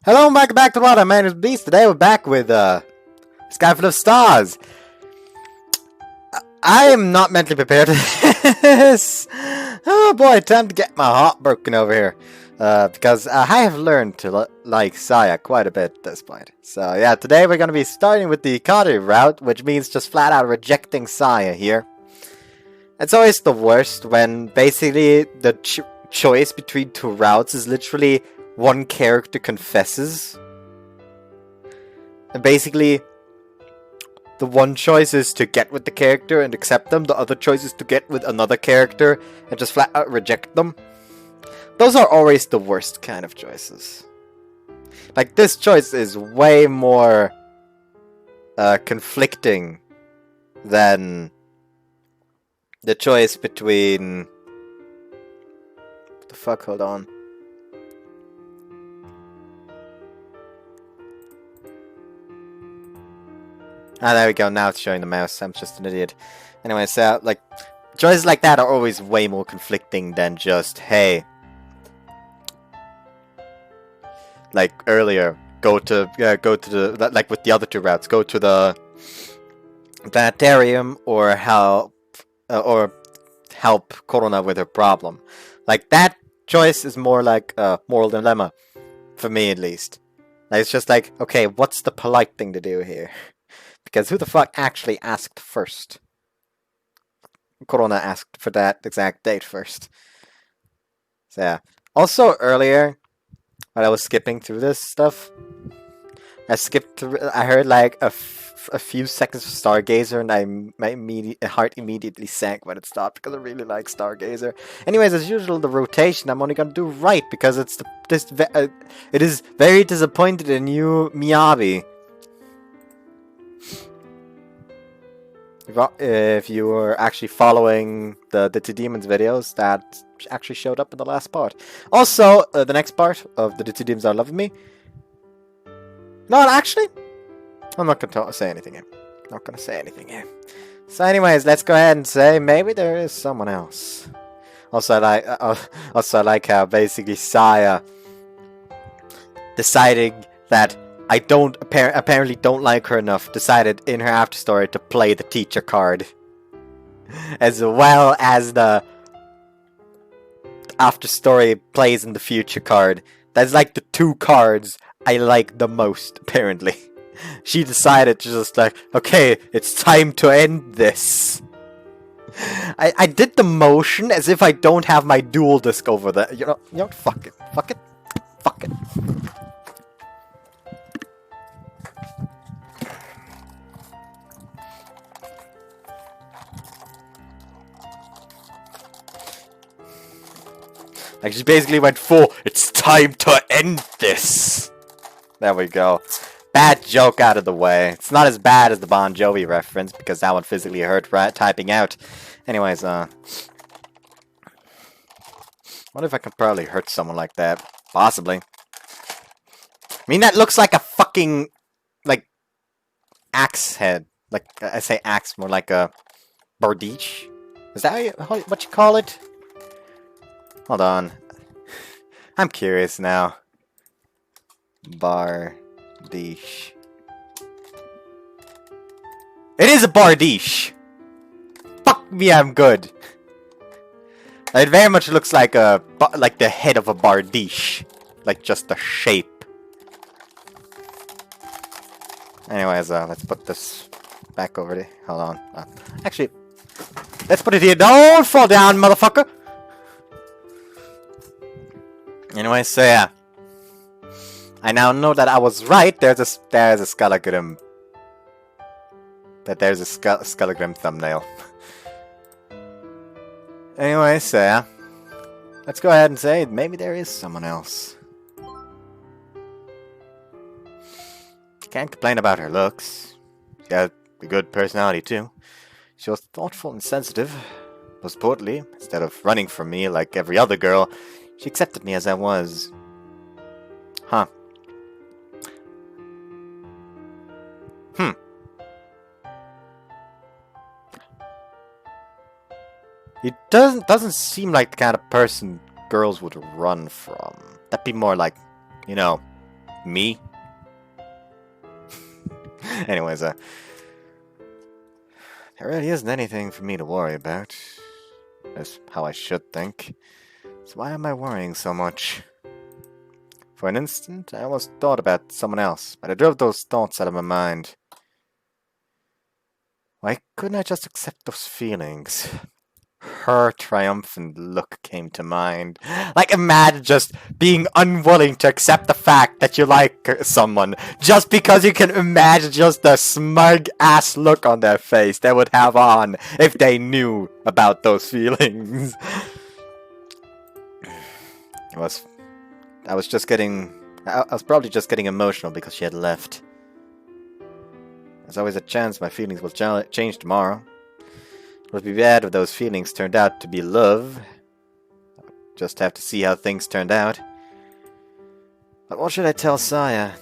Hello and welcome back to Water. My name is Beast. Today we're back with Sky Full of Stars. I am not mentally prepared for this. Oh boy, time to get my heart broken over here. Because I have learned to like Saya quite a bit at this point. So yeah, today we're going to be starting with the Hikari-Route, which means just flat out rejecting Saya here. It's always the worst when basically the choice between two routes is literally one character confesses. And basically, the one choice is to get with the character and accept them. The other choice is to get with another character and just flat out reject them. Those are always the worst kind of choices. Like, this choice is way more conflicting than the choice between... What the fuck? Hold on. Ah, there we go. Now it's showing the mouse. I'm just an idiot. Anyway, so, like, choices like that are always way more conflicting than just, hey, like earlier, go to the, like with the other two routes, go to the planetarium or help Corona with her problem. Like, that choice is more like a moral dilemma, for me at least. Like, it's just like, okay, what's the polite thing to do here? Because who the fuck actually asked first? Corona asked for that exact date first. So yeah. Also earlier, when I was skipping through this stuff, I heard like a few seconds of Stargazer, and my heart immediately sank when it stopped because I really like Stargazer. Anyways, as usual, the rotation I'm only gonna do right because it is very disappointed in you, Miyabi. If you were actually following the Two Demons videos, that actually showed up in the last part. Also, the next part of the Two Demons Are Loving Me. No, actually, I'm not going to say anything here. Not going to say anything here. So anyways, let's go ahead and say maybe there is someone else. Also, I like how basically Saya deciding that I apparently don't like her enough, decided in her after story to play the teacher card. As well as the after story plays in the future card. That's like the two cards I like the most, apparently. She decided to just like, okay, it's time to end this. I did the motion as if I don't have my dual disc over there. You know, fuck it. Fuck it. Fuck it. Like, she basically went full, it's time to end this! There we go. Bad joke out of the way. It's not as bad as the Bon Jovi reference, because that one physically hurt typing out. Anyways, what if I could probably hurt someone like that? Possibly. I mean, that looks like a fucking, like, axe head. Like, I say axe, more like a bardiche? Is that what you call it? Hold on. I'm curious now. Bardiche. It is a bardiche! Fuck me, I'm good. It very much looks like the head of a bardiche. Like just the shape. Anyways, let's put this back over there. Hold on. Actually, let's put it here. Don't fall down, motherfucker! Anyway, so yeah. I now know that I was right. There's a Skelegram. There's a Skelegram thumbnail. Anyway, so yeah. Let's go ahead and say maybe there is someone else. Can't complain about her looks. She got a good personality too. She was thoughtful and sensitive. Most importantly, instead of running from me like every other girl, she accepted me as I was. Huh. He doesn't seem like the kind of person girls would run from. That'd be more like, you know, Me? Anyways, there really isn't anything for me to worry about. That's how I should think. So why am I worrying so much? For an instant, I almost thought about someone else, but I drove those thoughts out of my mind. Why couldn't I just accept those feelings? Her triumphant look came to mind. Like, imagine just being unwilling to accept the fact that you like someone just because you can imagine just the smug-ass look on their face they would have on if they knew about those feelings. I was probably just getting emotional because she had left. There's always a chance my feelings will change tomorrow. It would be bad if those feelings turned out to be love. I would just have to see how things turned out. But what should I tell Saya?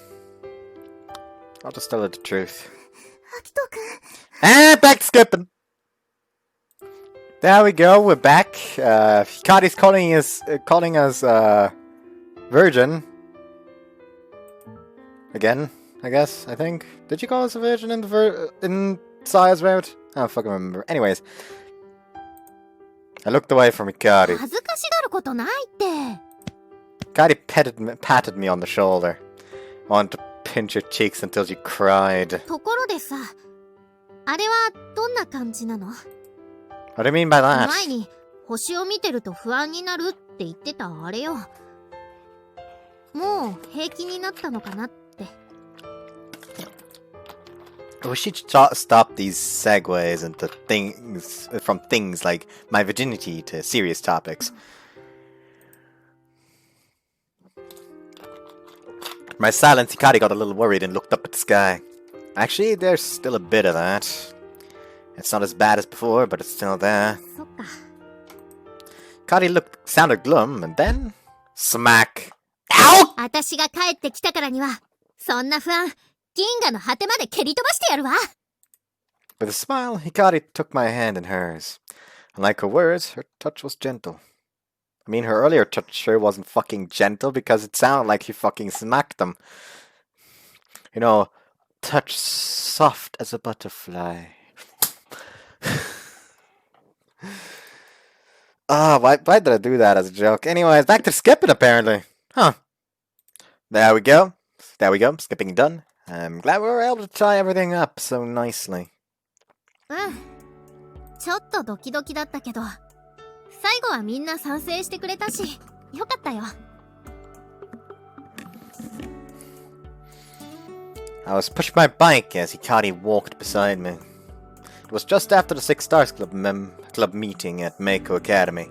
I'll just tell her the truth. And back to skipping! There we go, we're back. Hikari's calling us virgin. Again, I guess, I think. Did you call us a virgin in Saya's route? I don't fucking remember. Anyways. I looked away from Hikari. Hikari patted me on the shoulder. I wanted to pinch her cheeks until she cried. What do you mean by that? We should stop these segues into from things like my virginity to serious topics. My silence, Hikari got a little worried and looked up at the sky. Actually, there's still a bit of that. It's not as bad as before, but it's still there. Hikari sounded glum, and then... Smack! Ow! With a smile, Hikari took my hand in hers. Unlike her words, her touch was gentle. I mean, her earlier touch sure wasn't fucking gentle because it sounded like she fucking smacked them. You know, touch soft as a butterfly. Why did I do that as a joke? Anyways, back to skipping apparently. Huh. There we go. Skipping done. I'm glad we were able to tie everything up so nicely. I was pushing my bike as Hikari walked beside me. It was just after the Six Stars Club meeting at Mako Academy.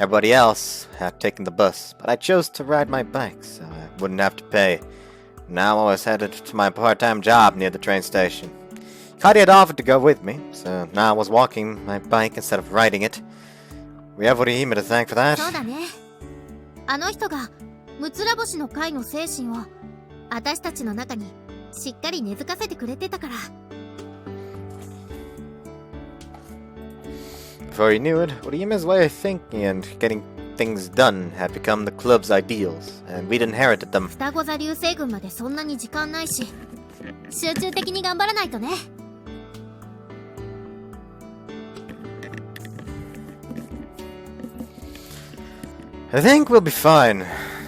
Everybody else had taken the bus, but I chose to ride my bike so I wouldn't have to pay. Now I was headed to my part-time job near the train station. Hikari had offered to go with me, so now I was walking my bike instead of riding it. We have Orihime to thank for that. Before he knew it, Orihime's way of thinking and getting things done had become the club's ideals, and we'd inherited them. I think we'll be fine.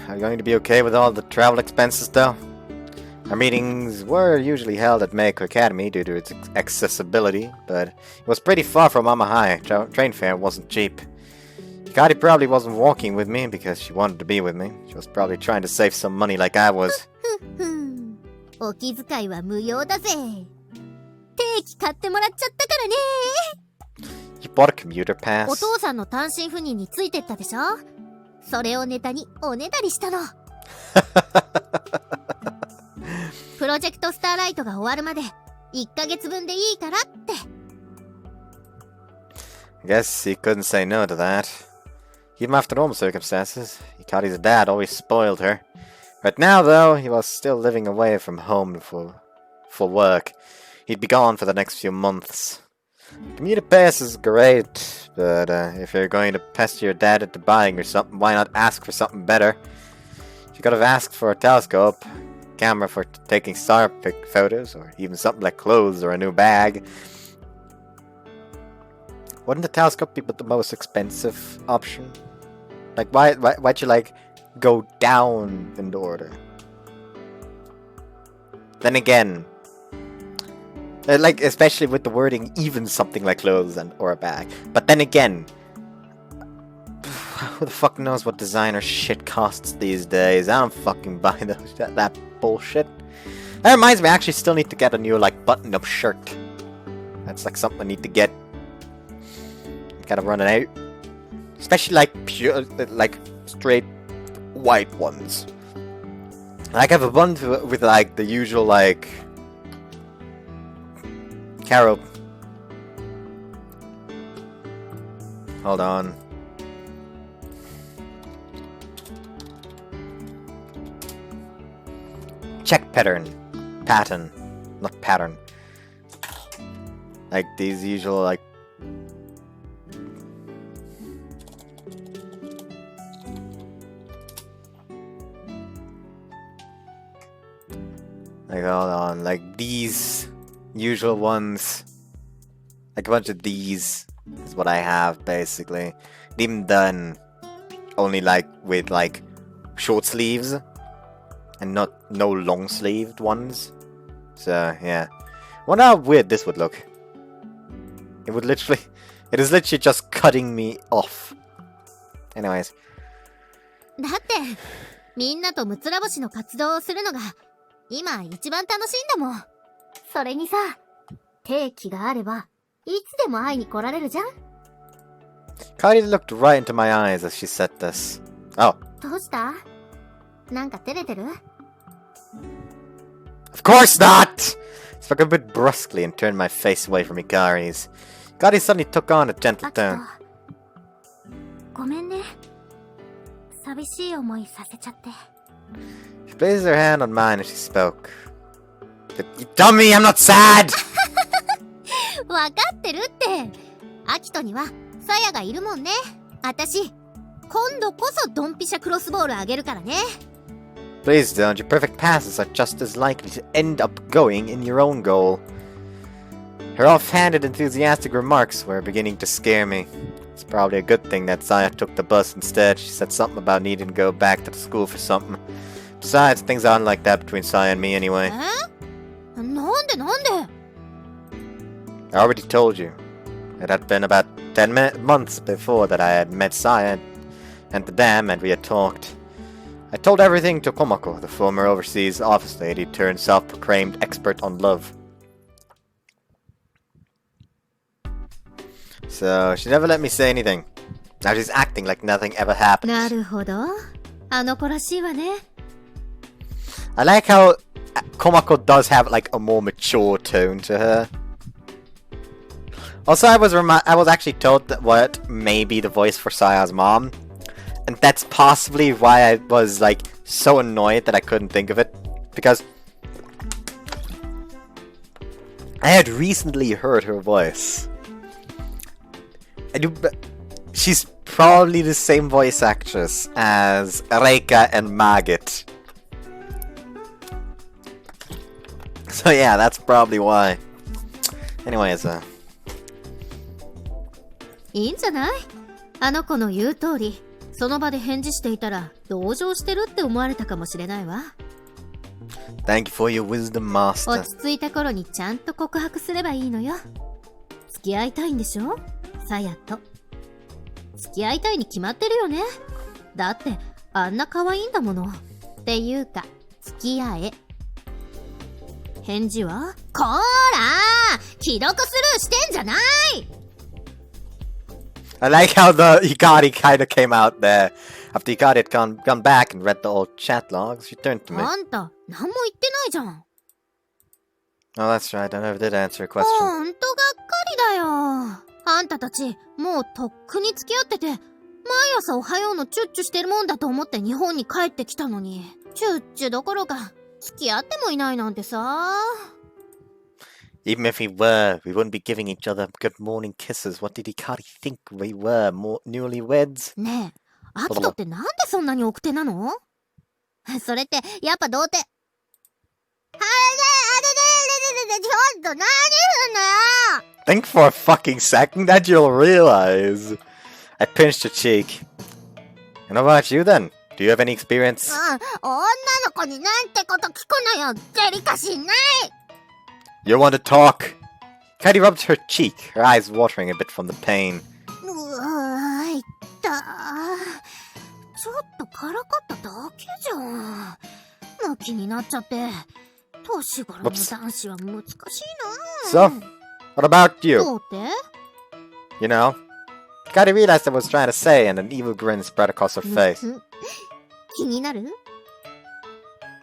Are you going to be okay with all the travel expenses, though? Our meetings were usually held at Mako Academy due to its accessibility, but it was pretty far from Amahai. Train fare wasn't cheap. Hikari probably wasn't walking with me because she wanted to be with me. She was probably trying to save some money like I was. You bought a commuter pass? I guess he couldn't say no to that. Even after normal circumstances, Hikari's dad always spoiled her. Right now, though, he was still living away from home for work. He'd be gone for the next few months. Commuter pass is great, but if you're going to pester your dad into buying or something, why not ask for something better? She could have asked for a telescope. camera for taking star pic photos, or even something like clothes or a new bag. Wouldn't the telescope be the most expensive option? Like, why'd you, like, go down in the order? Then again, like, especially with the wording, even something like clothes or a bag. But then again, who the fuck knows what designer shit costs these days? I don't fucking buy that bullshit. That reminds me, I actually still need to get a new, like, button-up shirt. That's, like, something I need to get. Kind of running out. Especially, like, pure, like, straight white ones. Like, I have a one with, like, the usual, like, Caro. Hold on. Check pattern. Pattern. Not pattern. Like, these usual, like, hold on, like these usual ones, like a bunch of these is what I have basically. Even then, only like with like short sleeves and no long sleeved ones. So yeah, wonder how weird this would look. It is literally just cutting me off. Anyways. だってみんなとムツラボシの活動をするのが今一番楽しいんだもん。それにさ、定期があればいつでも会いに来られるじゃん。Kari looked right into my eyes as she said this. Oh. どうした？なんか照れてる？ Of course not! Spoke a bit brusquely and turned my face away from Hikari's. Hikari suddenly took on a gentle tone. ごめんね。寂しい思いさせちゃって。She placed her hand on mine as she spoke. You dummy, I'm not sad! わかってるって。アキトにはサヤがいるもんね。あたし、今度こそドンピシャクロスボールあげるからね。Please don't. Your perfect passes are just as likely to end up going in your own goal. Her offhanded, enthusiastic remarks were beginning to scare me. It's probably a good thing that Saya took the bus instead. She said something about needing to go back to the school for something. Besides, things aren't like that between Saya and me anyway. なんでなんで? I already told you. It had been about 10 months before that I had met Saya and the dam and we had talked. I told everything to Komako, the former overseas office lady turned self-proclaimed expert on love. So, she never let me say anything. Now she's acting like nothing ever happened. なるほど。あの子らしいわね。I like how Komako does have like a more mature tone to her. Also, I was actually told that what may be the voice for Saya's mom. And that's possibly why I was like so annoyed that I couldn't think of it. Because I had recently heard her voice. She's probably the same voice actress as Reika and Maggot. So yeah, that's probably why. Anyways, いいんじゃない？あの子の言う通り、その場で返事していたら同情してるって思われたかもしれないわ。Thank you for your wisdom, master. 落ち着いた頃にちゃんと告白すればいいのよ。付き合いたいんでしょ？サヤと。付き合いたいに決まってるよね。だってあんな可愛いんだもの。っていうか、付き合え。返事は？こーらー！既読スルーしてんじゃない！ I like how the Hikari kind of came out there. After Hikari had gone back and read the old chat logs, she turned to me. あんた、何も言ってないじゃん。Oh, that's right. I never did answer a question. ほんとがっかりだよ。あんたたち、もうとっくに付き合ってて、毎朝おはようのチュッチュしてるもんだと思って日本に帰ってきたのに、チュッチュどころか、付き合ってもいないなんてさ。Even if we were, we wouldn't be giving each other good morning kisses. What did Hikari think we were? More newlyweds? ねえ、アキトってなんでそんなに奥手なの？それって、やっぱ童貞。Think for a fucking second that you'll realize. I pinched your cheek. And how about you then? Do you have any experience? You want to talk? Hikari rubbed her cheek, her eyes watering a bit from the pain. So, what about you? You know, Hikari realized what I was trying to say, and an evil grin spread across her face.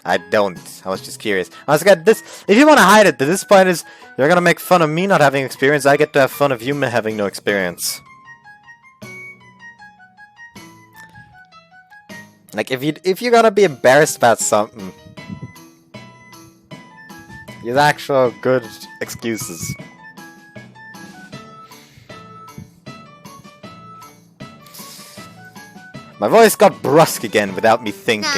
I don't. I was just curious. I was like, this. If you want to hide it, this point is you're gonna make fun of me not having experience. I get to have fun of you having no experience. Like if you're gonna be embarrassed about something, use actual good excuses. My voice got brusque again without me thinking.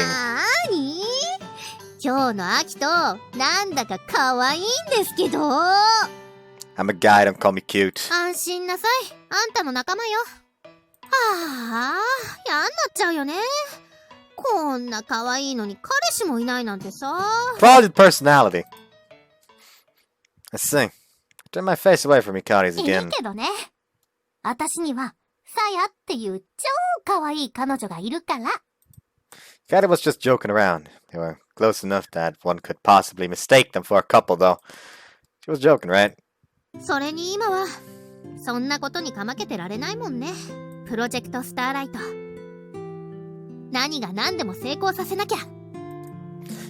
I'm a guy, don't call me cute. Probably the personality. I see. Turn my face away from Hikari's again. Hikari was just joking around. They were close enough that one could possibly mistake them for a couple, though. She was joking, right?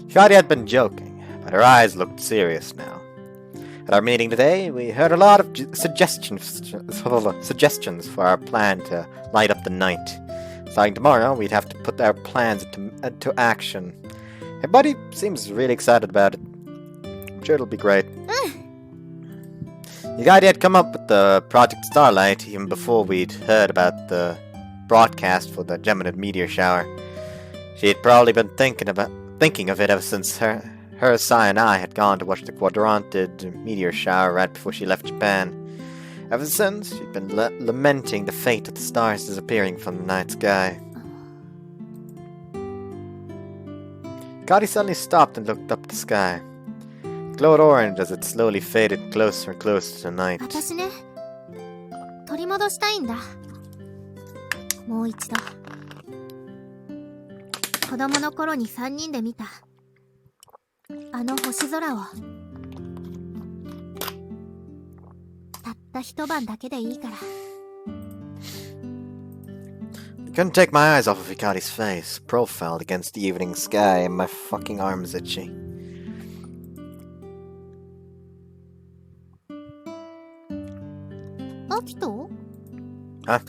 Hikari had been joking, but her eyes looked serious now. At our meeting today, we heard a lot of suggestions for our plan to light up the night. Starting tomorrow, we'd have to put our plans into action. Everybody seems really excited about it. I'm sure it'll be great. Hikari had come up with the Project Starlight even before we'd heard about the broadcast for the Geminid meteor shower. She had probably been thinking of it ever since her, Sai, and I had gone to watch the quadrantid meteor shower right before she left Japan. Ever since, she'd been lamenting the fate of the stars disappearing from the night sky. Hikari suddenly stopped and looked up at the sky. It glowed orange as it slowly faded closer and closer to the night. I couldn't take my eyes off of Hikari's face, profiled against the evening sky, and my fucking arm's itchy. Huh?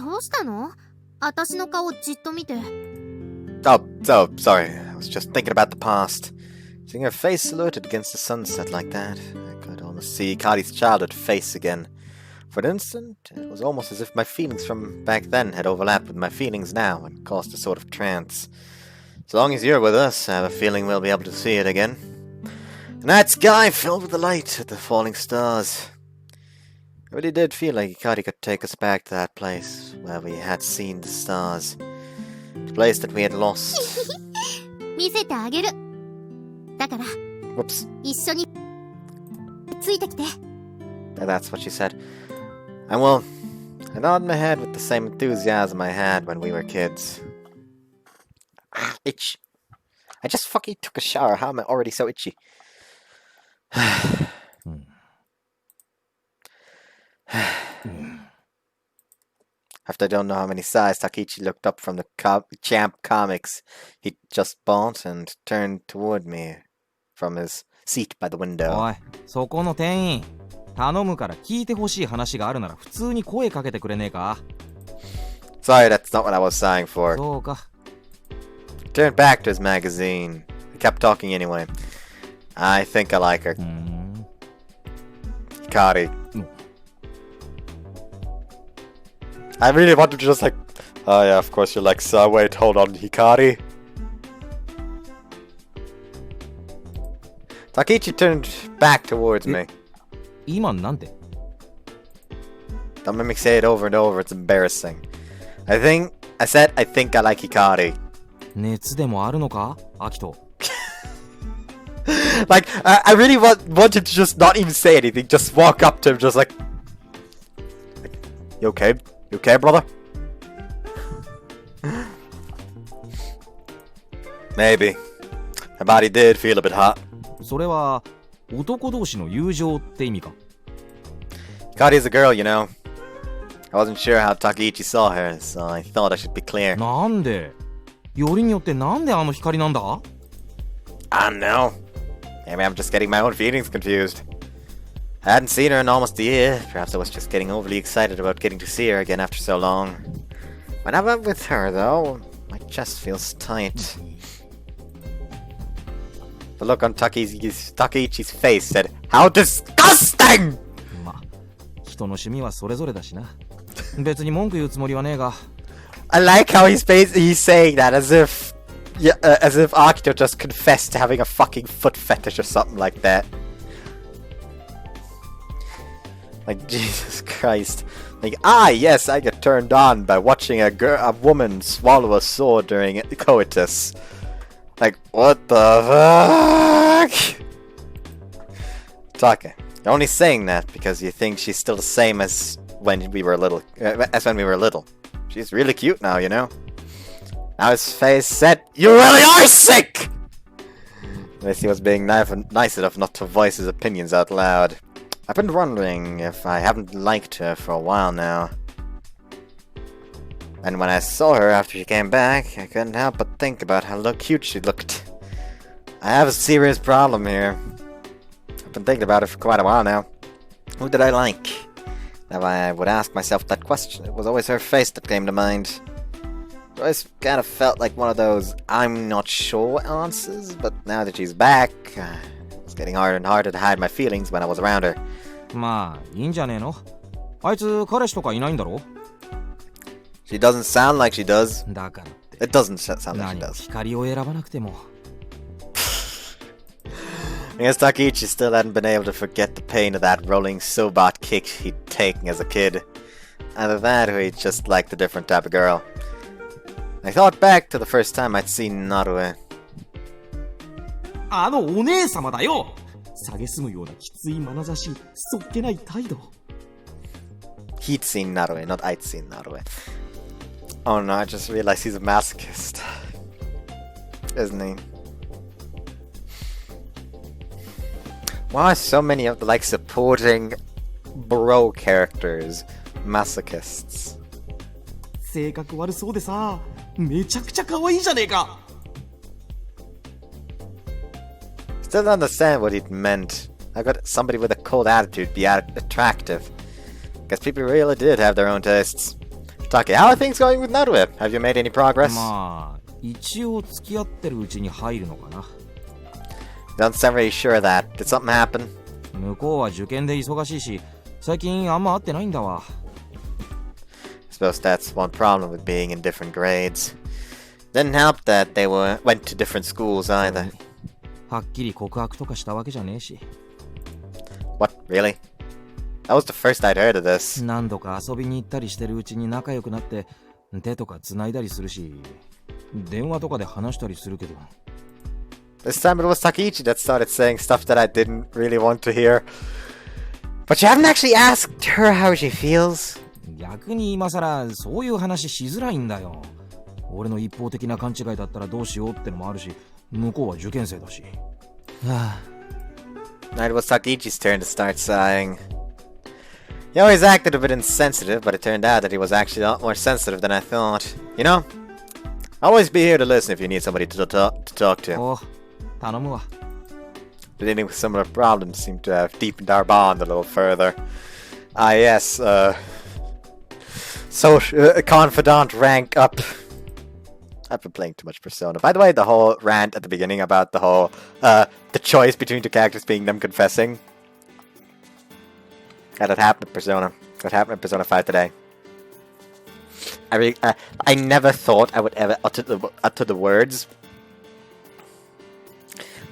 Oh, sorry. I was just thinking about the past. Seeing her face silhouetted against the sunset like that, I could almost see Hikari's childhood face again. For an instant, it was almost as if my feelings from back then had overlapped with my feelings now and caused a sort of trance. As long as you're with us, I have a feeling we'll be able to see it again. The night sky filled with the light of the falling stars. I really did feel like Hikari could take us back to that place where we had seen the stars. The place that we had lost. Whoops. That's what she said. I nod my head with the same enthusiasm I had when we were kids. Itch. I just fucking took a shower. How am I already so itchy? After I don't know how many sighs, Takichi looked up from the Champ comics he just bought and turned toward me from his seat by the window. おい、そこの店員。頼むから聞いてほしい話があるなら普通に声かけてくれねえか Sorry, that's not what I was sighing for. そうか。He turned back to his magazine. He kept talking anyway. I think I like her. Hikari. I really wanted to just like, oh yeah, of course you're like, so wait, hold on, Hikari. Takichi turned back towards me. 今なんて Don't make me say it over and over, it's embarrassing. I said I think I like Hikari. 熱でもあるのかアキト Like, I really want him to just not even say anything, just walk up to him, just like, You okay? You okay, brother? Maybe. My body did feel a bit hot. それは男同士の友情って意味か Hikari's a girl, you know. I wasn't sure how Takiichi saw her, so I thought I should be clear. なんでよりによってなんであの光なんだ I don't know. Maybe I'm just getting my own feelings confused. I hadn't seen her in almost a year. Perhaps I was just getting overly excited about getting to see her again after so long. Whenever I'm with her, though, my chest feels tight. The look on Takiichi's face said, How disgusting! まあ人の趣味はそれぞれだしな別に文句言うつもりはねえが I like how he's saying that as if Akito just confessed to having a fucking foot fetish or something like that. Like, Jesus Christ. Like, yes, I get turned on by watching a woman swallow a sword during coitus. Like, what the fuck? Taka, you're only saying that because you think she's still the same as when we were little. She's really cute now, you know? Now his face said, You really are sick! At least he was being nice enough not to voice his opinions out loud. I've been wondering if I haven't liked her for a while now. And when I saw her after she came back, I couldn't help but think about how cute she looked. I have a serious problem here. I've been thinking about it for quite a while now. Who did I like? Now I would ask myself that question. It was always her face that came to mind. It always kind of felt like one of those I'm not sure answers, but now that she's back, it's getting harder and harder to hide my feelings when I was around her. まあいいんじゃねえのあいつ彼氏とかいないんだろ She doesn't sound like she does. だからって It doesn't sound like she 何も does. 光を選ばなくても I guess Takiichi still hadn't been able to forget the pain of that rolling Sobot kick he'd taken as a kid. Either that or he just liked a different type of girl. I thought back to the first time I'd seen Narue. あのお姉様だよ蔑むようなきつい眼差しそっけない態度 He'd seen Narue, not I'd seen Narue. Oh no, I just realized he's a masochist. Isn't he? Why are so many of the supporting bro characters masochists? 性格悪そうでさめちゃくちゃ可愛いじゃねえか Still don't understand what it meant. I got somebody with a cold attitude be attractive. Guess people really did have their own tastes. Taki, how are things going with Narue? Have you made any progress? まあ一応付き合ってるうちに入るのかな Don't sound really sure of that. Did something happen? 向こうは受験で忙しいし最近あんま会ってないんだわ I suppose that's one problem with being in different grades. Didn't help that they went to different schools either. はっきり告白とかしたわけじゃねえし What? Really? That was the first I'd heard of this. 何度か遊びに行ったりしてるうちに仲良くなって手とか繋いだりするし電話とかで話したりするけど This time it was Takiichi that started saying stuff that I didn't really want to hear. But you haven't actually asked her how she feels? 逆に今さらそういう話しづらいんだよ俺の一方的な勘違いだったらどうしようってのもあるし向こうは受験生だしはあ It was Takiichi's turn to start sighing. He always acted a bit insensitive, but it turned out that he was actually a lot more sensitive than I thought. You know, I'll always be here to listen if you need somebody to talk to. お頼むわ Dealing with similar problems seemed to have deepened our bond a little further. Ah yes, confidant rank up. I've been playing too much Persona. By the way, the whole rant at the beginning about the whole, the choice between two characters being them confessing. That happened in Persona. That happened in Persona 5 today. I never thought I would ever utter the words.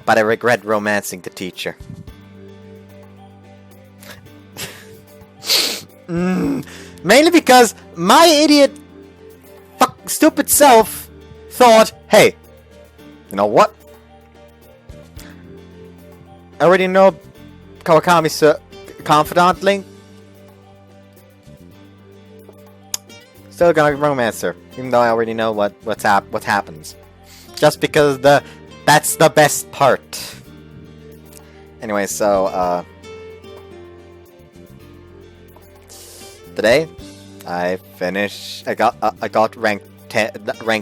but I regret romancing the teacher. Mainly because my idiot, stupid self thought, hey, you know what? I already know Kawakami's confidant link. Still gonna romance her, even though I already know what happens. Just because that's the best part. Anyway, so today I got rank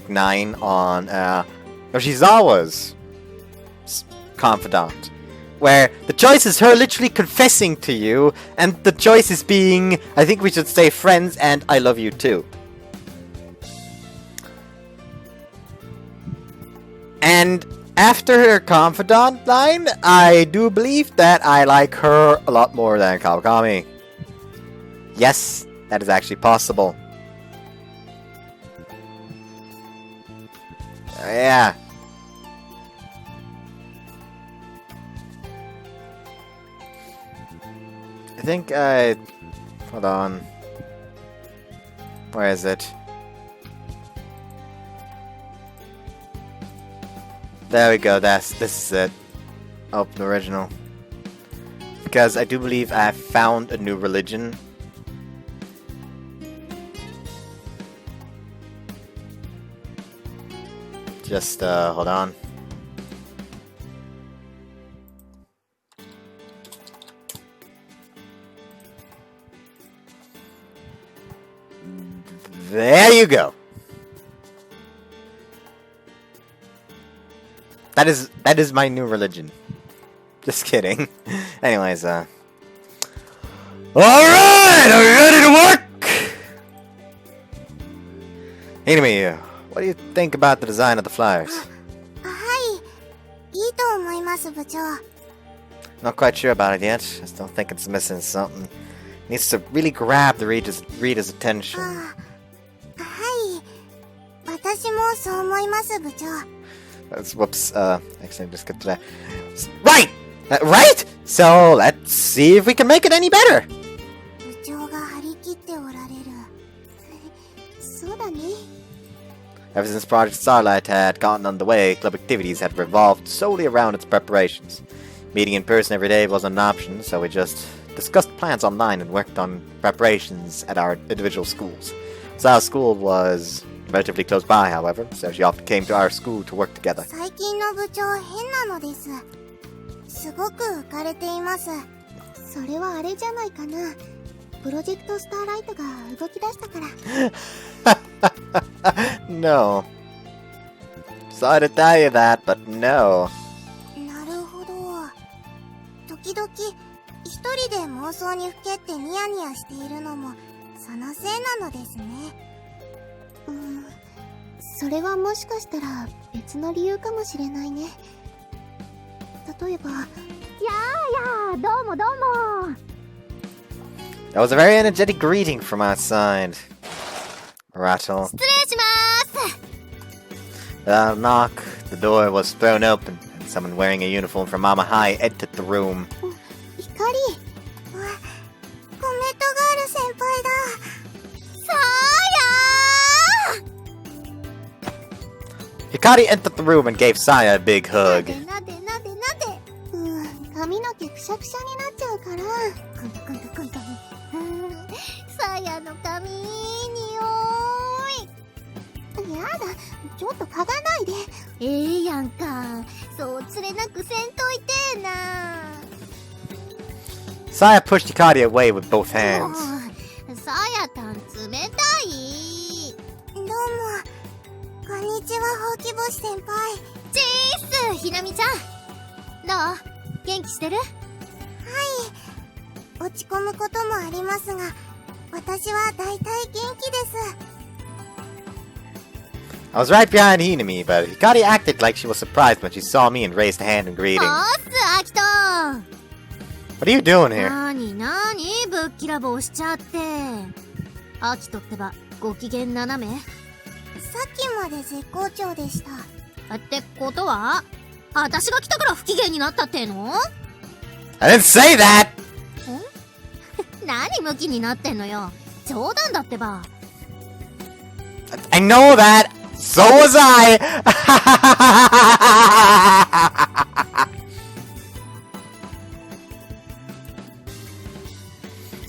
9 on Yoshizawa's confidant, where the choice is her literally confessing to you, and the choice is being, I think we should stay friends and I love you too. And after her confidant line, I do believe that I like her a lot more than Kawakami. Yes, that is actually possible. Yeah. I think hold on. Where is it? There we go, this is it. Open original. Because I do believe I have found a new religion. Just hold on. There you go. That is my new religion. Just kidding. Anyways, alright! Are we ready to work? Hikari, what do you think about the design of the flyers? Not quite sure about it yet. I still think it's missing something. Needs to really grab the reader's attention. Whoops, actually just get to that. Right! Right? So, let's see if we can make it any better! Ever since Project Starlight had gotten underway, club activities had revolved solely around its preparations. Meeting in person every day wasn't an option, so we just discussed plans online and worked on preparations at our individual schools. So our school was relatively close by, however, so she often came to our school to work together. No. Sorry to tell you that, but no. That was a very energetic greeting from outside. Rattle. Without a knock, the door was thrown open, and someone wearing a uniform from Mama High entered the room. Hikari entered the room and gave Saya a big hug. Saya pushed Hikari away with both hands. I was right behind Hinami, but Hikari acted like she was surprised when she saw me and raised a hand in greeting. What are you doing here? 私が来たから不機嫌になったっての？ I didn't say that! 何ムキになってんのよ。冗談だってば。I know that! So was I!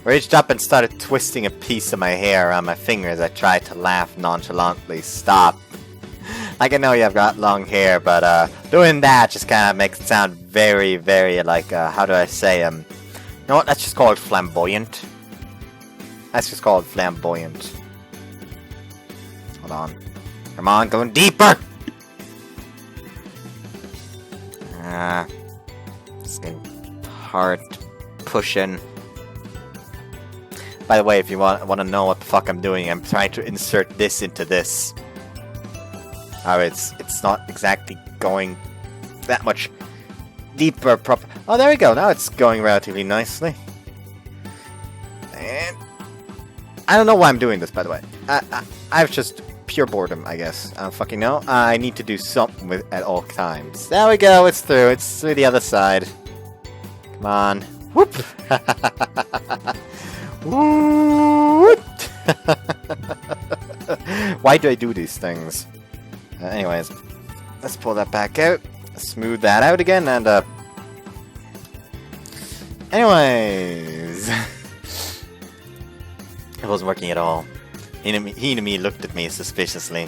Reached up and started twisting a piece of my hair around my finger as I tried to laugh nonchalantly. Stop. Like, I know you've got long hair, but doing that just kind of makes it sound very, very, like, how do I say, you know what, let's just call it flamboyant. Let's just call it flamboyant. Hold on. Come on, going deeper! Just getting hard pushing. By the way, if you want to know what the fuck I'm doing, I'm trying to insert this into this. Oh, it's not exactly going that much deeper. Oh, there we go. Now it's going relatively nicely. And I don't know why I'm doing this, by the way. I've just pure boredom, I guess. I don't fucking know. I need to do something with at all times. There we go. It's through. It's through the other side. Come on. Whoop. Whoop. Why do I do these things? Anyways, let's pull that back out, smooth that out again, and anyways, it wasn't working at all. He and me looked at me suspiciously.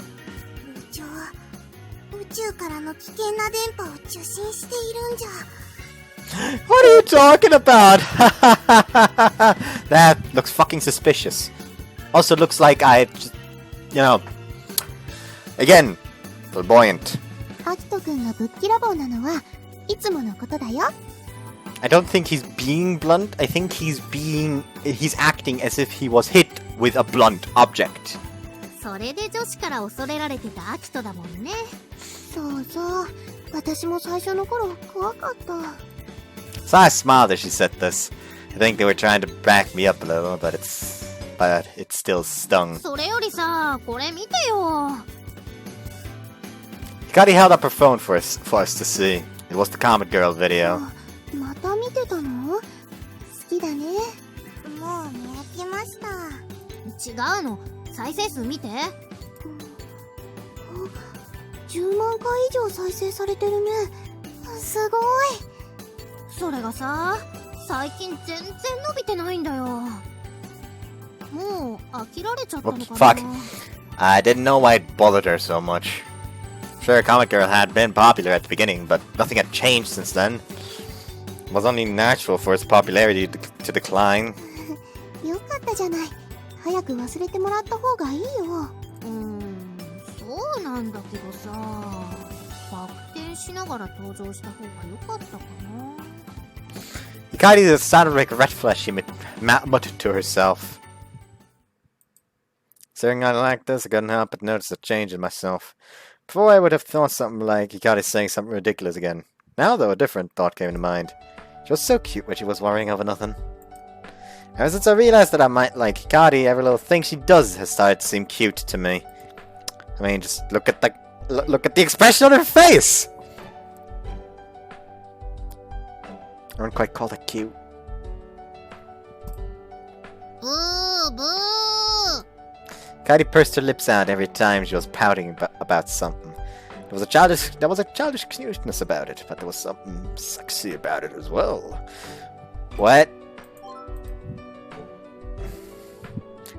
What are you talking about? That looks fucking suspicious. Also looks like I just, you know, again, flamboyant. I don't think he's being blunt. I think he's acting as if he was hit with a blunt object. So I smiled as she said this. I think they were trying to back me up a little, but it still stung. Hikari held up her phone for us to see. It was the Comet Girl video. Fuck. I didn't know why it bothered her so much. Sure, Comet Girl had been popular at the beginning, but nothing had changed since then. It was only natural for its popularity to decline. Hikari sounded regretful as she muttered to herself. Staring at it like this, I couldn't help but notice a change in myself. Before I would have thought something like Hikari saying something ridiculous again. Now, though, a different thought came to mind. She was so cute when she was worrying over nothing. Ever since I realized that I might like Hikari, every little thing she does has started to seem cute to me. I mean, just look at the expression on her face! I wouldn't quite call that cute. Boo! Boo! Hikari pursed her lips out every time she was pouting about something. There was a childish cuteness about it, but there was something sexy about it as well. What?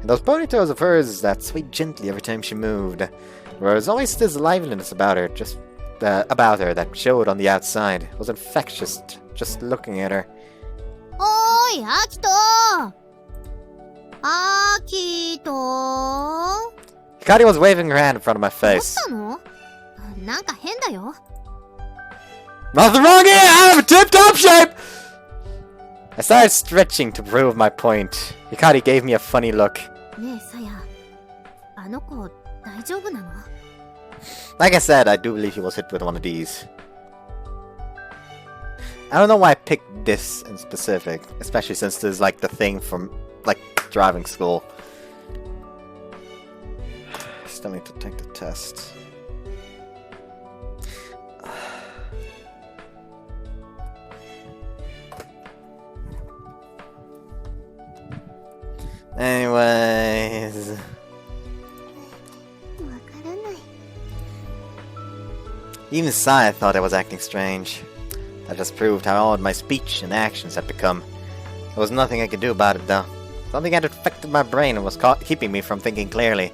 And those ponytails of hers that swayed gently every time she moved. There was always this liveliness about her, that showed on the outside. It was infectious, just looking at her. Oi, Akito! Akito! Hikari was waving her hand in front of my face. Nothing wrong here! I'm in tip-top shape! I started stretching to prove my point. Hikari gave me a funny look. Like I said, I do believe he was hit with one of these. I don't know why I picked this in specific, especially since this is like the thing from like driving school. Still need to take the test. anyways. わからない。 Even Saya thought I was acting strange. That just proved how odd my speech and actions had become. There was nothing I could do about it, though. Something had affected my brain and was keeping me from thinking clearly.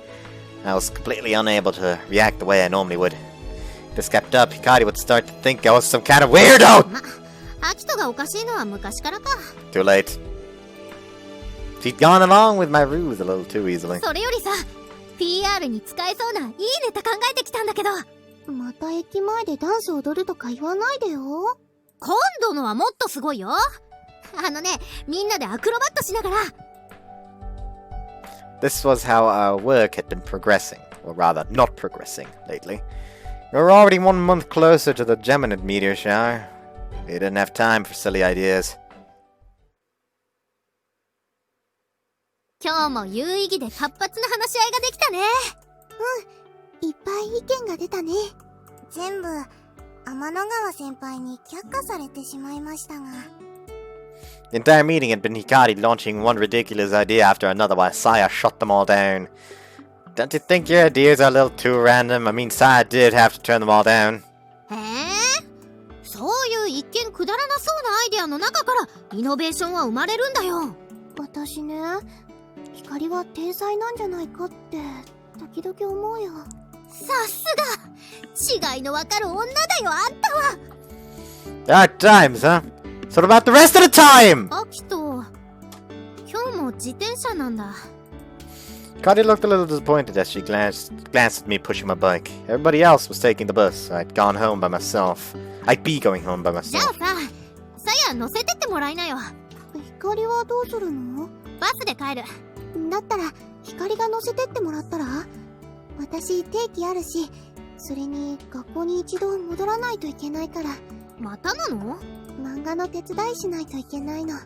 I was completely unable to react the way I normally would. If this kept up, Hikari would start to think I was some kind of weirdo! アキトがおかしいのは昔からか。 Too late. She'd gone along with my ruse a little too easily. それよりさ、PR に使えそうないいネタ考えてきたんだけど。また駅前でダンス踊るとか言わないでよ。今度のはもっとすごいよ。みんなでアクロバットしながら。This was how our work had been progressing, or rather, not progressing, lately. We were already 1 month closer to the Geminid meteor shower. We didn't have time for silly ideas. 今日も有意義で活発な話し合いができたね。いっぱい意見が出たね。全部、天の川先輩に却下されてしまいましたが。The entire meeting had been Hikari launching one ridiculous idea after another while Saya shut them all down. Don't you think your ideas are a little too random? I mean, Saya did have to turn them all down. そういう一見くだらなそうなアイデアの中からイノベーションは生まれるんだよ。私ね、光は天才なんじゃないかって時々思うよ。さすが違いのわかる女だよ、あんたは。 There are times, huh? So what about the rest of the time? アキト、今日も自転車なんだ。Hikari looked a little disappointed as she glanced at me pushing my bike. Everybody else was taking the bus. I'd gone home by myself. I'd be going home by じゃあ myself. さ、さや乗せてってもらいなよ。光はどうするの？バスで帰る。だったら光が乗せてってもらったら？私定期あるし、それに学校に一度戻らないといけないから。またなの？漫画の手伝いしないといけないの。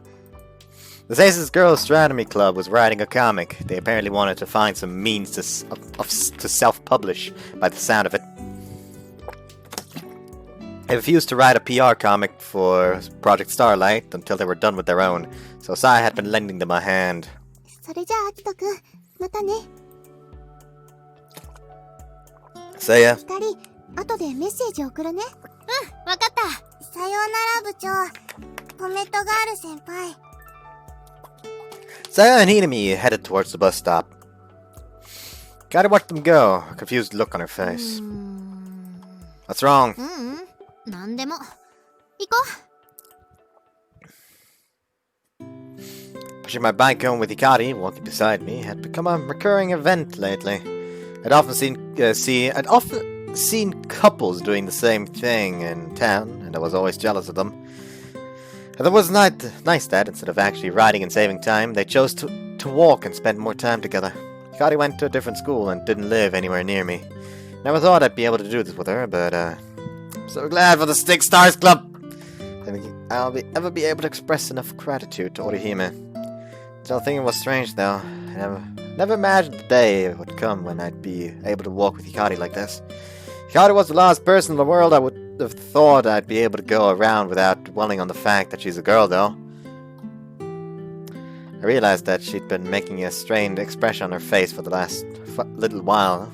The Aces Girl Astronomy Club was writing a comic. They apparently wanted to find some means to self-publish by the sound of it. They refused to write a PR comic for Project Starlight until they were done with their own, so Sai had been lending them a hand. それじゃあ、アキトくん、またね。Saya? 光、後でメッセージ送るね。わかった。さようなら部長。コメントがある先輩。Saya and Hinami headed towards the bus stop. Gotta watch them go, a confused look on her face. What's wrong? なんでも。行こう。 Pushing my bike home with Hikari, walking beside me, had become a recurring event lately. I'd often seen couples doing the same thing in town, and I was always jealous of them. And it was nice that, instead of actually riding and saving time, they chose to walk and spend more time together. Hikari went to a different school and didn't live anywhere near me. Never thought I'd be able to do this with her, but I'm so glad for the Stick Stars Club! I don't think I'll ever be able to express enough gratitude to Orihime. Still thinking it was strange though. I never imagined the day would come when I'd be able to walk with Hikari like this. Hikari was the last person in the world I would have thought I'd be able to go around without dwelling on the fact that she's a girl, though. I realized that she'd been making a strained expression on her face for the last little while.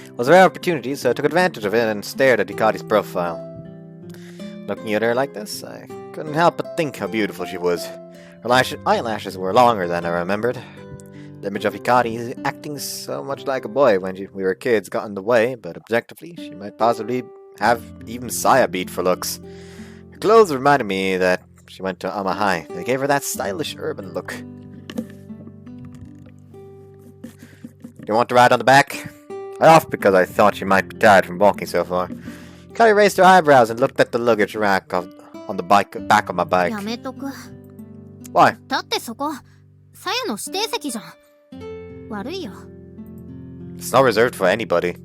It was a rare opportunity, so I took advantage of it and stared at Hikari's profile. Looking at her like this, I couldn't help but think how beautiful she was. Her eyelashes were longer than I remembered. The image of Hikari acting so much like a boy when we were kids got in the way, but objectively, she might possibly have even Saya beat for looks. Her clothes reminded me that she went to Amahai. They gave her that stylish urban look. You want to ride on the back? I offered because I thought she might be tired from walking so far. Hikari raised her eyebrows and looked at the luggage rack on the back of my bike. やめとく。 Why? だってそこ、さやの指定席じゃん。悪いよ。 It's not reserved for anybody.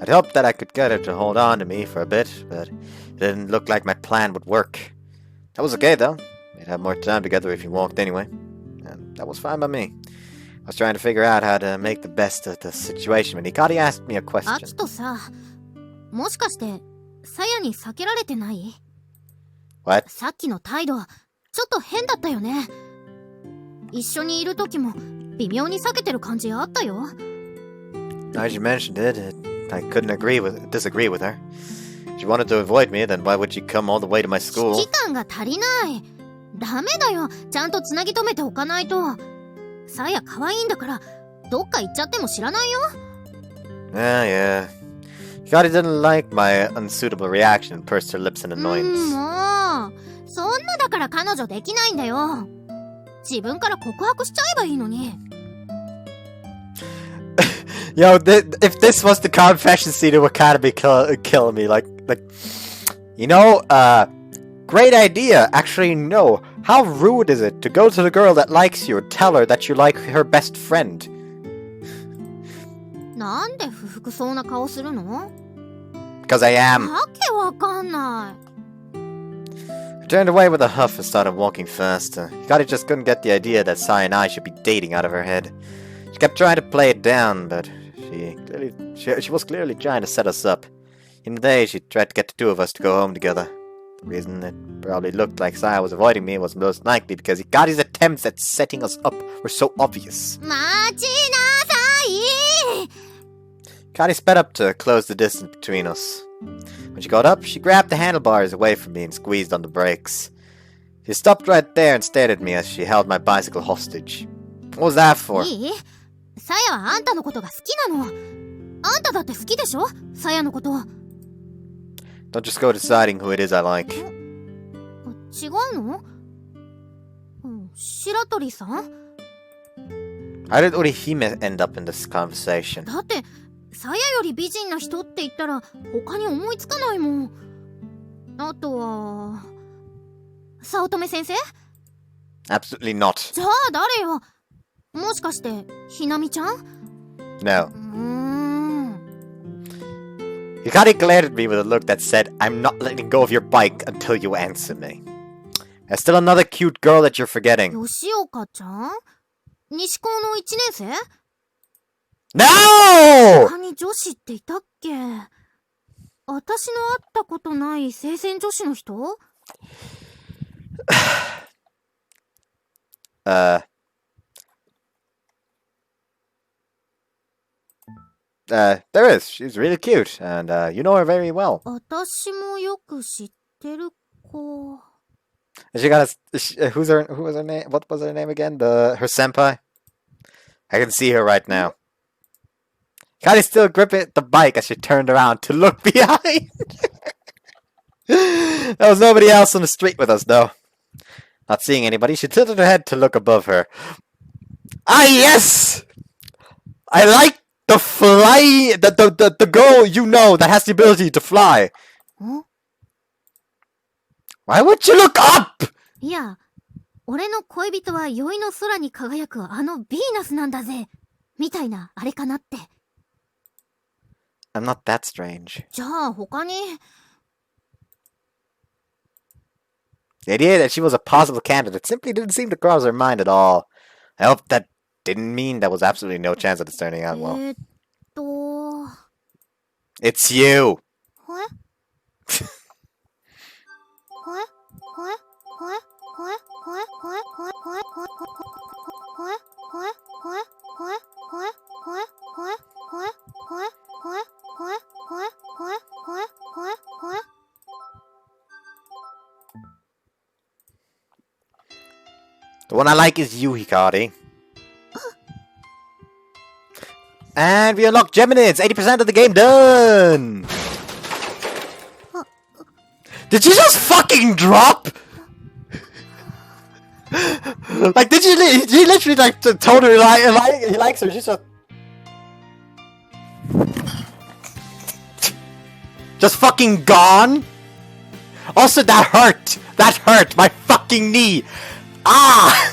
I'd hoped that I could get her to hold on to me for a bit, but it didn't look like my plan would work. That was okay though. We'd have more time together if you walked anyway. And that was fine by me. I was trying to figure out how to make the best of the situation when Hikari asked me a ア question. キトさ、もしかして、さやに避けられてない？ What? さっきの態度、ちょっと変だったよね。一緒にいる時も微妙に避けてる感じあったよ。Now you mentioned it, I couldn't disagree with her. If she wanted to avoid me, then why would she come all the way to my 危 school? 機感が足りない。ダメだよ。ちゃんとつなぎ止めておかないと。さや可愛いんだから、どっか行っちゃっても知らないよ。Yeah. Hikari didn't like my unsuitable reaction and pursed her lips in annoyance. もう、そんなだから彼女できないんだよ。自分から告白しちゃえばいいのに。Yo, if this was the confession scene, it would kind of be kill me. Like, you know, great idea. Actually, no. How rude is it to go to the girl that likes you and tell her that you like her best friend? なんで不服そうな顔するの？ Because I am. わけわかんない。I turned away with a huff and started walking faster. Hikari just couldn't get the idea that Sai and I should be dating out of her head. She kept trying to play it down, but she was clearly trying to set us up. In the day, she tried to get the two of us to go home together. The reason it probably looked like Saya was avoiding me was most likely because Hikari's attempts at setting us up were so obvious. 待ちなさい。 Hikari sped up to close the distance between us. When she got up, she grabbed the handlebars away from me and squeezed on the brakes. She stopped right there and stared at me as she held my bicycle hostage. What was that for? いい？さやはあんたのことが好きなの。あんただって好きでしょ？さやのこと。Don't just go deciding who it is I like. 違うの？白鳥さん？ How did Orihime end up in this conversation? だって、さやより美人な人って言ったら他に思いつかないもん。あとは、早乙女先生？ Absolutely not. じゃあ誰よ？もしかして、ひなみちゃん？ No. Hikari glared at me with a look that said, I'm not letting go of your bike until you answer me. There's still another cute girl that you're forgetting. 吉岡ちゃん？西高の1年生？ No! 他に女子っていたっけ？私の会ったことない聖戦女子の人？ There is. She's really cute, and you know her very well. 私もよく知ってる子。 She got who was her name? What was her name again? Her senpai? I can see her right now. Kari's still gripping the bike as she turned around to look behind. There was nobody else on the street with us, though. Not seeing anybody, she tilted her head to look above her. Ah, yes! I like the the girl you know that has the ability to fly. Huh? Why would you look up? いや、俺の恋人は宵の空に輝くあのヴィーナスなんだぜ。みたいなあれかなって。I'm not that strange. じゃあ他に。The idea that she was a possible candidate simply didn't seem to cross her mind at all. I hope that didn't mean there was absolutely no chance of this turning out well. It's you! The one I like is you, Hikari. And we unlock Geminids! 80% of the game done! Did you just fucking drop? Like, did you literally, like, told her he likes her, she's just fucking gone? Also, that hurt! That hurt! My fucking knee! Ah!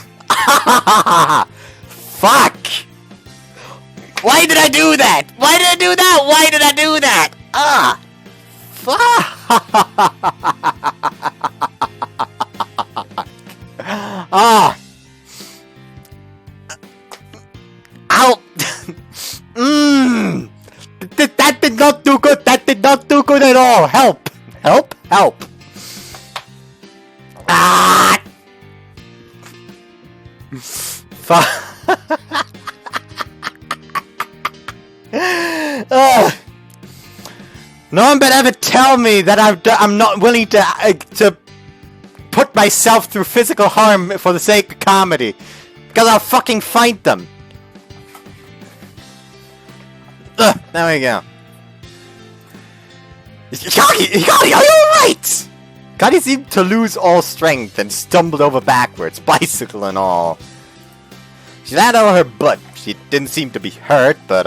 Fuck! Why did I do that? Why did I do that? Why did I do that? Ah! Fuck! Ah! Ow! That did not do good! That did not do good at all! Help! Help! Help! Ah! No one better ever tell me that I'm not willing to put myself through physical harm for the sake of comedy. Because I'll fucking fight them. There we go. Hikari, are you alright? Hikari seemed to lose all strength and stumbled over backwards, bicycle and all. She landed on her butt. She didn't seem to be hurt, but,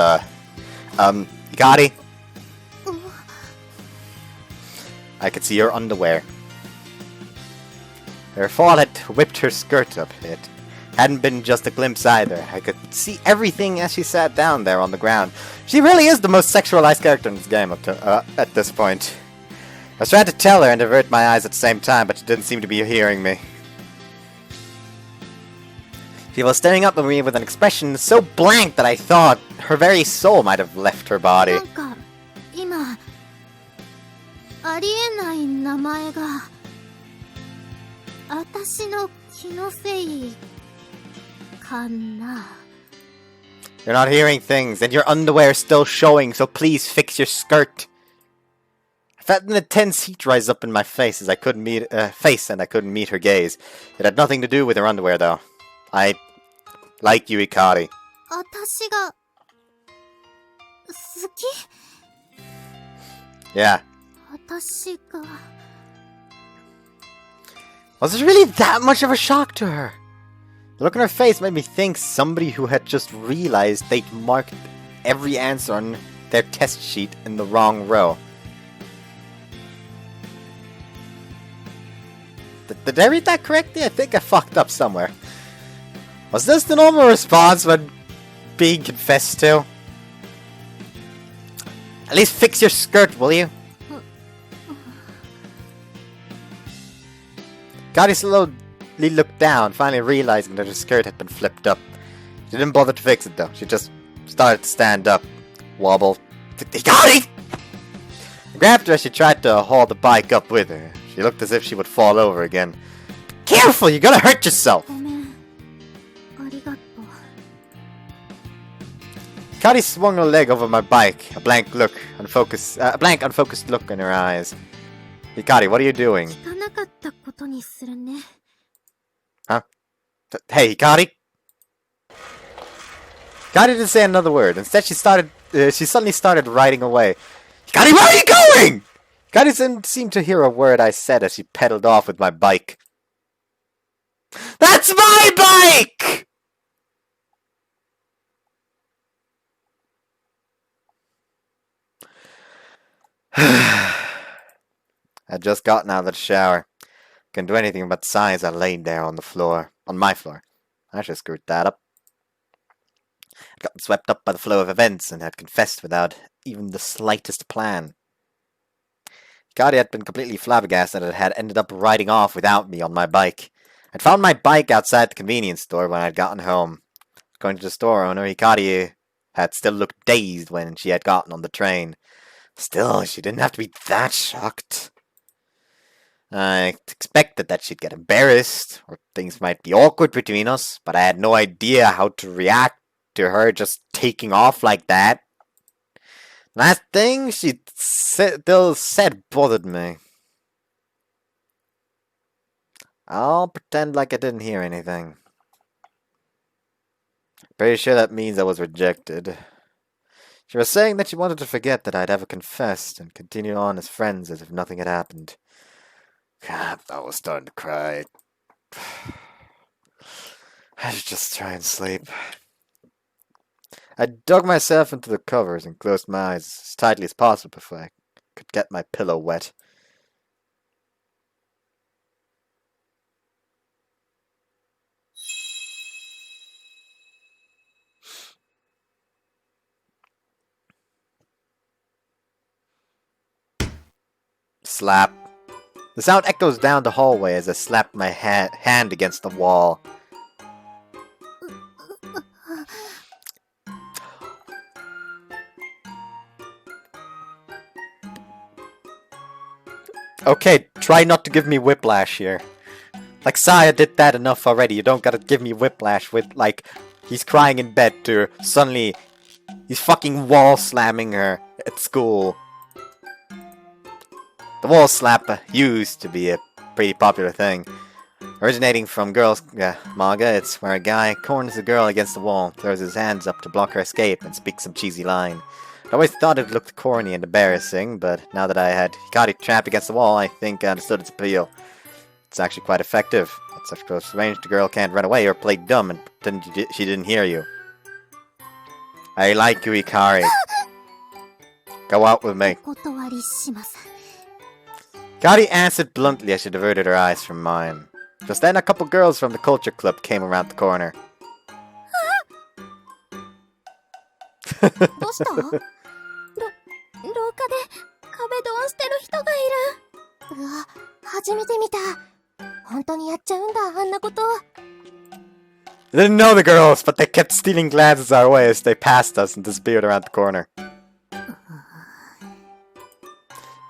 Hikari? I could see her underwear. Her fall had whipped her skirt up. It hadn't been just a glimpse either. I could see everything as she sat down there on the ground. She really is the most sexualized character in this game up to, at this point. I was trying to tell her and avert my eyes at the same time, but she didn't seem to be hearing me. She was staring up at me with an expression so blank that I thought her very soul might have left her body. なんか今ありえない名前が私の気のせいかな。 You're not hearing things, and your underwear is still showing, so please fix your skirt. I felt an intense heat rise up in my face as I couldn't meet and I couldn't meet her gaze. It had nothing to do with her underwear, though. I like you, Hikari. 私が好き？ Yeah. 私が Was it really that much of a shock to her? The look on her face made me think somebody who had just realized they'd marked every answer on their test sheet in the wrong row. Did I read that correctly? I think I fucked up somewhere. Was this the normal response when being confessed to? At least fix your skirt, will you? Hikari slowly looked down, finally realizing that her skirt had been flipped up. She didn't bother to fix it though. She just started to stand up, wobble. Hikari! I grabbed her as she tried to haul the bike up with her. She looked as if she would fall over again. Careful, you're gonna hurt yourself! ごめん。ありがとう。 Hikari swung her leg over my bike, a blank, unfocused look in her eyes. Hikari, what are you doing? 聞かなかったことにするね。 Huh? Hey, Hikari? Hikari didn't say another word. Instead, she suddenly started riding away. Hikari, where are you going? Hikari didn't seem to hear a word I said as she pedaled off with my bike. That's my bike! I'd just gotten out of the shower. Couldn't do anything but sigh as I laid there on the floor. On my floor. I should have screwed that up. I'd gotten swept up by the flow of events and had confessed without even the slightest plan. Hikari had been completely flabbergasted and had ended up riding off without me on my bike. I'd found my bike outside the convenience store when I'd gotten home. Going to the store owner, Hikari had still looked dazed when she had gotten on the train. Still, she didn't have to be that shocked. I expected that she'd get embarrassed, or things might be awkward between us, but I had no idea how to react to her just taking off like that. Last thing she still said bothered me. I'll pretend like I didn't hear anything. Pretty sure that means I was rejected. She was saying that she wanted to forget that I'd ever confessed and continue on as friends as if nothing had happened. God, I was starting to cry. I should just try and sleep. I dug myself into the covers and closed my eyes as tightly as possible before I could get my pillow wet. Slap. The sound echoes down the hallway as I slapped my hand against the wall. Okay, try not to give me whiplash here. Like, Saya did that enough already. You don't gotta give me whiplash with, like, he's crying in bed to suddenly he's fucking wall slamming her at school. The wall slap used to be a pretty popular thing. Originating from girls' manga, it's where a guy corners a girl against the wall, throws his hands up to block her escape, and speaks some cheesy line. I always thought it looked corny and embarrassing, but now that I had Hikari trapped against the wall, I think I understood its appeal. It's actually quite effective. At such close range, the girl can't run away or play dumb and pretend she didn't hear you. I like you, Hikari. Go out with me. お断りします。 Hikari answered bluntly as she diverted her eyes from mine. Just then, a couple girls from the culture club came around the corner. どうした？廊下で壁ドンしてる人がいる。うわ、初めて見た。本当にやっちゃうんだ、あんなこと。I didn't know the girls, but they kept stealing glances our way as they passed us and disappeared around the corner.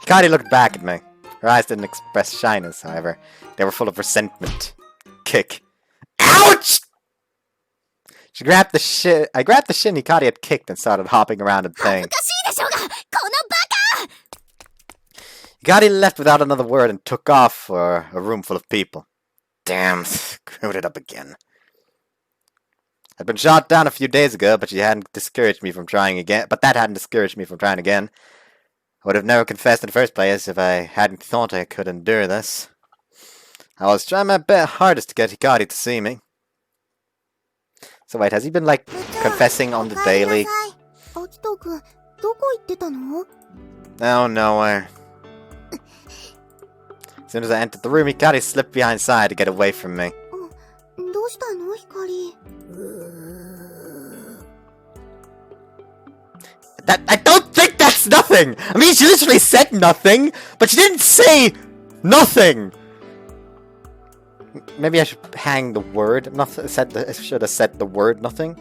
Hikari looked back at me. Her eyes didn't express shyness, however. They were full of resentment. Kick. Ouch! She grabbed the shit. I grabbed the shin Hikari had kicked and started hopping around in pain. 恥ずかしいでしょうが、このバカ！ Hikari left without another word and took off for a room full of people. Damn, screwed it up again. I'd been shot down a few days ago, but she hadn't discouraged me from trying again. But that hadn't discouraged me from trying again. I would have never confessed in the first place if I hadn't thought I could endure this. I was trying my hardest to get Hikari to see me. So wait, has he been like confessing on the daily? アキト君、どこ行ってたの？ Oh, nowhere. As soon as I entered the room, Hikari slipped behind side to get away from me. どうしたの、ヒカリ？ I don't think that's nothing! I mean, she literally said nothing, but she didn't say nothing! Maybe I should hang the word. I should have said the word nothing.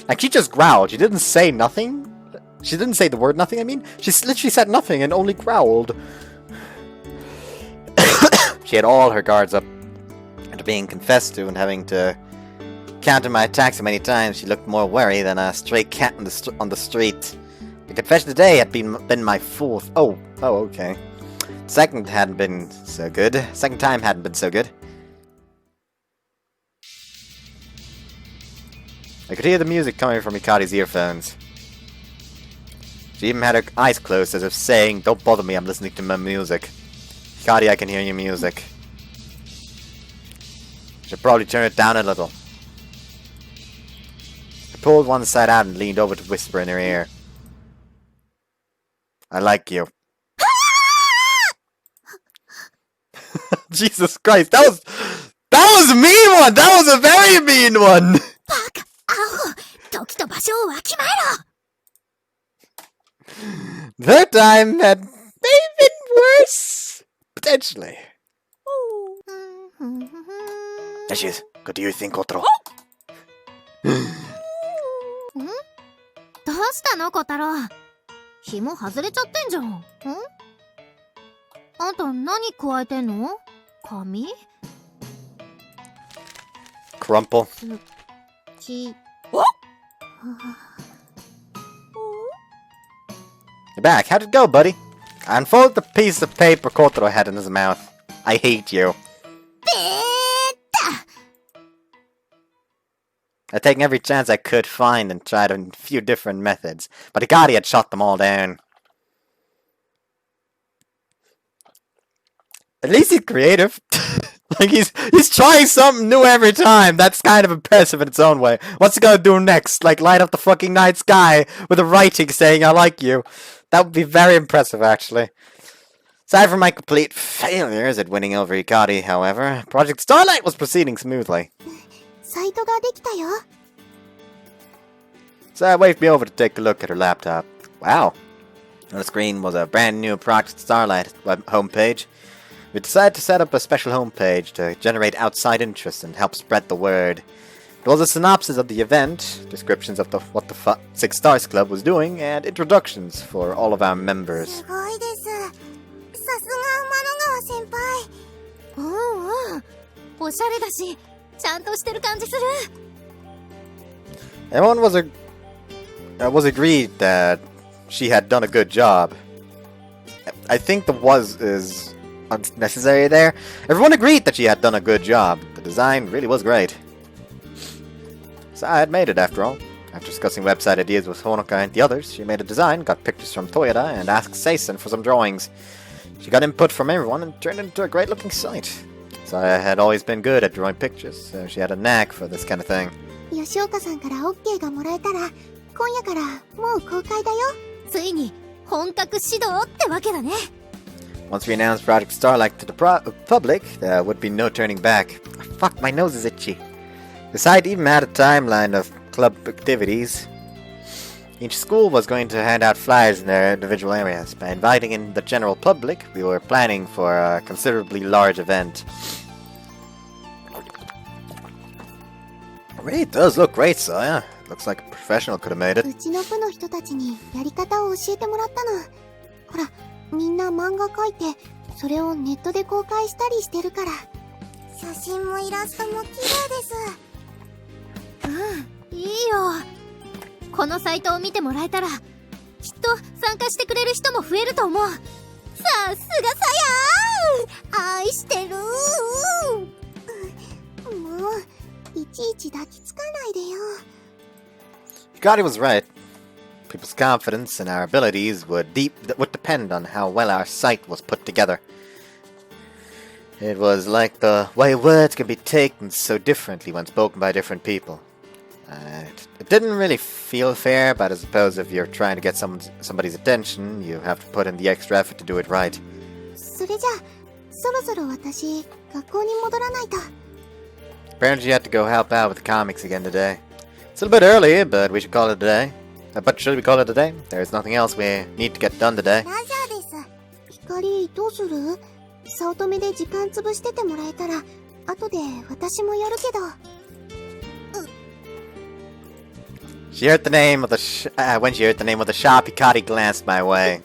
Like, she just growled. She didn't say nothing. She didn't say the word nothing, I mean. She literally said nothing and only growled. She had all her guards up. After being confessed to and having to counter my attacks so many times, she looked more wary than a stray cat on the street. The confession today had been my fourth. Oh, okay. Second hadn't been so good. Second time hadn't been so good. I could hear the music coming from Hikari's earphones. She even had her eyes closed as if saying, "Don't bother me, I'm listening to my music. Hikari, I can hear your music." Should probably turn it down a little. I pulled one side out and leaned over to whisper in her ear. I like you. Jesus Christ, that was a mean one! That was a very mean one! バカ、アホ、時と場所をわきまえろ！ Third time had maybe been worse. Potentially. There she is. What do you think, Kotaro? どうしたの、小太郎？紐外れちゃってんじゃん。あんた何加えてんの？紙？ Crumple. You're back. How'd it go, buddy? I unfolded the piece of paper Kotaro had in his mouth. I hate you. I'd taken every chance I could find and tried a few different methods, but Hikari had shot them all down. At least he's creative. Like, he's trying something new every time. That's kind of impressive in its own way. What's he gonna do next? Like, light up the fucking night sky with a writing saying, I like you. That would be very impressive, actually. Aside from my complete failures at winning over Hikari, however, Project Starlight was proceeding smoothly. サイトができたよ。 Sarah waved me over to take a look at her laptop. Wow. On the screen was a brand new Project Starlight web homepage. We decided to set up a special homepage to generate outside interest and help spread the word. It was a synopsis of the event, descriptions of what the Six Stars Club was doing, and introductions for all of our members. すごいです。さすが天の川先輩。うんうん。おしゃれだし、ちゃんとしてる感じする。Everyone was agreed that she had done a good job. I think the was is unnecessary there. Everyone agreed that she had done a good job. The design really was great. So I had made it after all. After discussing website ideas with Honoka and the others, she made a design, got pictures from Toyota, and asked Seisen for some drawings. She got input from everyone and turned it into a great looking site. Saya had always been good at drawing pictures, so she had a knack for this kind of thing. 吉岡さんから OK がもらえたら、今夜からもう公開だよ。ついに本格始動ってわけだね。Once we announced Project Starlight to the public, there would be no turning back. Fuck, my nose is itchy. The site even had a timeline of club activities. Each school was going to hand out flyers in their individual areas. By inviting in the general public, we were planning for a considerably large event. It really does look great, Saya. Looks like a professional could have made it. うちの部の人たちにやり方を教えてもらったの。ほら、みんな漫画描いて、それをネットで公開したりしてるから。写真もイラストも綺麗です。いいよ。このサイトを見てもらえたら、きっと参加してくれる人も増えると思う。さすがさやー、愛してるもう、いちいち抱きつかないでよ。Hikari was right. People's confidence in our abilities would depend on how well our site was put together. It was like the way words can be taken so differently when spoken by different people. It didn't really feel fair, but I suppose if you're trying to get somebody's attention, you have to put in the extra effort to do it right. それじゃあ、そろそろ私、学校に戻らないと。Apparently you had to go help out with the comics again today. It's a little bit early, but we should call it a day. But should we call it a day? There's nothing else we need to get done today. ラジャーです。光、どうする？早乙女で時間潰しててもらえたら、後で私もやるけど。She heard the name of the when she heard the name of the shop, Hikari glanced my way.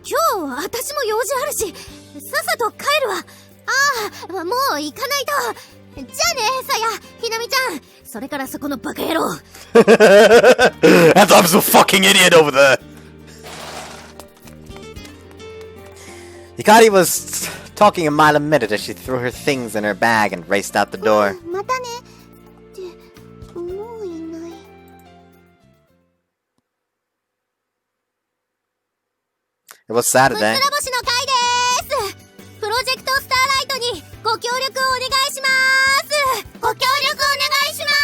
今日私も用事あるし、さっさと帰るわ。ああ、もう行かないと。じゃあね、さや、ひなみちゃん。それからそこのバカ野郎。I thought I was a fucking idiot over there. Hikari was talking a mile a minute as she threw her things in her bag and raced out the door. またね。ってもういない。It was Saturday. ぶっくら星の会です。プロジェクトスターライトにご協力をお願いします。ご協力お願いします。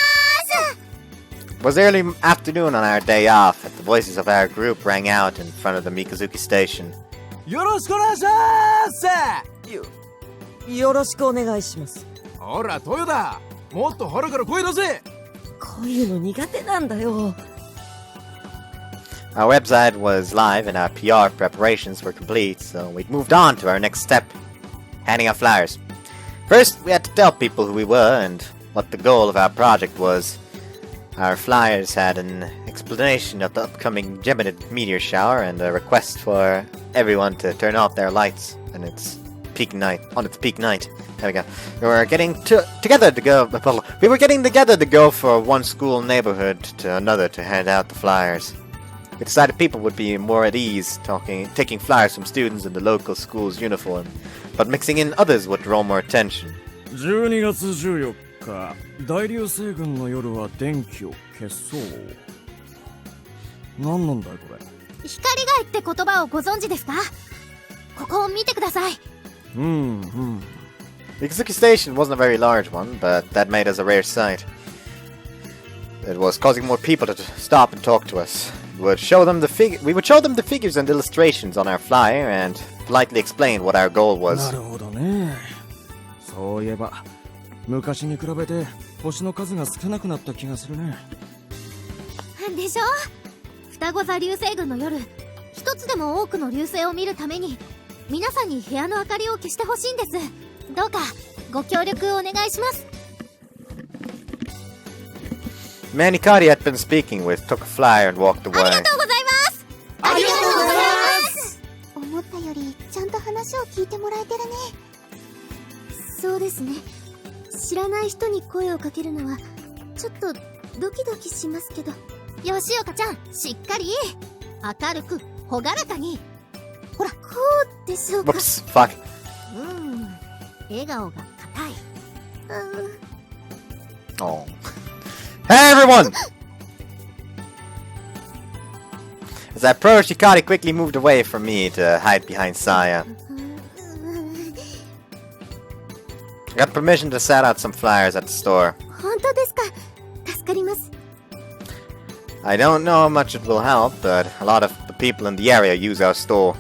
It was early afternoon on our day off, and the voices of our group rang out in front of the Mikazuki station. よろしくお願いしますよろしくお願いします。ほら、豊田もっと腹から声出せ。こういうの苦手なんだよ。Our website was live and our PR preparations were complete, so we moved on to our next step, handing out flyers. First, we had to tell people who we were and what the goal of our project was. Our flyers had an explanation of the upcoming Geminid meteor shower and a request for everyone to turn off their lights on its peak night. There we go. We were getting together to go from one school neighborhood to another to hand out the flyers. We decided people would be more at ease taking flyers from students in the local school's uniform, but mixing in others would draw more attention. 12月14日、大流星群の夜は電気を消そう。何なんだいこれ。光貝って言葉をご存知ですか？ここを見てください。Mikazuki Station wasn't a very large one, but that made us a rare sight. It was causing more people to stop and talk to us. We would show them the figures and illustrations on our flyer and politely explain what our goal was. なるほどね。そういえば、昔に比べて星の数が少なくなった気がするね。でしょ？双子座流星群の夜、一つでも多くの流星を見るために、皆さんに部屋の明かりを消してほしいんです。どうかご協力お願いします。The man Hikari had been speaking with took a flyer and walked away. ありがとうございます。ありがとうございます。思ったよりちゃんと話を聞いてもらえてるね。そうですね。知らない人に声をかけるのはちょっとドキドキしますけど。吉岡ちゃん、しっかり明るく朗らかに。ほら、こうでしょうか。 Whoops, fuck. 笑顔が硬い。Oh. Hey everyone! As I approached, Hikari quickly moved away from me to hide behind Saya. I got permission to set out some flyers at the store. 本当ですか。助かります。 I don't know how much it will help, but a lot of the people in the area use our store.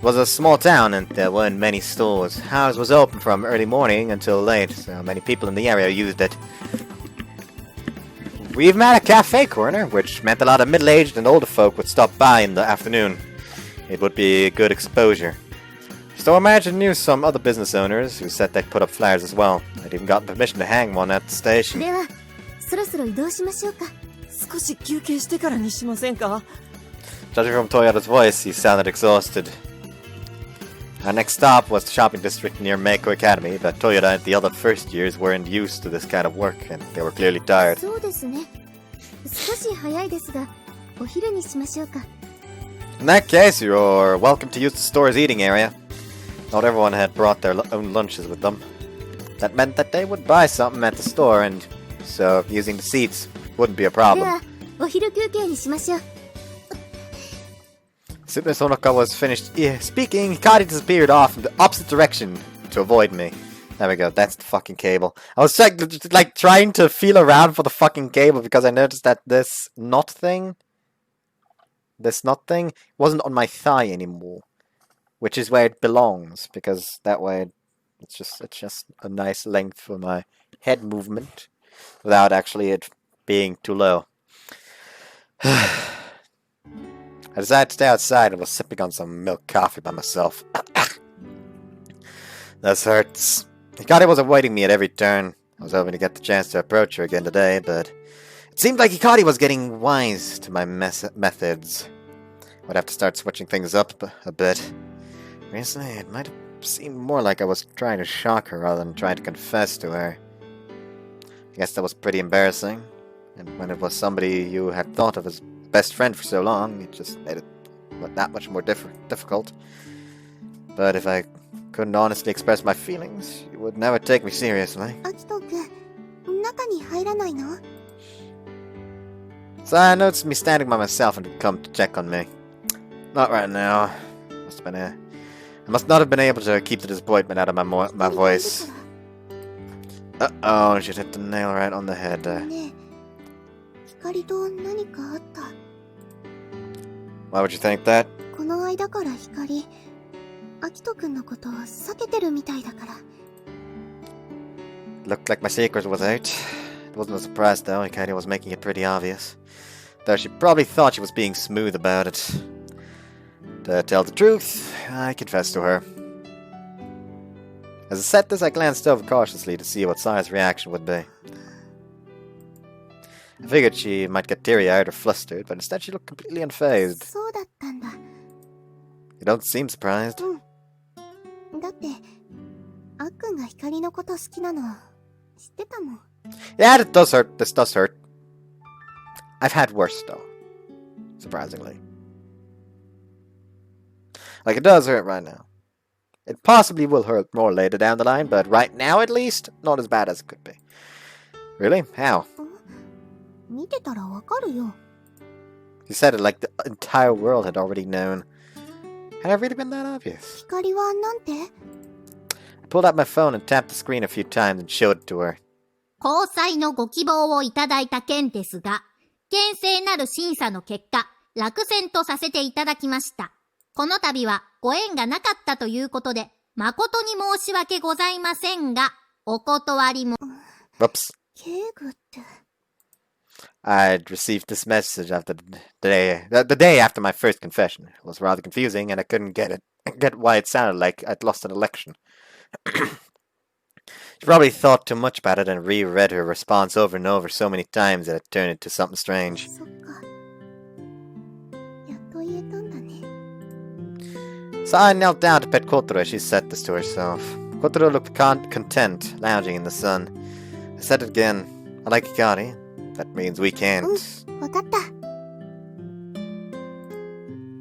It was a small town and there weren't many stores. Ours was open from early morning until late, so many people in the area used it. We even had a cafe corner, which meant a lot of middle-aged and older folk would stop by in the afternoon. It would be good exposure. The store manager knew some other business owners who said they'd put up flyers as well. I'd even gotten permission to hang one at the station. では、そろそろ移動しましょうか。少し休憩してからにしませんか？ Judging from Toyota's voice, he sounded exhausted. Our next stop was the shopping district near Meiko Academy, but Toyota and the other first years weren't used to this kind of work, and they were clearly tired. そうですね。少し早いですが、お昼にしましょうか。 In that case, you're welcome to use the store's eating area. Not everyone had brought their own lunches with them. That meant that they would buy something at the store, and so using the seats wouldn't be a で problem. は、お昼休憩にしましょう。 As soon as Honoka was finished speaking, Hikari disappeared off in the opposite direction to avoid me. There we go, that's the fucking cable. I was like trying to feel around for the fucking cable because I noticed that this knot thing wasn't on my thigh anymore. Which is where it belongs, because that way it's just a nice length for my head movement without actually it being too low. I decided to stay outside and was sipping on some milk coffee by myself. This hurts. Hikari was avoiding me at every turn. I was hoping to get the chance to approach her again today, but it seemed like Hikari was getting wise to my methods. I would have to start switching things up a bit. Recently, it might have seemed more like I was trying to shock her rather than trying to confess to her. I guess that was pretty embarrassing, and when it was somebody you had thought of as best friend for so long, it just made it that much more difficult. But if I couldn't honestly express my feelings, you would never take me seriously. アキト君、中に入らないの？ So I noticed me standing by myself and had come to check on me. Not right now. I must not have been able to keep the disappointment out of my voice. Uh-oh, she hit the nail right on the head. ねえ、光と何かあった。 Why would you think that? この間から光、アキト君のことを避けてるみたいだから。 Looked like my secret was out. It wasn't a surprise though, Hikari was making it pretty obvious. Though she probably thought she was being smooth about it. To tell the truth, I confessed to her. As I said this, I glanced over cautiously to see what Saya's reaction would be. I figured she might get teary-eyed or flustered, but instead she looked completely unfazed. そうだったんだ。 You don't seem surprised. だって、あっくんが光のこと好きなの知ってたもん。 Yeah, it does hurt. This does hurt. I've had worse, though. Surprisingly. Like, it does hurt right now. It possibly will hurt more later down the line, but right now, at least, not as bad as it could be. Really? How? 見てたらわかるよ。 You said it like the entire world had already known. Had I really been that obvious? 光はなんて？ I pulled out my phone and tapped the screen a few times and showed it to her. 交際のご希望をいただいた件ですが、厳正なる審査の結果、落選とさせていただきました。この度はご縁がなかったということで、誠に申し訳ございませんが、お断りも。 Whoops. ケグって。 I'd received this message after the day after my first confession. It was rather confusing, and I couldn't get why it sounded like I'd lost an election. She probably thought too much about it and reread her response over and over so many times that it turned into something strange. そっか。やっと言えたんだね。 So I knelt down to pet Kotaro as she said this to herself. Kotaro looked content, lounging in the sun. I said it again. I like Hikari. That means we can't. わかった。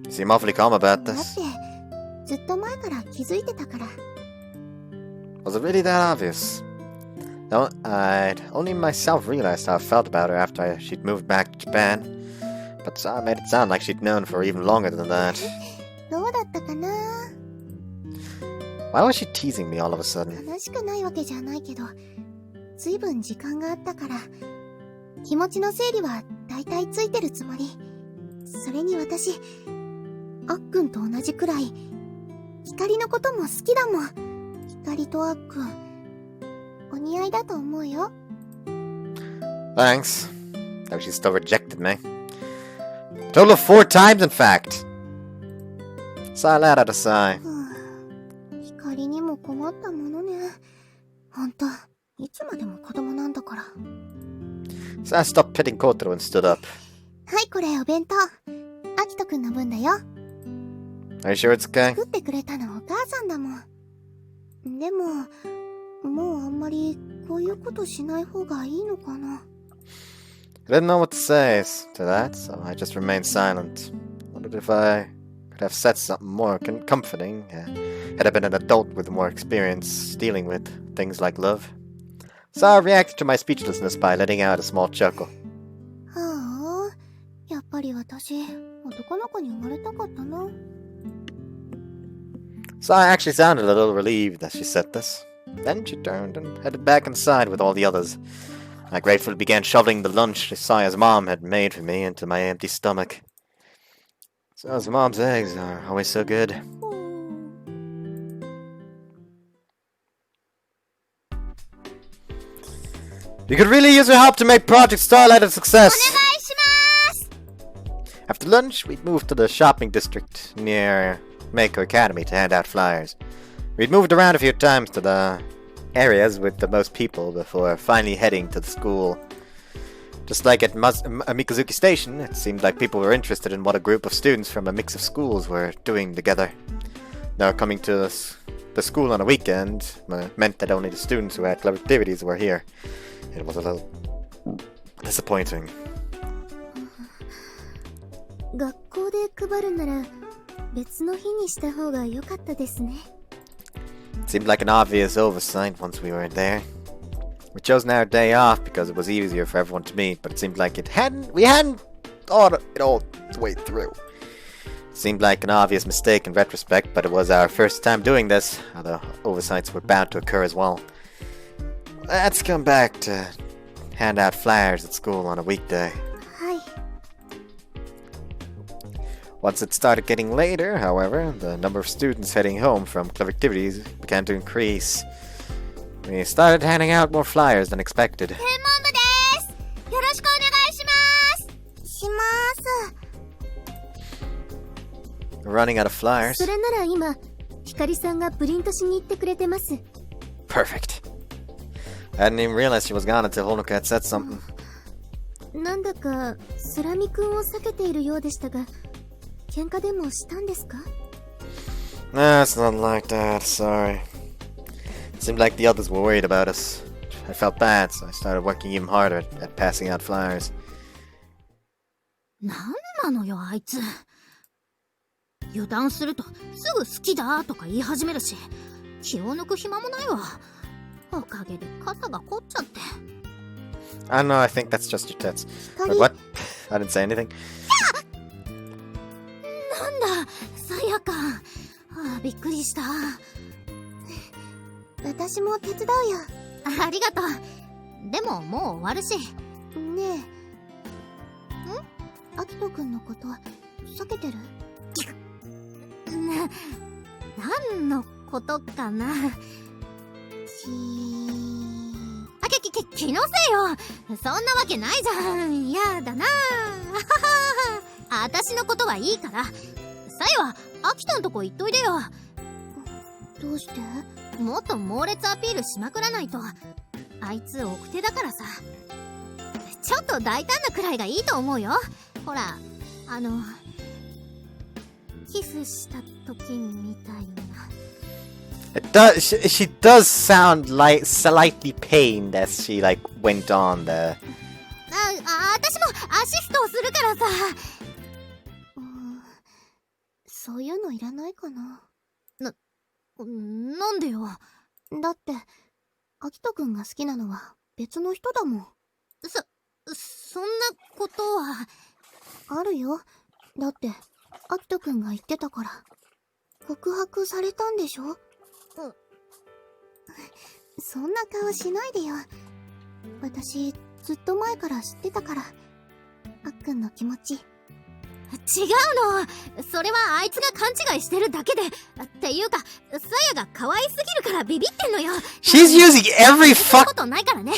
You seem awfully calm about だっ this. て、ずっと前から気づいてたから。 Was it really that obvious? No, I'd only myself realized how I felt about her after she'd moved back to Japan. But Saya made it sound like she'd known for even longer than that. どうだったかな。 Why was she teasing me all of a sudden? 悲しくないわけじゃないけど、ずいぶん時間があったから、気持ちの整理はだいたいついてるつもり。それに私、あっくんと同じくらい、光のことも好きだもん。光とあっくん、お似合いだと思うよ。 Thanks. Though she still rejected me. A total of 4 times, in fact. Saya let out a sigh. 光にも困ったものね。ほんと、いつまでも子供なんだから。 Saya stopped pitting Kotaro and stood up. はい、これお弁当。あきとくんの分だよ。 Are you sure it's okay? 作ってくれたのお母さんだもん。でも、もうあんまりこういうことしない方がいいのかな。 I didn't know what to say to that, so I just remained silent. Wondered if I could have said something more comforting, had I been an adult with more experience dealing with things like love. Saya reacted to my speechlessness by letting out a small chuckle. はあ、やっぱり私、男の子に生まれたかったな。 Saya actually sounded a little relieved as she said this. Then she turned and headed back inside with all the others. I gratefully began shoveling the lunch Saya's mom had made for me into my empty stomach. Saya's mom's eggs are always so good. You could really use your help to make Project Starlight a success. After lunch, we'd moved to the shopping district near Matchmaker Academy to hand out flyers. We'd moved around a few times to the areas with the most people before finally heading to the school. Just like at Mikazuki Station, it seemed like people were interested in what a group of students from a mix of schools were doing together. Now, coming to the school on a weekend meant that only the students who had clever activities were here. It was a little disappointing. 学校で配るなら別の日にした方が良かったですね。 It seemed like an obvious oversight once we were there. We chose our day off because it was easier for everyone to meet, but it seemed like we hadn't thought it all the way through. It seemed like an obvious mistake in retrospect, but it was our first time doing this. Other oversights were bound to occur as well. Let's come back to hand out flyers at school on a weekday. はい。 Once it started getting later, however, the number of students heading home from clever activities began to increase. We started handing out more flyers than expected. 天文部です。よろしくお願いします。します。 We're running out of flyers. それなら今、ひかりさんがプリントしに行ってくれてます。 Perfect. I didn't even realize she was gone until Honoka had said something. なんだか、スラミ君を避けているようでしたが、喧嘩でもしたんですか? Nah, it's not like that, sorry. It seemed like the others were worried about us. I felt bad, so I started working even harder at passing out flyers. なんなのよ、あいつ。油断するとすぐ好きだとか言い始めるし、気を抜く暇もないわ。おかげで肩が凝っちゃって。I don't know, I think that's just your tits. But what? I didn't say anything. なんだ、さやか。びっくりした。私も手伝うよ。ありがとう。でももう終わるし。ねえ。あきとくんのこと避けてる？何のことかな。気のせいよ。そんなわけないじゃん。やだな。あたしのことはいいから。さやはアキトんとこ行っといでよ。どうして？もっと猛烈アピールしまくらないと。あいつ奥手だからさ。ちょっと大胆なくらいがいいと思うよ。ほら、キスした時みたいな。It does. She does sound like slightly pained as she like went on there. 私もアシストをするからさ。そういうのいらないかな。なんでよ。だって、アキトくんが好きなのは別の人だもん。そんなことは。あるよ。だって、アキトくんが言ってたから。告白されたんでしょ？そんな顔しないでよ。私、ずっと前から知ってたから。あっくんの気持ち。違うの。それはあいつが勘違いしてるだけで。っていうか、さやが可愛すぎるからビビってんのよ。She's using every そんな fuck. ことないからね。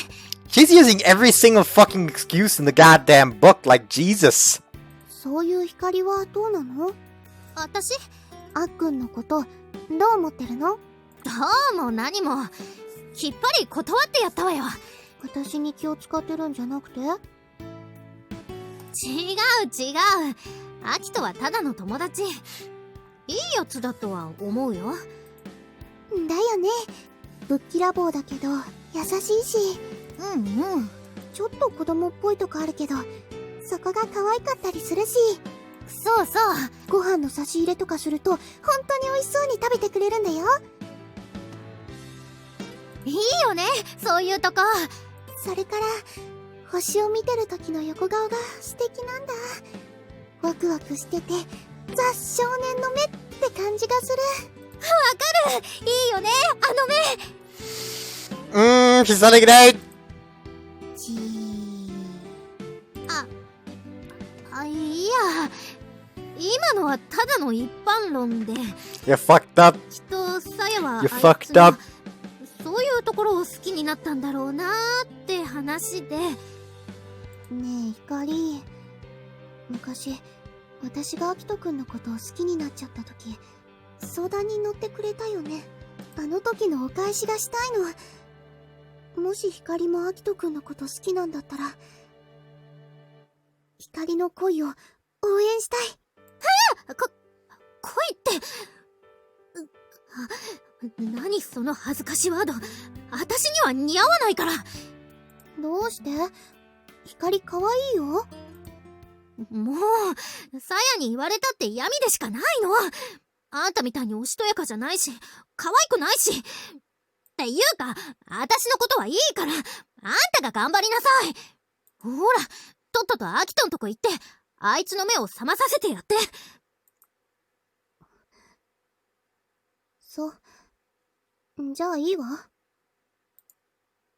She's using every single fucking excuse in the goddamn book, like Jesus. そういう光はどうなの？私？あっくんのこと、どう思ってるの？どうも何も。きっぱり断ってやったわよ。私に気を使ってるんじゃなくて？違う。アキトはただの友達。いいやつだとは思うよ。だよね。ぶっきらぼうだけど、優しいし。ちょっと子供っぽいとこあるけど、そこが可愛かったりするし。そうそう。ご飯の差し入れとかすると、本当に美味しそうに食べてくれるんだよ。いいよね、そういうとこ。それから、星を見てる時の横顔が素敵なんだ。ワクワクしてて、ザ少年の目って感じがする。わかる。いいよね、あの目。She's not great. いや、今のはただの一般論で。You're fucked up. きっとさやは You're あいつ fucked が up. そういうところを好きになったんだろうなーって話で。ねえ、ひかり。昔、私がアキトくんのことを好きになっちゃった時、相談に乗ってくれたよね。あの時のお返しがしたいの。もしひかりもアキトくんのこと好きなんだったら、ひかりの恋を応援したい。恋って。何その恥ずかしいワード。私には似合わないから。どうして？ひかり可愛いよ。もう、さやに言われたって嫌味でしかないの。あんたみたいにおしとやかじゃないし、可愛くないし。っていうか、私のことはいいから、あんたが頑張りなさい。ほら、とっととアキトんとこ行って、あいつの目を覚まさせてやって。そう。じゃあいいわ。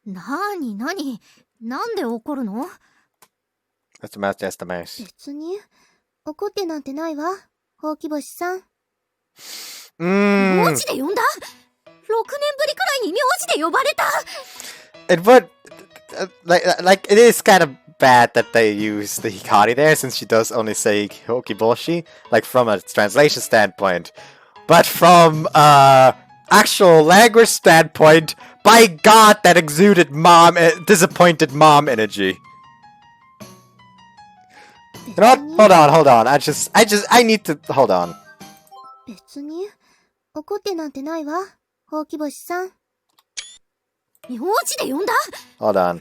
なんで怒るの？ That's about just a mouse. 別に、怒ってなんてないわ、ほうき星さん。名字で呼んだ？ 6 年ぶりくらいに名字で呼ばれた。 It would like it is kind of bad that they use the Hikari there, since she does only say Hokiboshi, like from a translation standpoint. But from actual language standpoint, by God, that exuded disappointed mom energy. You know what? Hold on. I need to hold on. 別に、怒ってなんてないわ、ほうき星さん。名字で呼んだ？ Hold on. 6年ぶり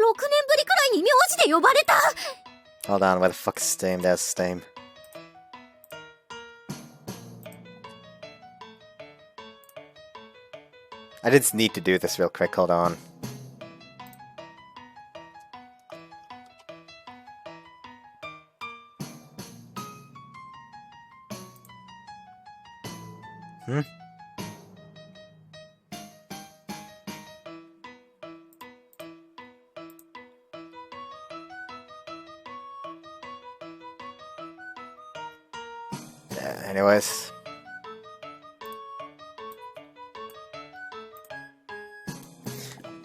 くらいに名字で呼ばれた。 Hold on. Where the fuck is Steam? There's Steam. I just need to do this real quick. Hold on. Anyways.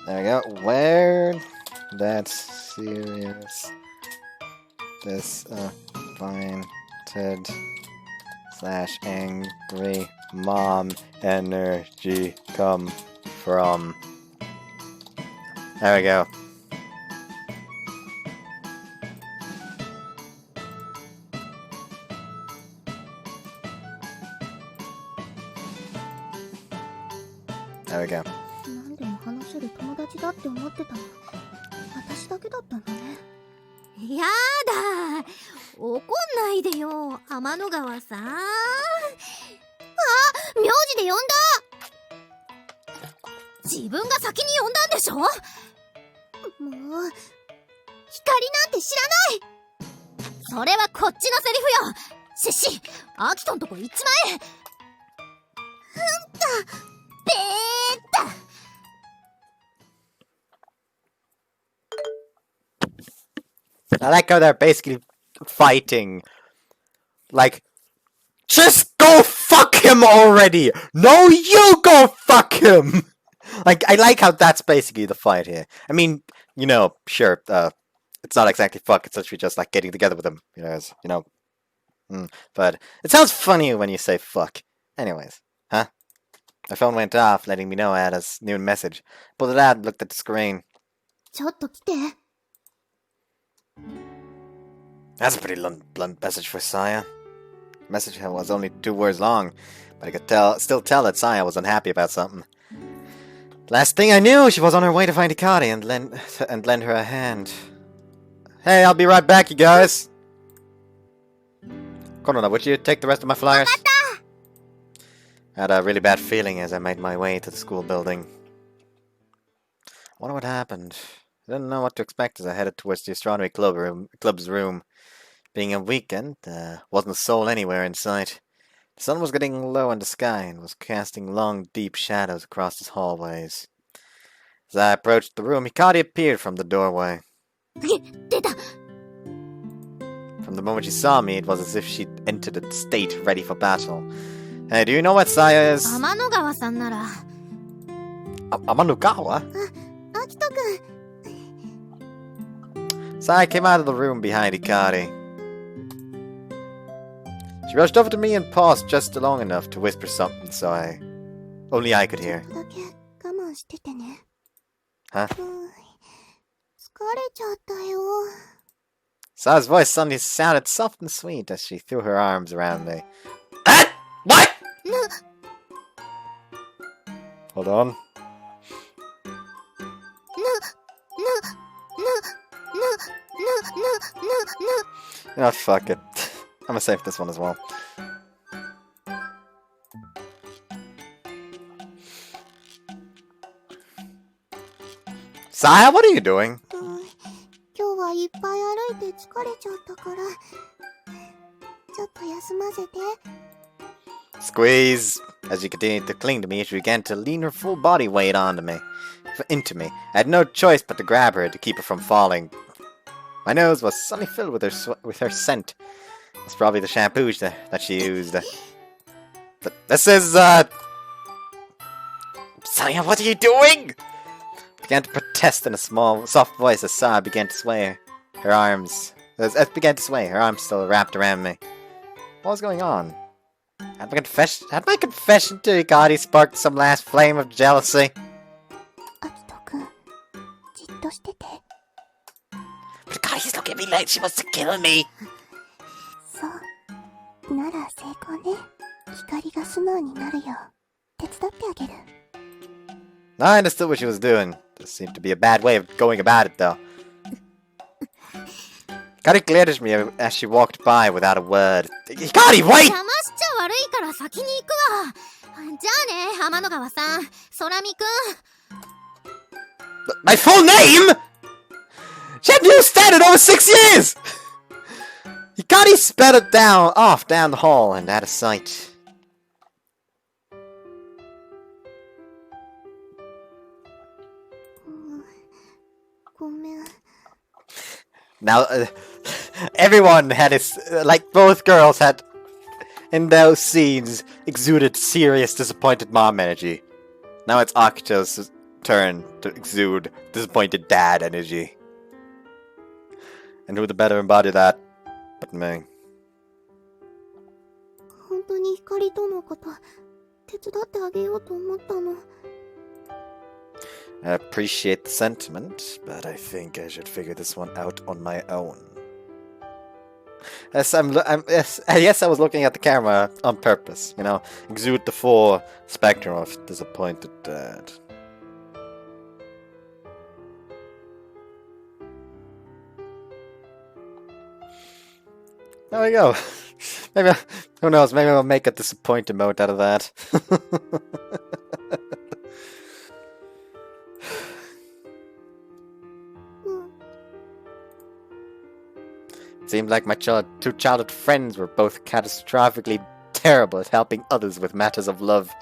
There we go. Where? That's serious. Disappointed / angry mom energy come from? There we go. we go. 何でも話せる友達だって思ってたの。私だけだったんだね。やだ、怒んないでよ、天の川さん。あ、名字で呼んだ。自分が先に呼んだんでしょ。もう光なんて知らない。それはこっちのセリフよ。シッシ、アキトんとこ行っちまえ。べーった。I like how they're basically fighting. Like, just go fuck him already! No, you go fuck him! Like, I like how that's basically the fight here. I mean, you know, sure, it's not exactly fuck, it's literally just like getting together with him, but it sounds funny when you say fuck. Anyways, huh? My phone went off, letting me know I had a new message. Pulled it out and looked at the screen. ちょっと来て。 That's a pretty blunt message for Saya. The message was only 2 words long, but I could still tell that Saya was unhappy about something. Last thing I knew, she was on her way to find Hikari and lend her a hand. Hey, I'll be right back, you guys. Korona, would you take the rest of my flyers? I had a really bad feeling as I made my way to the school building. I wonder what happened. I didn't know what to expect as I headed towards the astronomy club's room. Being a weekend, wasn't a soul anywhere in sight. The sun was getting low in the sky and was casting long, deep shadows across the hallways. As I approached the room, Hikari appeared from the doorway. 出た。 From the moment she saw me, it was as if she'd entered a state ready for battle. Hey, do you know what Saya is? 天の川さんなら。Amanugawa? アキトくん。 Saya came out of the room behind Hikari. She rushed over to me and paused just long enough to whisper something so only I could hear. だけ我慢しててね。 Huh? 疲れちゃったよ。 Saya's voice suddenly sounded soft and sweet as she threw her arms around me. Ah! What? Hold on. Oh, fuck it. I'm gonna save this one as well. Saya, what are you doing? 今日はいっぱい歩いて疲れちゃったから、ちょっと休ませて。 Squeeze. As she continued to cling to me, she began to lean her full body weight into me. I had no choice but to grab her to keep her from falling. My nose was suddenly filled with her scent. It's probably the shampoo that she used. But this is, Saya, what are you doing? I began to protest in a small, soft voice as Saya began to sway her arms. As began to sway, her arms still wrapped around me. What was going on? Had my confession to Hikari sparked some last flame of jealousy? アキトくん、じっとしてて。 But Hikari's looking at me like she wants to kill me. そう。なら成功ね。光が素直になるよ。手伝ってあげる。 I understood what she was doing. This seemed to be a bad way of going about it, though. Hikari glared at me as she walked by without a word. Hikari, wait! 邪魔しちゃ悪いから先に行くわ。じゃあね、天の川さん、空見くん。 My full name?! She hadn't used that in over 6 years! Hikari sped it off down the hall and out of sight. Now, everyone had like both girls had, in those scenes, exuded serious disappointed mom energy. Now it's Akito's turn to exude disappointed dad energy. And who the better embody that but me? 本当に光とのこと手伝ってあげようと思ったの。 I appreciate the sentiment, but I think I should figure this one out on my own. Yes, I was looking at the camera on purpose, you know, exude the full spectrum of disappointed dad. There we go. Maybe, who knows, maybe I'll make a disappointed mode out of that. Seemed like my two childhood friends were both catastrophically terrible at helping others with matters of love.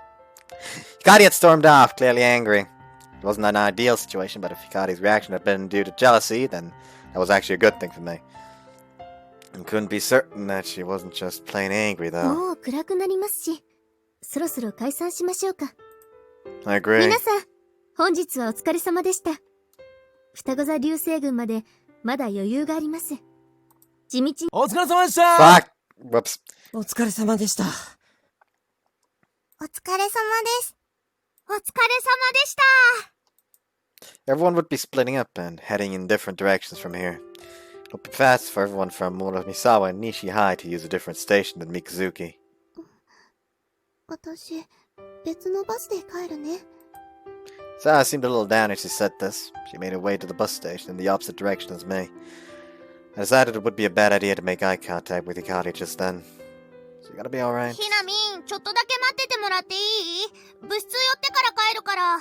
Hikari had stormed off, clearly angry. It wasn't an ideal situation, but if Hikari's reaction had been due to jealousy, then that was actually a good thing for me. I couldn't be certain that she wasn't just plain angry, though. もう暗くなりますし、そろそろ解散しましょうか。 I agree. 皆さん、本日はお疲れ様でした。双子座流星群までまだ余裕があります。地道に。お疲れ様でした。 Fuck! Whoops. お疲れ様でした。お疲れ様です。お疲れ様でした。 Everyone would be splitting up and heading in different directions from here. It would be fast for everyone from Muramisawa and Nishi-High to use a different station than Mikuzuki. 私、別のバスで帰るね。 Saya seemed a little down as she said this. She made her way to the bus station in the opposite direction as me. I decided it would be a bad idea to make eye contact with Hikari just then. So you gotta be alright. ひなみん、ちょっとだけ待っててもらっていい？部室寄ってから帰るから。うん、い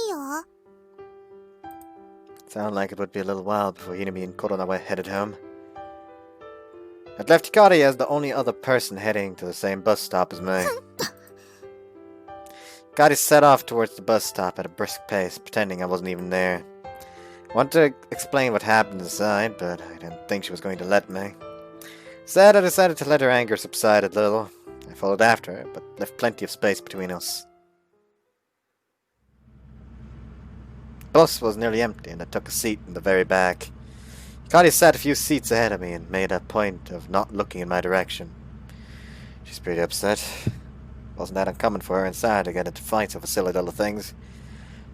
いよ。 Sounded like it would be a little while before Hinami and Koronawa headed home. I'd left Hikari as the only other person heading to the same bus stop as me. Hikari set off towards the bus stop at a brisk pace, pretending I wasn't even there. I wanted to explain what happened inside, but I didn't think she was going to let me. Instead, I decided to let her anger subside a little. I followed after her, but left plenty of space between us. The bus was nearly empty, and I took a seat in the very back. Hikari sat a few seats ahead of me and made a point of not looking in my direction. She's pretty upset. Wasn't that uncommon for her inside to get into fights over silly little things.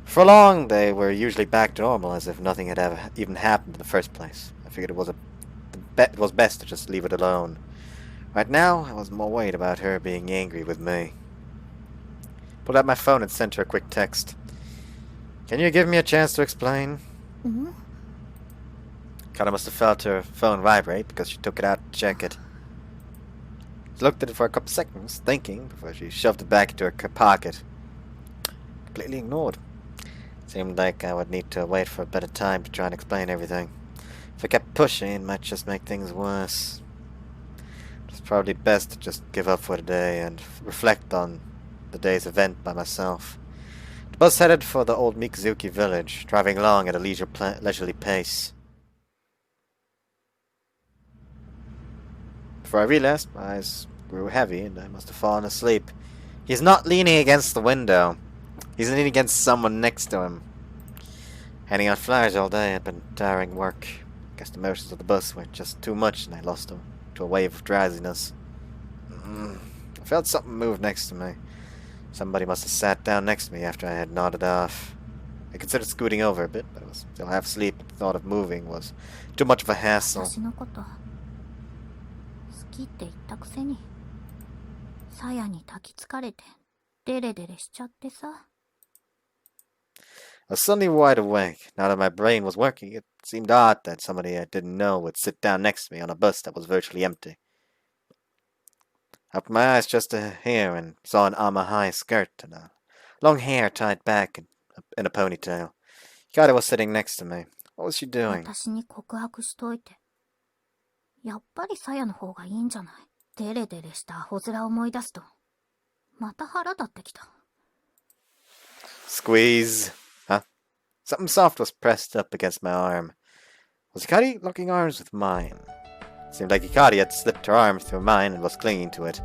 For long, they were usually back to normal, as if nothing had ever even happened in the first place. I figured it was best to just leave it alone. Right now, I was more worried about her being angry with me. Pulled out my phone and sent her a quick text. Can you give me a chance to explain? Kara must have felt her phone vibrate because she took it out to check it. She looked at it for a couple seconds, thinking, before she shoved it back into her pocket. Completely ignored. Seemed like I would need to wait for a better time to try and explain everything. If I kept pushing, it might just make things worse. It was probably best to just give up for the day and reflect on the day's event by myself. The bus headed for the old Mikuzuki village, driving along at a leisurely pace. Before I realized, my eyes grew heavy and I must have fallen asleep. He's not leaning against the window. He's leaning against someone next to him. Handing out flyers all day had been tiring work. I guess the motions of the bus were just too much and I lost him to a wave of drowsiness. I felt something move next to me. Somebody must have sat down next to me after I had nodded off. I considered scooting over a bit, but I was still half asleep and the thought of moving was too much of a hassle. 私のこと好きって言ったくせにさやに抱きつかれてデレデレしちゃってさ。 I was suddenly wide awake. Now that my brain was working, it seemed odd that somebody I didn't know would sit down next to me on a bus that was virtually empty. I opened my eyes just to hear and saw an armor-high skirt and long hair tied back in a ponytail. Hikari was sitting next to me. What was she doing? 私に告白しといて。やっぱりさやの方がいいんじゃない。デレデレしたアホ面思い出すとまた腹立ってきた。 Squeeze. Huh? Something soft was pressed up against my arm. Was Hikari locking arms with mine? It seemed like Hikari had slipped her arm through mine and was clinging to it.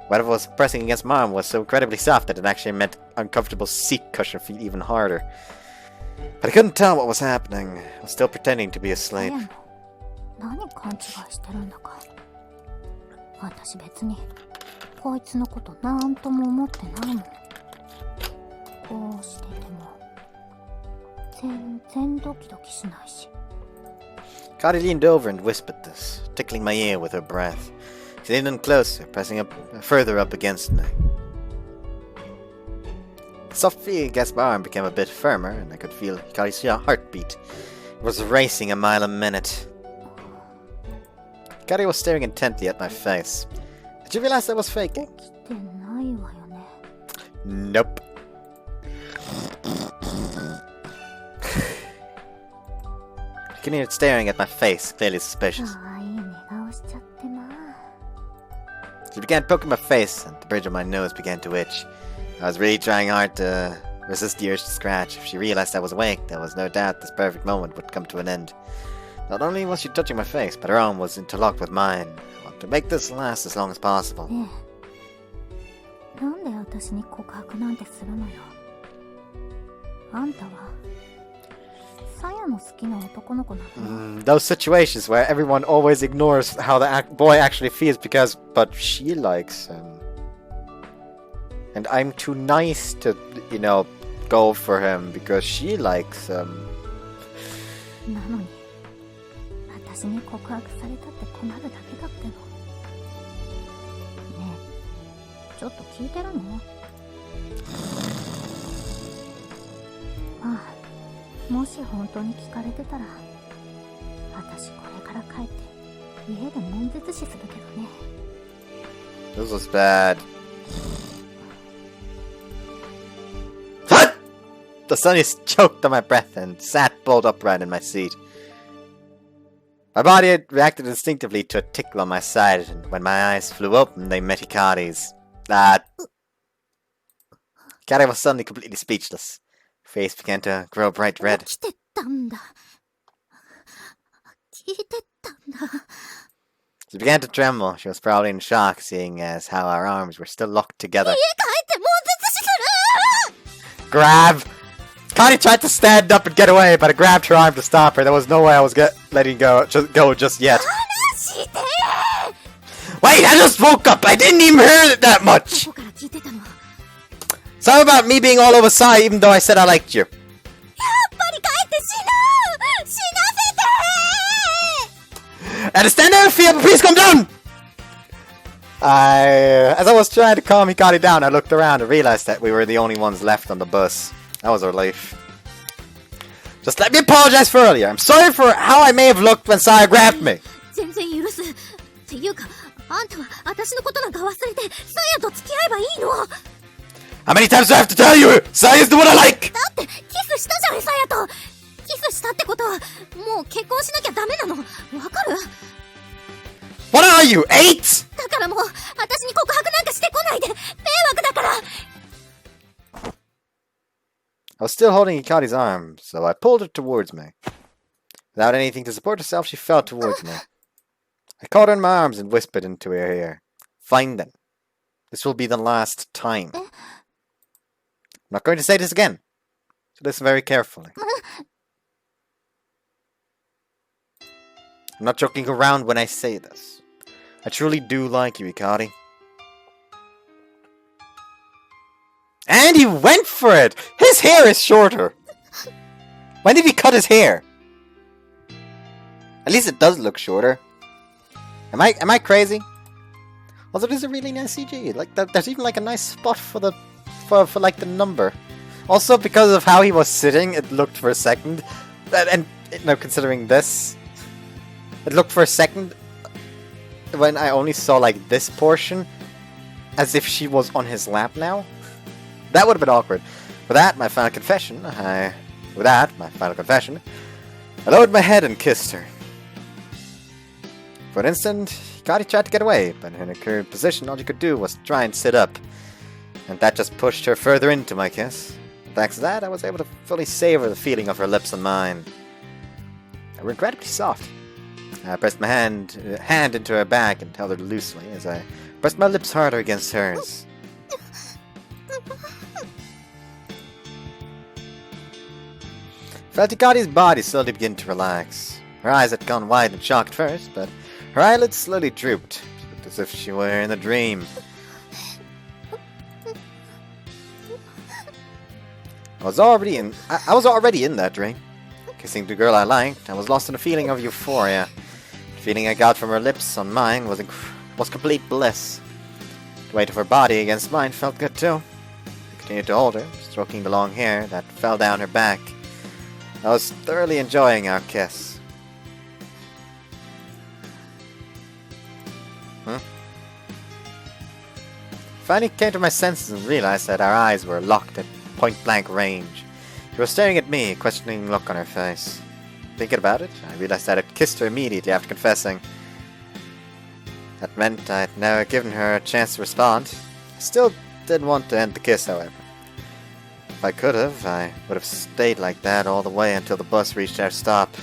Whatever was pressing against my arm was so incredibly soft that it actually meant uncomfortable seat cushion feel even harder. But I couldn't tell what was happening. I was still pretending to be asleep. 何勘違いしてるんだか。私別にこいつのことなんとも思ってないもん。こうしてても全然ドキドキしないし。Hikari leaned over and whispered this, tickling my ear with her breath. She leaned in closer, pressing up further up against me. The soft feel against my arm became a bit firmer, and I could feel Hikari's heartbeat. It was racing a mile a minute. Hikari was staring intently at my face. Did you realize I was faking? 起きてないわよね。 Nope. I can hear it staring at my face, clearly suspicious. 可愛い寝顔しちゃってな。 She began poking my face, and the bridge of my nose began to itch. I was really trying hard to resist the urge to scratch. If she realized I was awake, there was no doubt this perfect moment would come to an end. Not only was she touching my face, but her arm was interlocked with mine. I wanted to make this last as long as possible. ねえ、なんで私に告白なんてするのよ。あんたはさやの好きな男の子なの？ Those situations where everyone always ignores how the boy actually feels but she likes him. And I'm too nice to, go for him because she likes him. なのに私に告白されたって困るだけだっての。ねえ、ちょっと聞いてるの？まあ、もし本当に聞かれてたら私これから帰って家で悶絶死するけどね。 This was bad. What? The sun is choked on my breath and sat bolt upright in my seat. My body had reacted instinctively to a tickle on my side, and when my eyes flew open, they met Hikari's. Hikari was suddenly completely speechless. Her face began to grow bright red. 起きてたんだ。聞いてたんだ。 She began to tremble. She was probably in shock, seeing as how our arms were still locked together. 家帰って悶絶死する。 Grab! Connie tried to stand up and get away, but I grabbed her arm to stop her. There was no way I was letting go just yet. 話して。 Wait, I just woke up! I didn't even hear it that much! どこから聞いてたの？ So how about me being all over Sai even though I said I liked you? やっぱり帰って死ぬ！死なせて！ Understand how I feel, but please come down! As I was trying to calm Hikari down, I looked around and realized that we were the only ones left on the bus. That was a relief. Just let me apologize for earlier. I'm sorry for how I may have looked when Saya grabbed me. 全然許す。っていうか、あんたは私のことなんか忘れて、サヤと付き合えばいいの。 How many times do I have to tell you? Saya's the one I like! だってキスしたじゃん、サヤと。キスしたってことはもう結婚しなきゃダメなの。わかる？ What are you, 8? だからもう私に告白なんかしてこないで。迷惑だから。 I was still holding Hikari's arm, so I pulled her towards me. Without anything to support herself, she fell towards me. I caught her in my arms and whispered into her ear. Find them. This will be the last time. I'm not going to say this again, so listen very carefully. I'm not joking around when I say this. I truly do like you, Hikari. And he went for it! His hair is shorter! When did he cut his hair? At least it does look shorter. Am I crazy? Also, this is a really nice CG. Like there's even like a nice spot for the like the number. Also, because of how he was sitting, it looked for a second, and considering this, it looked for a second when I only saw like this portion, as if she was on his lap now. That would have been awkward. With that, my final confession, I lowered my head and kissed her. For an instant, Hikari tried to get away, but in her current position, all she could do was try and sit up. And that just pushed her further into my kiss. Thanks to that, I was able to fully savor the feeling of her lips on mine. They were incredibly soft. I pressed my hand into her back and held her loosely as I pressed my lips harder against hers. Felt Hikari's body slowly begin to relax. Her eyes had gone wide in shock at first, but her eyelids slowly drooped. She looked as if she were in a dream. I was already in that dream. Kissing the girl I liked, I was lost in a feeling of euphoria. The feeling I got from her lips on mine was complete bliss. The weight of her body against mine felt good too. I continued to hold her, stroking the long hair that fell down her back. I was thoroughly enjoying our kiss. Finally came to my senses and realized that our eyes were locked at point-blank range. She was staring at me, a questioning look on her face. Thinking about it, I realized that I'd kissed her immediately after confessing. That meant I'd never given her a chance to respond. I still didn't want to end the kiss, however. If I could have, I would have stayed like that all the way until the bus reached our stop.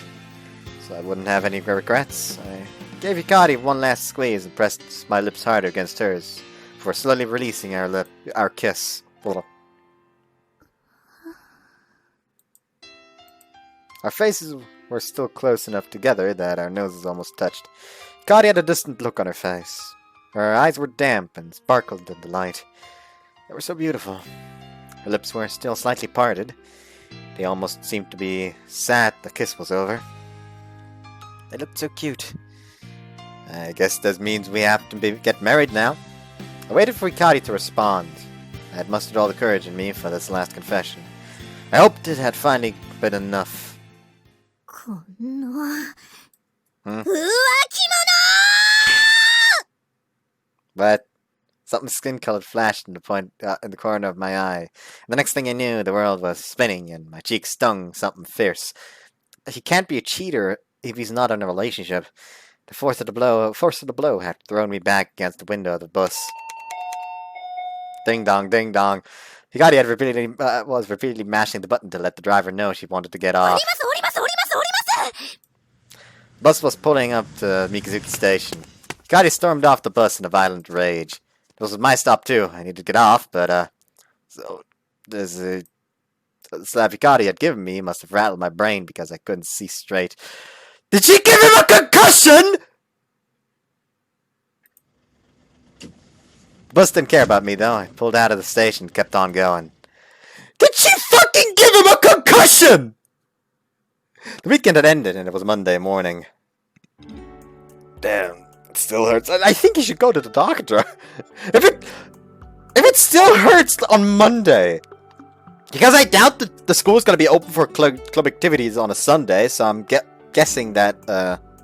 So I wouldn't have any regrets. I gave Hikari one last squeeze and pressed my lips harder against hers, before slowly releasing our kiss. Our faces were still close enough together that our noses almost touched. Hikari had a distant look on her face. Her eyes were damp and sparkled in the light. They were so beautiful. Her lips were still slightly parted. They almost seemed to be sad the kiss was over. They looked so cute. I guess this means we have to get married now. I waited for Hikari to respond. I had mustered all the courage in me for this last confession. I hoped it had finally been enough. このHmm? 浮気者 But something skin-colored flashed in the corner of my eye. And the next thing I knew, the world was spinning and my cheek stung something fierce. He can't be a cheater if he's not in a relationship. The force of the blow had thrown me back against the window of the bus. Ding dong, ding dong. Hikari was repeatedly mashing the button to let the driver know she wanted to get off. 降ります降ります降ります The bus was pulling up to Mikazuki Station. Hikari stormed off the bus in a violent rage. This was my stop too. I needed to get off, but so there's a slap Hikari had given me must have rattled my brain because I couldn't see straight. Did she give him a concussion? The bus didn't care about me though. I pulled out of the station and kept on going. Did she fucking give him a concussion? The weekend had ended and it was Monday morning. Damn, it still hurts. I think you should go to the doctor. If it still hurts on Monday. Because I doubt that the school's going to be open for club activities on a Sunday, so I'm guessing that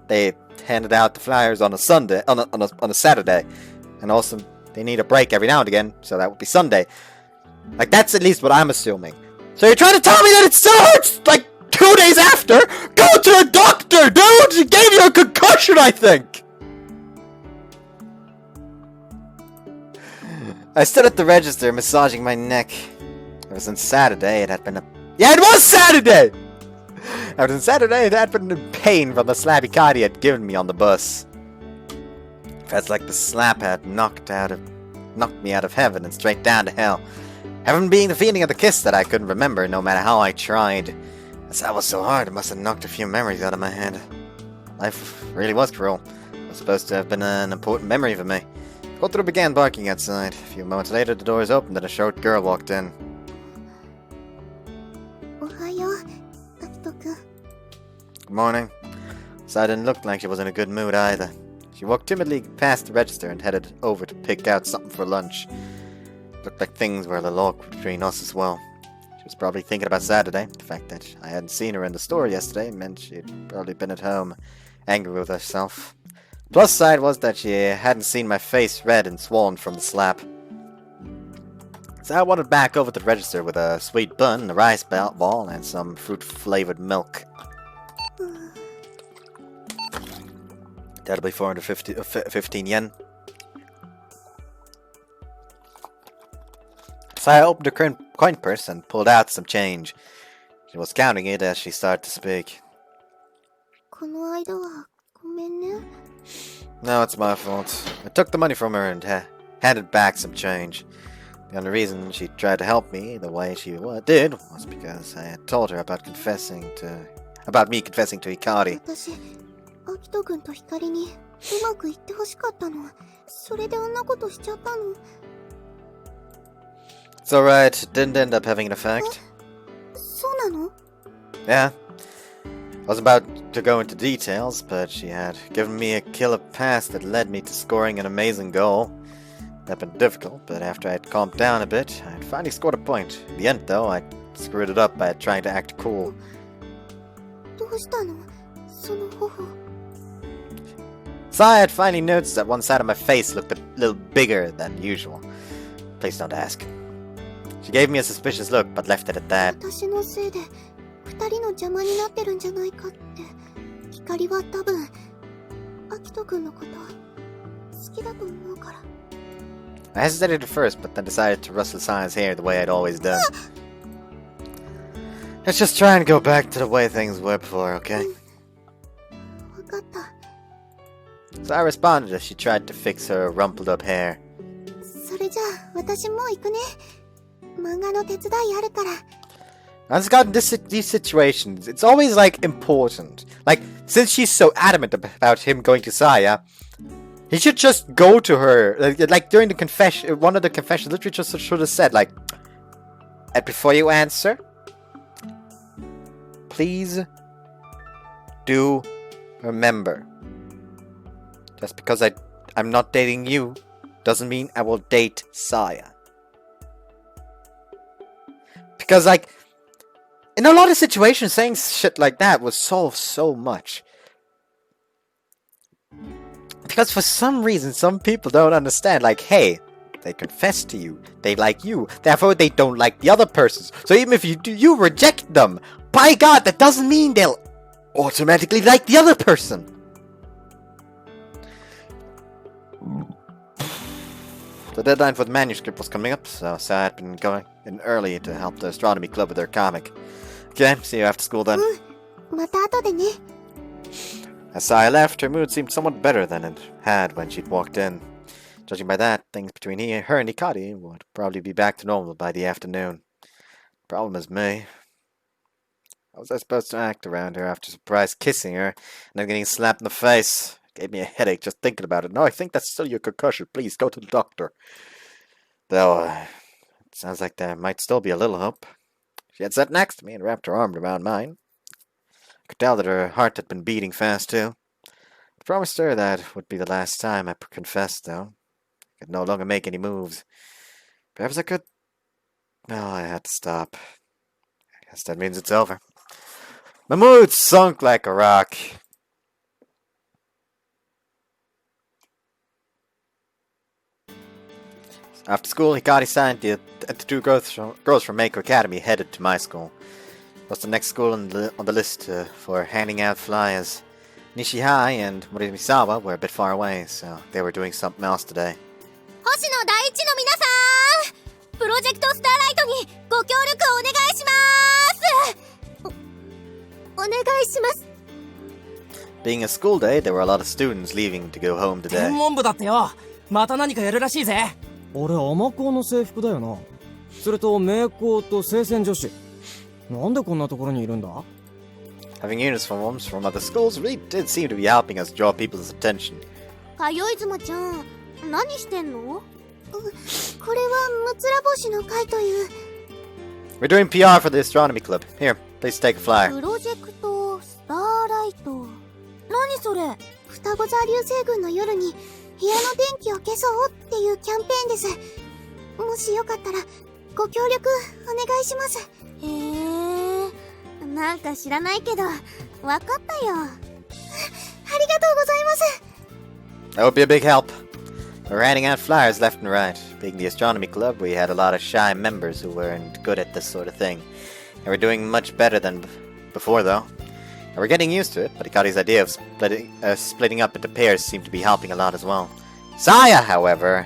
they handed out the flyers on a Sunday, on a Saturday. And also, they need a break every now and again, so that would be Sunday. Like, that's at least what I'm assuming. So you're trying to tell me that it still hurts, like, 2 days after? Go to a doctor, dude! She gave you a concussion, I think! I stood at the register, massaging my neck. It was on Saturday, it had been Yeah, it was Saturday! It was on Saturday, it had been in pain from the slap Hikari had given me on the bus. It felt like the slap had knocked me out of heaven and straight down to hell. Heaven being the feeling of the kiss that I couldn't remember no matter how I tried. As that was so hard, it must have knocked a few memories out of my head. Life really was cruel. It was supposed to have been an important memory for me. Kotaro began barking outside. A few moments later, the doors opened and a short girl walked in. おはよう、アキトくん。 Good morning. Saya didn't look like she was in a good mood either. She walked timidly past the register and headed over to pick out something for lunch. Looked like things were a little awkward between us as well. She was probably thinking about Saturday. The fact that I hadn't seen her in the store yesterday meant she'd probably been at home, angry with herself. Plus side was that she hadn't seen my face red and swollen from the slap. So I wandered back over to the register with a sweet bun, a rice ball, and some fruit-flavored milk. That'll be 15 yen. So I opened her coin purse and pulled out some change. She was counting it as she started to speak. この間はごめんね。 No, it's my fault. I took the money from her and handed back some change. The only reason she tried to help me the way she did was because I had told her about me confessing to Hikari. 私、アキトくんと光にうまくいってほしかったの。それであんなことしちゃったの。 It's alright, it didn't end up having an effect. そうなの？ Yeah. I was about to go into details, but she had given me a killer pass that led me to scoring an amazing goal. That had been difficult, but after I had calmed down a bit, I had finally scored a point. In the end, though, I screwed it up by trying to act cool. どうしたのその頬。 So I had finally noticed that one side of my face looked a little bigger than usual. Please don't ask. She gave me a suspicious look, but left it at that. 私のせいで二人の邪魔になってるんじゃないかって。光は多分、アキト君のこと好きだと思うから。 I hesitated at first, but then decided to rustle Saya's hair the way I'd always done. Let's just try and go back to the way things were before, okay? わかった。 So I responded as she tried to fix her rumpled up hair. それじゃあ、私もう行くね。漫画の手伝いあるから。 Once got in these situations, it's always like important. Like, since she's so adamant about him going to Saya, he should just go to her. Like during the confession, one of the confessions, literally just should have said, like, and before you answer, please do remember, just because I'm not dating you doesn't mean I will date Saya. Because, like, in a lot of situations, saying shit like that would solve so much. Because for some reason, some people don't understand, like, hey, they confess to you, they like you, therefore they don't like the other persons. So even if you reject them, by God, that doesn't mean they'll automatically like the other person. The deadline for the manuscript was coming up, so I had been going in early to help the astronomy club with their comic. Okay, see you after school then. また後でね。 As Saya left, her mood seemed somewhat better than it had when she'd walked in. Judging by that, things between her and Hikari would probably be back to normal by the afternoon. Problem is me. How was I supposed to act around her after surprise kissing her and then getting slapped in the face? It gave me a headache just thinking about it. No, I think that's still your concussion. Please go to the doctor. Though, it sounds like there might still be a little hope. She had sat next to me and wrapped her arm around mine. I could tell that her heart had been beating fast, too. I promised her that would be the last time I confessed, though. I could no longer make any moves. Perhaps I could... No, I had to stop. I guess that means it's over. My mood sunk like a rock. After school, Hikari-san and the two girls from Maker Academy headed to my school. It was the next school on the list for handing out flyers. Nishihai and Morimisawa were a bit far away, so they were doing something else today. 星野第一の皆さん、プロジェクトスターライトにご協力お願いします。お願いします。 Being a school day, there were a lot of students leaving to go home today. 天文部だってよ。また何かやるらしいぜ。あれ甘校の制服だよな。それと名校と聖戦女子。なんでこんなところにいるんだ？ Having uniforms from other schools really did seem to be helping us draw people's attention. かよいずまちゃん、何してんの？これはむつら星の会という。 We're doing PR for the astronomy club. Here, please take a flyer. プロジェクトスターライト。何それ？双子座流星群の夜に部屋の電気を消そうっていうキャンペーンです。もしよかったらご協力お願いします。へえ、なんか知らないけど、わかったよ。ありがとうございます。 That would be a big help. We're handing out flyers left and right. Being the astronomy club, we had a lot of shy members who weren't good at this sort of thing. And we're doing much better than before, though. And we're getting used to it, but Hikari's idea of splitting up into pairs seemed to be helping a lot as well. Saya, however...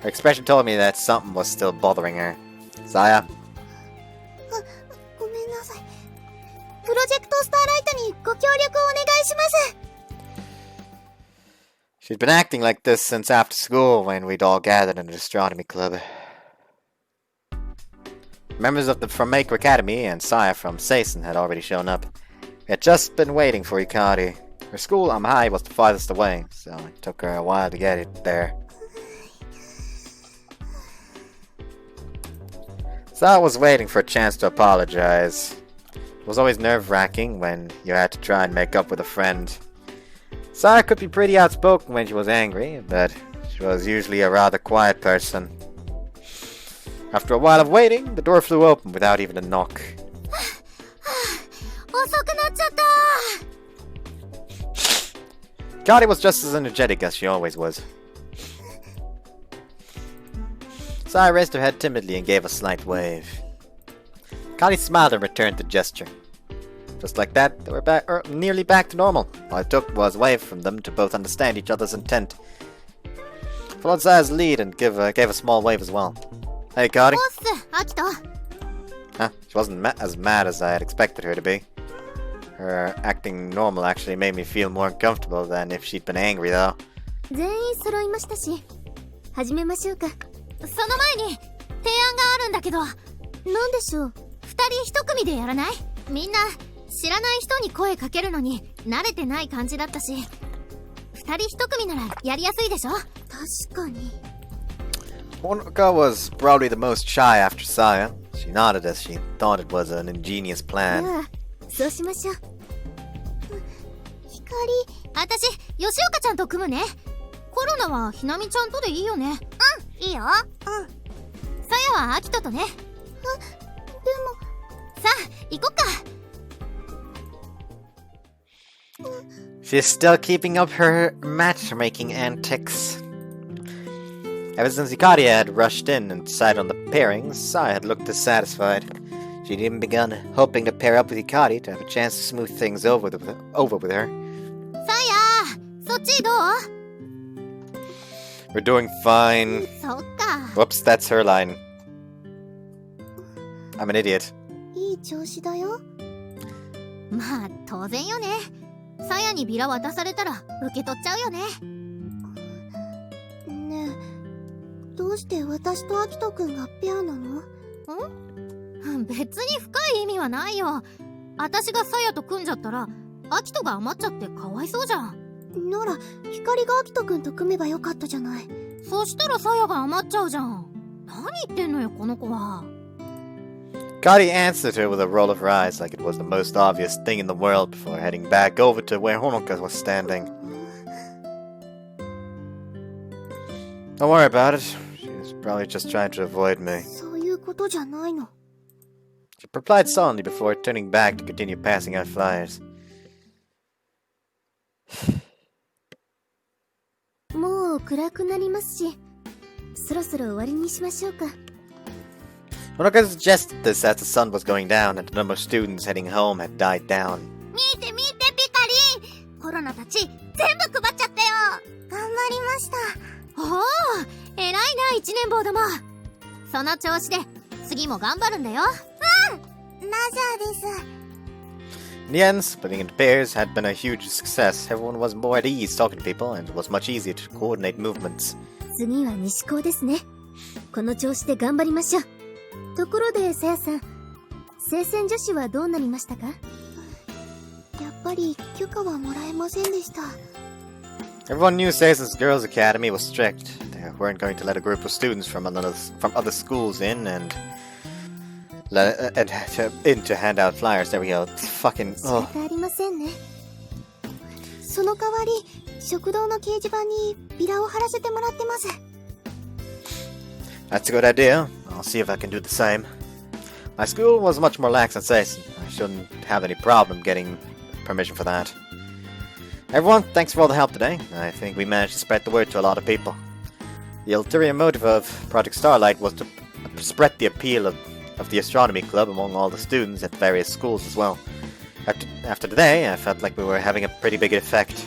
Her expression told me that something was still bothering her. Saya? ごめんなさい。プロジェクトスターライトにご協力をお願いします。 She'd been acting like this since after school when we'd all gathered in an astronomy club. Members from Maker Academy and Saya from Seisen had already shown up. We had just been waiting for Hikari. Her school, Amhai, was the farthest away, so it took her a while to get it there. So I was waiting for a chance to apologize. was always nerve-wracking when you had to try and make up with a friend. Saya could be pretty outspoken when she was angry, but she was usually a rather quiet person. After a while of waiting, the door flew open without even a knock. 遅くなっちゃった Hikari was just as energetic as she always was. Saya raised her head timidly and gave a slight wave. Hikari smiled and returned the gesture. Just like that, they were nearly back to normal. All it took was a wave from them to both understand each other's intent. Followed Saya's lead and gave a small wave as well. Hey, Hikari. ボス、アキト Huh, she wasn't as mad as I had expected her to be. Her acting normal actually made me feel more uncomfortable than if she'd been angry, though. 全員揃いましたし始めましょうか。その前に提案があるんだけど。なんでしょう。二人一組でやらない？みんな知らない人に声かけるのに慣れてない感じだったし、二人一組ならやりやすいでしょ。確かに。Honoka was probably the most shy after Saya. She nodded as she thought it was an ingenious plan. そうしましょう。光、私、吉岡ちゃんと組むね。コロナはひなみちゃんとでいいよね。うん、いいよ。さやはアキトとね。でも。さあ、行こっか。She's still keeping up her matchmaking antics. Ever since Hikari had rushed in and decided on the pairings, Saya had looked dissatisfied. She'd even begun hoping to pair up with Hikari to have a chance to smooth things over with her. Saya, そっちどう? We're doing fine. そっか。 Whoops, that's her line. I'm an idiot. いい調子だよ。まあ、当然よね。さやにビラ渡されたら受け取っちゃうよね。ねえ、どうして私とアキトくんがペアなの？別に深い意味はないよ。私がさやと組んじゃったらアキトが余っちゃってかわいそうじゃん。なら光がアキトくんと組めばよかったじゃない。そしたらさやが余っちゃうじゃん。何言ってんのよこの子は。Hikari answered her with a roll of her eyes like it was the most obvious thing in the world before heading back over to where Honoka was standing. Don't worry about it. She's probably just trying to avoid me. そういうことじゃないの。She replied sullenly before turning back to continue passing out flyers. もう暗くなりますし、そろそろ終わりにしましょうか。Honoka suggested this as the sun was going down and the number of students heading home had died down. 見て見てピカリ、コロナたち全部配っちゃったよ。頑張りました。おお、偉いな一年坊ども。その調子で次も頑張るんだよ。うん、ラジャーです。In the end, splitting into pairs had been a huge success. Everyone was more at ease talking to people, and it was much easier to coordinate movements. 次は西高ですね。この調子で頑張りましょう。ところでさやさん、聖戦女子はどうなりましたか？やっぱり許可はもらえませんでした。Everyone knew Seisen's Girls Academy was strict. They weren't going to let a group of students from other schools in and to hand out flyers. There we go. It's fucking. 仕方ありませんね。その代わり食堂の掲示板にビラを貼らせてもらってます。That's a good idea. I'll see if I can do the same. My school was much more lax than Seisen. I shouldn't have any problem getting permission for that. Everyone, thanks for all the help today. I think we managed to spread the word to a lot of people. The ulterior motive of Project Starlight was to spread the appeal of the astronomy club among all the students at various schools as well. After today, I felt like we were having a pretty big effect.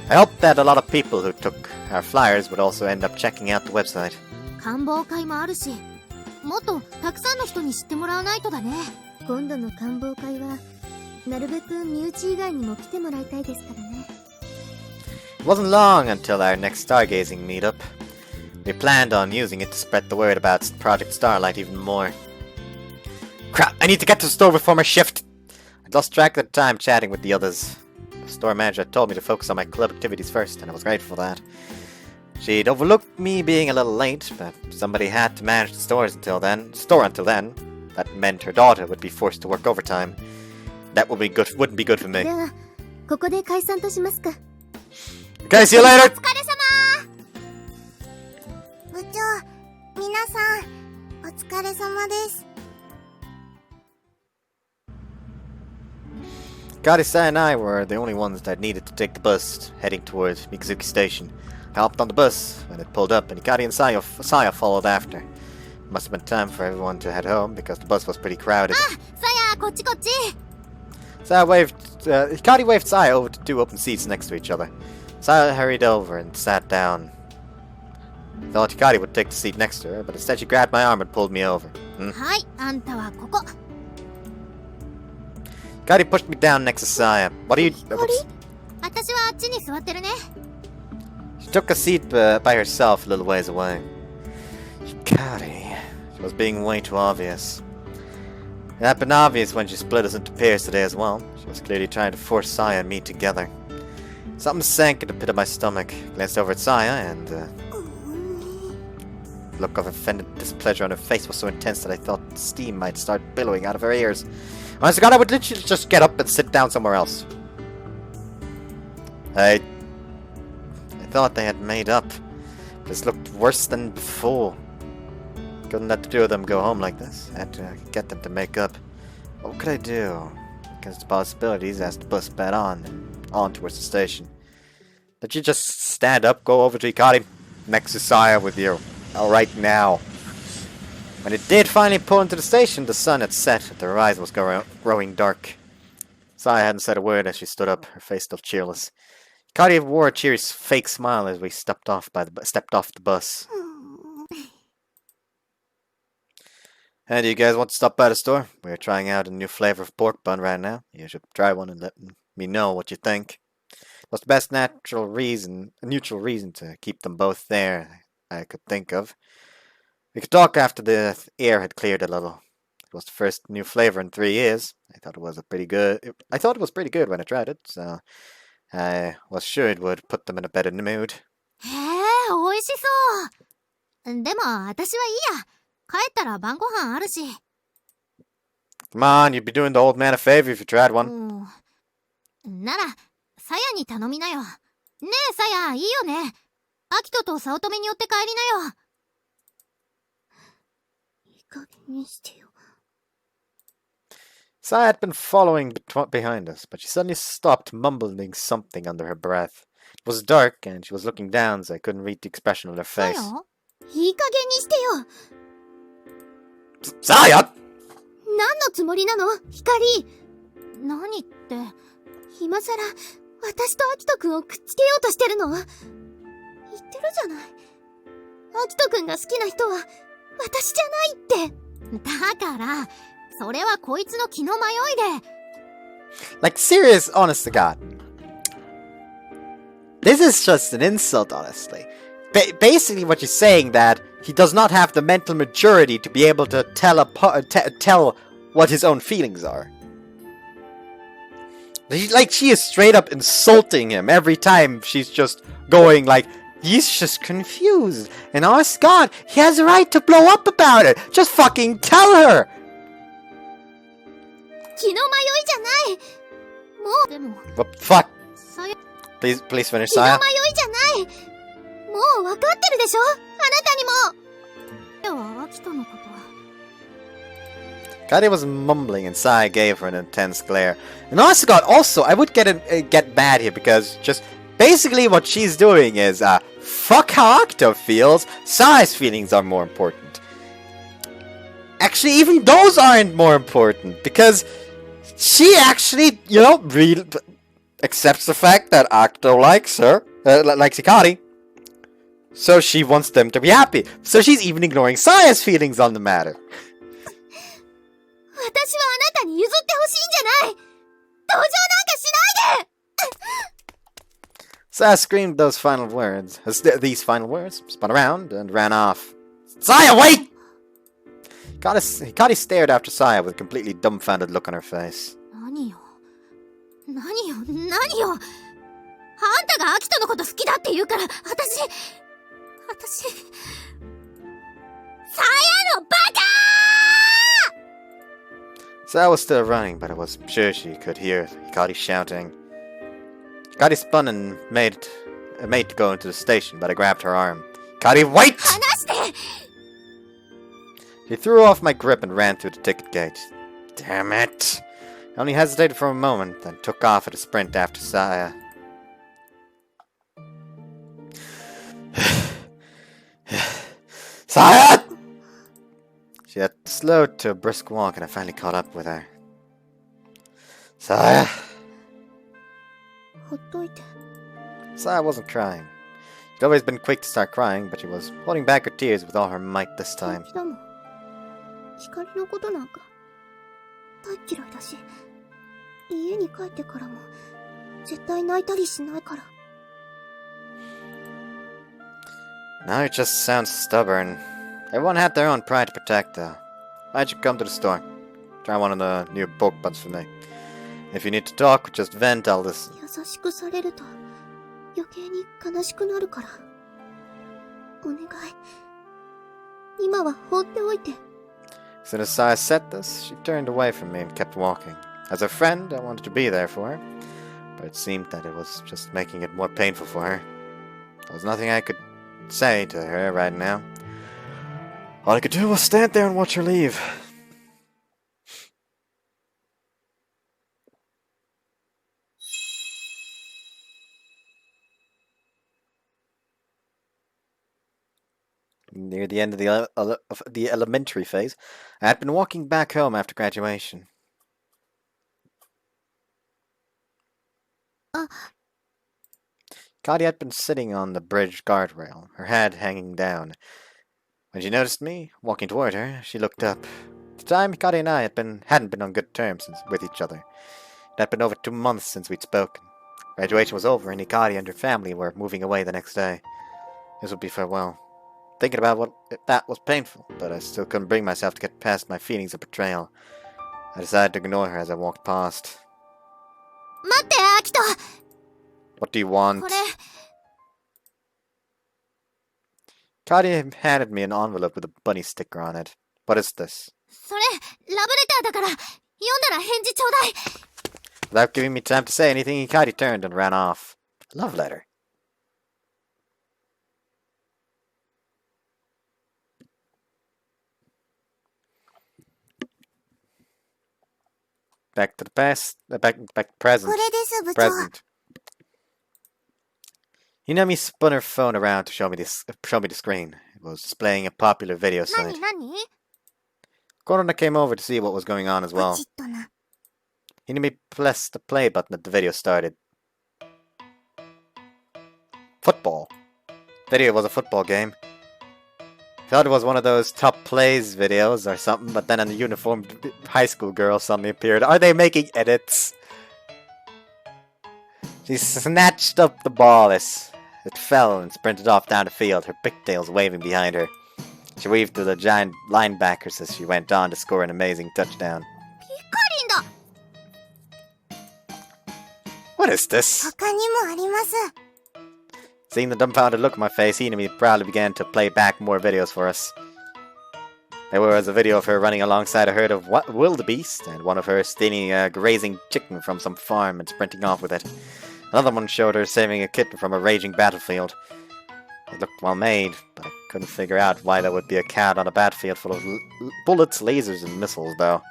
I hope that a lot of people who took our flyers would also end up checking out the website. 観望会もあるし、もっとたくさんの人に知ってもらわないとだね。今度の観望会はなるべく身内以外にも来てもらいたいですからね。It wasn't long until our next stargazing meetup. We planned on using it to spread the word about Project Starlight even more. Crap, I need to get to the store before my shift! I'd lost track of the time chatting with the others. The store manager told me to focus on my club activities first, and I was grateful for that. She'd overlooked me being a little late, but somebody had to manage the store until then. That meant her daughter would be forced to work overtime. That wouldn't be good for me. じゃあ、ここで解散としますか。 Okay, see you later! 部長、皆さん、お疲れ様です。Hikari-Saya and I were the only ones that needed to take the bus heading towards Mikazuki Station. I hopped on the bus when it pulled up, and Hikari and Saya followed after. It must have been time for everyone to head home because the bus was pretty crowded. さや、こっちこっち。Hikari waved Saya over to 2 open seats next to each other. Saya hurried over and sat down. I thought Hikari would take the seat next to her, but instead she grabbed my arm and pulled me over. はい、あんたはここ。Hikari pushed me down next to Saya. What are you... 私はあっちに座ってるね。She took a seat by herself a little ways away. Hikari... She was being way too obvious. It had been obvious when she split us into pairs today as well. She was clearly trying to force Saya and me together. Something sank in the pit of my stomach. Glanced over at Saya and... the look of offended displeasure on her face was so intense that I thought steam might start billowing out of her ears. Honest to God, I would literally just get up and sit down somewhere else. I thought they had made up. This looked worse than before. Couldn't let the 2 of them go home like this. I had to get them to make up. What could I do? Against the possibilities as the bus sped on towards the station. Did you just stand up, go over to Hikari next to Saya with you? Alright now. When it did finally pull into the station, the sun had set and the horizon was growing dark. Saya hadn't said a word as she stood up, her face still cheerless. Hikari wore a cheery fake smile as we stepped off the bus. Hey, do you guys want to stop by the store? We're trying out a new flavor of pork bun right now. You should try one and let me know what you think. It was the best neutral reason to keep them both there I could think of. We could talk after the air had cleared a little. It was the first new flavor in 3 years. I thought it was pretty good when I tried it, so I was sure it would put them in a better mood. へえ、美味しそう。でも、私はいいや。帰ったら晩ご飯あるし。Come on, you'd be doing the old man a favor if you tried one. なら、さやに頼みなよ。ねえ、さや、いいよね。アキトと早乙女に寄って帰りなよ。いい加減にしてよ。Saya had been following behind us, but she suddenly stopped, mumbling something under her breath. It was dark, and she was looking down, so I couldn't read the expression on her さ face. やいい加減にしてよ。Saya! 何のつもりなの、光。何って。今さら、私とアキトくんをくっつけようとしてるの？言ってるじゃない。アキトくんが好きな人は、私じゃないって。だから、それはこいつの気の迷いで。Like, serious, honest to God. This is just an insult, honestly. Basically, what you're saying that he does not have the mental maturity to be able to tell what his own feelings are. Like, she is straight up insulting him every time she's just going like, he's just confused. And honest God, he has a right to blow up about it. Just fucking tell her! 気の迷いじゃない。もう、でも。What the fuck? さや、Please finish, 気の Saya. 迷いじゃない。もう分かってるでしょ、あなたにも。では、アキトのことは。Kari was mumbling and Saya gave her an intense glare. And honest to God, also, I would get mad here because just basically what she's doing is, fuck how Akito feels, Saya's feelings are more important. Actually, even those aren't more important because she actually, really accepts the fact that Akito likes her, likes Hikari. So she wants them to be happy. So she's even ignoring Saya's feelings on the matter. 私はあなたに譲ってほしいんじゃない。同情なんかしないで。Saya screamed these final words, spun around, and ran off. Saya, wait! Hikari stared after Saya with a completely dumbfounded look on her face. 何よ。あんたがアキトのこと好きだって言うから、私、さやのバカ Saya was still running, but I was sure she could hear Hikari shouting. Hikari spun and made to go into the station, but I grabbed her arm. Hikari, wait! 離して。 She threw off my grip and ran through the ticket gate. Damn it! I only hesitated for a moment, then took off at a sprint after Saya. Saya! She had slowed to a brisk walk, and I finally caught up with her. Saya? ほっといて。 Saya wasn't crying. She'd always been quick to start crying, but she was holding back her tears with all her might this time. だもん。光のことなんか大嫌いだし、家に帰ってからも絶対泣いたりしないから。 Now you just sound stubborn. Everyone had their own pride to protect, though. Why'd you come to the store? Try one of the new book buds for me. If you need to talk or just vent, I'll listen. 優しくされると余計に悲しくなるから。お願い。今は放っておいて。 As soon as Saya said this, she turned away from me and kept walking. As a friend, I wanted to be there for her, but it seemed that it was just making it more painful for her. There was nothing I could say to her right now. All I could do was stand there and watch her leave. Near the end of the elementary phase, I had been walking back home after graduation. Kadi had been sitting on the bridge guardrail, her head hanging down. When she noticed me walking toward her, she looked up. At the time, Hikari and I hadn't been on good terms with each other. It had been over 2 months since we'd spoken. Graduation was over, and Hikari and her family were moving away the next day. This would be farewell. Thinking about that was painful, but I still couldn't bring myself to get past my feelings of betrayal. I decided to ignore her as I walked past. 待って、アキト。 What do you want? これ。 Kadi handed me an envelope with a bunny sticker on it. What is this? それ、ラブレターだから、読んだら返事ちょうだい。 Without giving me time to say anything, Hikari turned and ran off. Love letter. Back to the past. Back present. これです部長。 Present. Hinami spun her phone around to show me the screen. It was displaying a popular video site. 何？ Korona came over to see what was going on as ポ well. チッとな。 Hinami pressed the play button and the video started. Football. Video was a football game. Thought it was one of those top plays videos or something, but then a uniformed high school girl suddenly appeared. Are they making edits? She snatched up the ball as it fell and sprinted off down the field, her pigtails waving behind her. She waved to the giant linebackers as she went on to score an amazing touchdown. ピカリンだ。 What is this? 他にもあります。 Seeing the dumbfounded look on my face, Hinami proudly began to play back more videos for us. There was a video of her running alongside a herd of wildebeest, and one of her stealing a grazing chicken from some farm and sprinting off with it. Another one showed her saving a kitten from a raging battlefield. It looked well made, but I couldn't figure out why there would be a cat on a battlefield full of bullets, lasers, and missiles, though.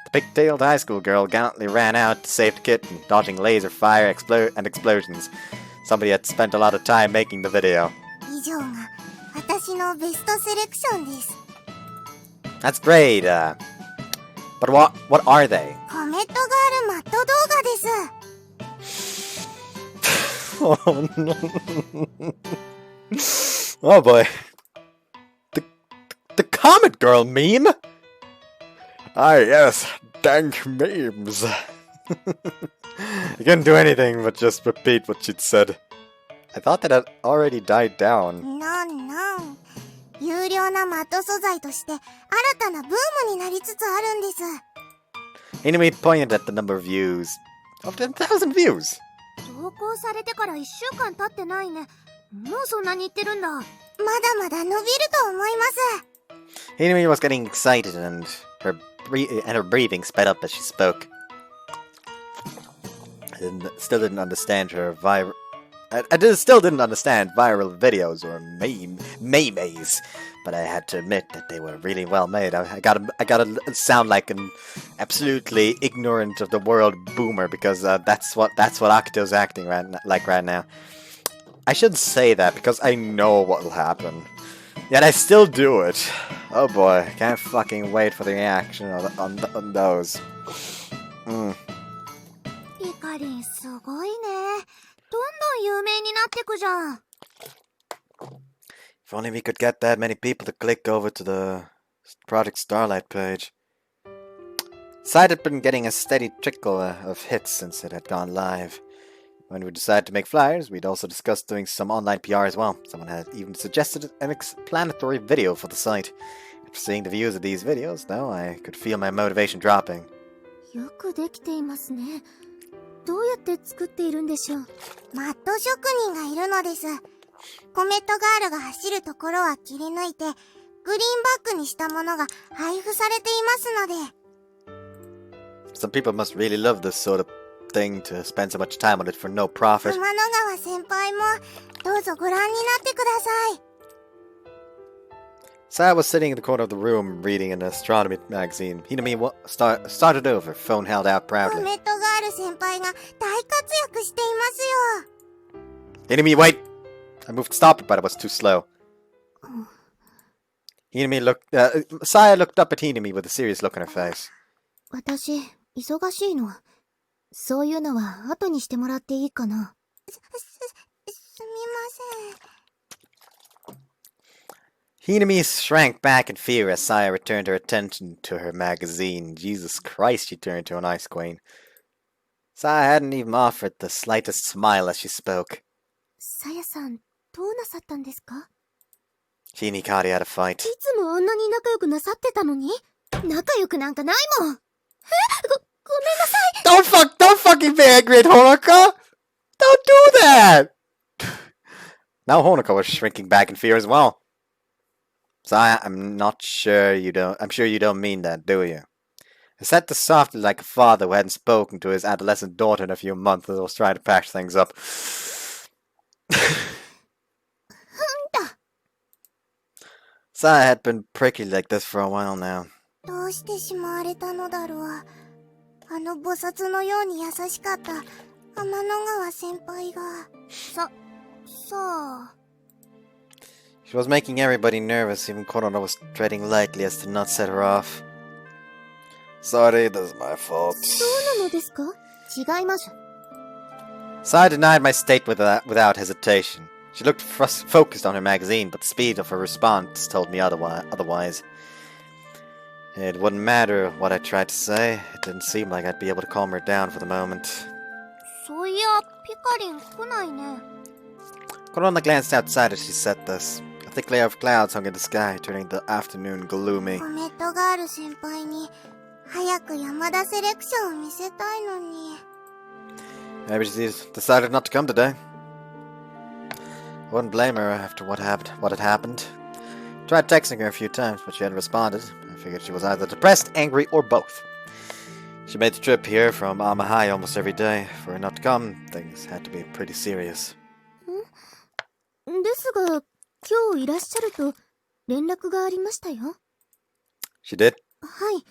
The pig-tailed high school girl gallantly ran out to save the kitten, dodging laser fire and explosions. Somebody had spent a lot of time making the video. 以上が私のベストセレクションです。 That's great, but what are they? コメットガールマット動画です。 Oh no. Oh boy. The Comet Girl meme? Ah yes, dank memes. I couldn't do anything but just repeat what she'd said. I thought that had already died down. なんなん。有料なマット素材として新たなブームになりつつあるんです。 Enemy pointed at the number of views. Of 10,000 views! 投稿されてから1週間経ってないね。もうそんなに言ってるんだ。まだまだ伸びると思います。 Enemy was getting excited and her breathing sped up as she spoke. Still didn't understand her still didn't understand viral videos or memes, but I had to admit that they were really well made. I gotta sound like an absolutely ignorant of the world boomer because that's what Akito's acting right now. I shouldn't say that because I know what will happen, yet I still do it. Oh boy, can't fucking wait for the reaction on those. ピカリンすごいね。どんどん有名になってくじゃん。 If only we could get that many people to click over to the Project Starlight page. Site had been getting a steady trickle of hits since it had gone live. When we decided to make flyers, we'd also discussed doing some online PR as well. Someone had even suggested an explanatory video for the site. After seeing the views of these videos, though, I could feel my motivation dropping. よくできていますね。どうやって作っているんでしょう。マット職人がいるのです。コメットガールが走るところは切り抜いて、グリーンバックにしたものが配布されていますので。Some people must really love this sort of thing to spend so much time on it for no profit. 天の川先輩もどうぞご覧になってください。Saya was sitting in the corner of the room reading an astronomy magazine. Hinami started over, phone held out コ proudly. メットガール先輩が大活躍していますよ。 Hinami, wait! I moved to stop it, but I was too slow. Saya looked up at Hinami with a serious look on her face. 私、忙しいの。そういうのは後にしてもらっていいかな。すみません。Hinami shrank back in fear as Saya returned her attention to her magazine. Jesus Christ, she turned to an ice queen. Saya hadn't even offered the slightest smile as she spoke. さやさん、どうなさったんですか？ She and Hikari had a fight. いつもあんなに仲良くなさってたのに？仲良くなんかないもん。ごめんなさい。Don't fucking be angry at Honoka! Don't do that! Now Honoka was shrinking back in fear as well. Saya, I'm sure you don't mean that, do you? I said this softly like a father who hadn't spoken to his adolescent daughter in a few months and was trying to patch things up. Saya had been prickly like this for a while now. どうしてしまわれたのだろう。あの菩薩のように優しかった天の川先輩が。そう。 She was making everybody nervous, even Konono was treading lightly as to not set her off. Sorry, this is my fault. そうなのですか？違います。 Saya denied my state without hesitation. She looked focused on her magazine, but the speed of her response told me otherwise. It wouldn't matter what I tried to say. It didn't seem like I'd be able to calm her down for the moment. そういや、ピカリン来ないね。 Korona glanced outside as she said this. A thick layer of clouds hung in the sky, turning the afternoon gloomy. コメットガール先輩に早く山田セレクションを見せたいのに。 Maybe she decided not to come today. I wouldn't blame her after what had happened. Tried texting her a few times, but she hadn't responded. I figured she was either depressed, angry, or both. She made the trip here from Amahai almost every day. For her not to come, things had to be pretty serious. ですが、今日いらっしゃると連絡がありましたよ。 She did? はい。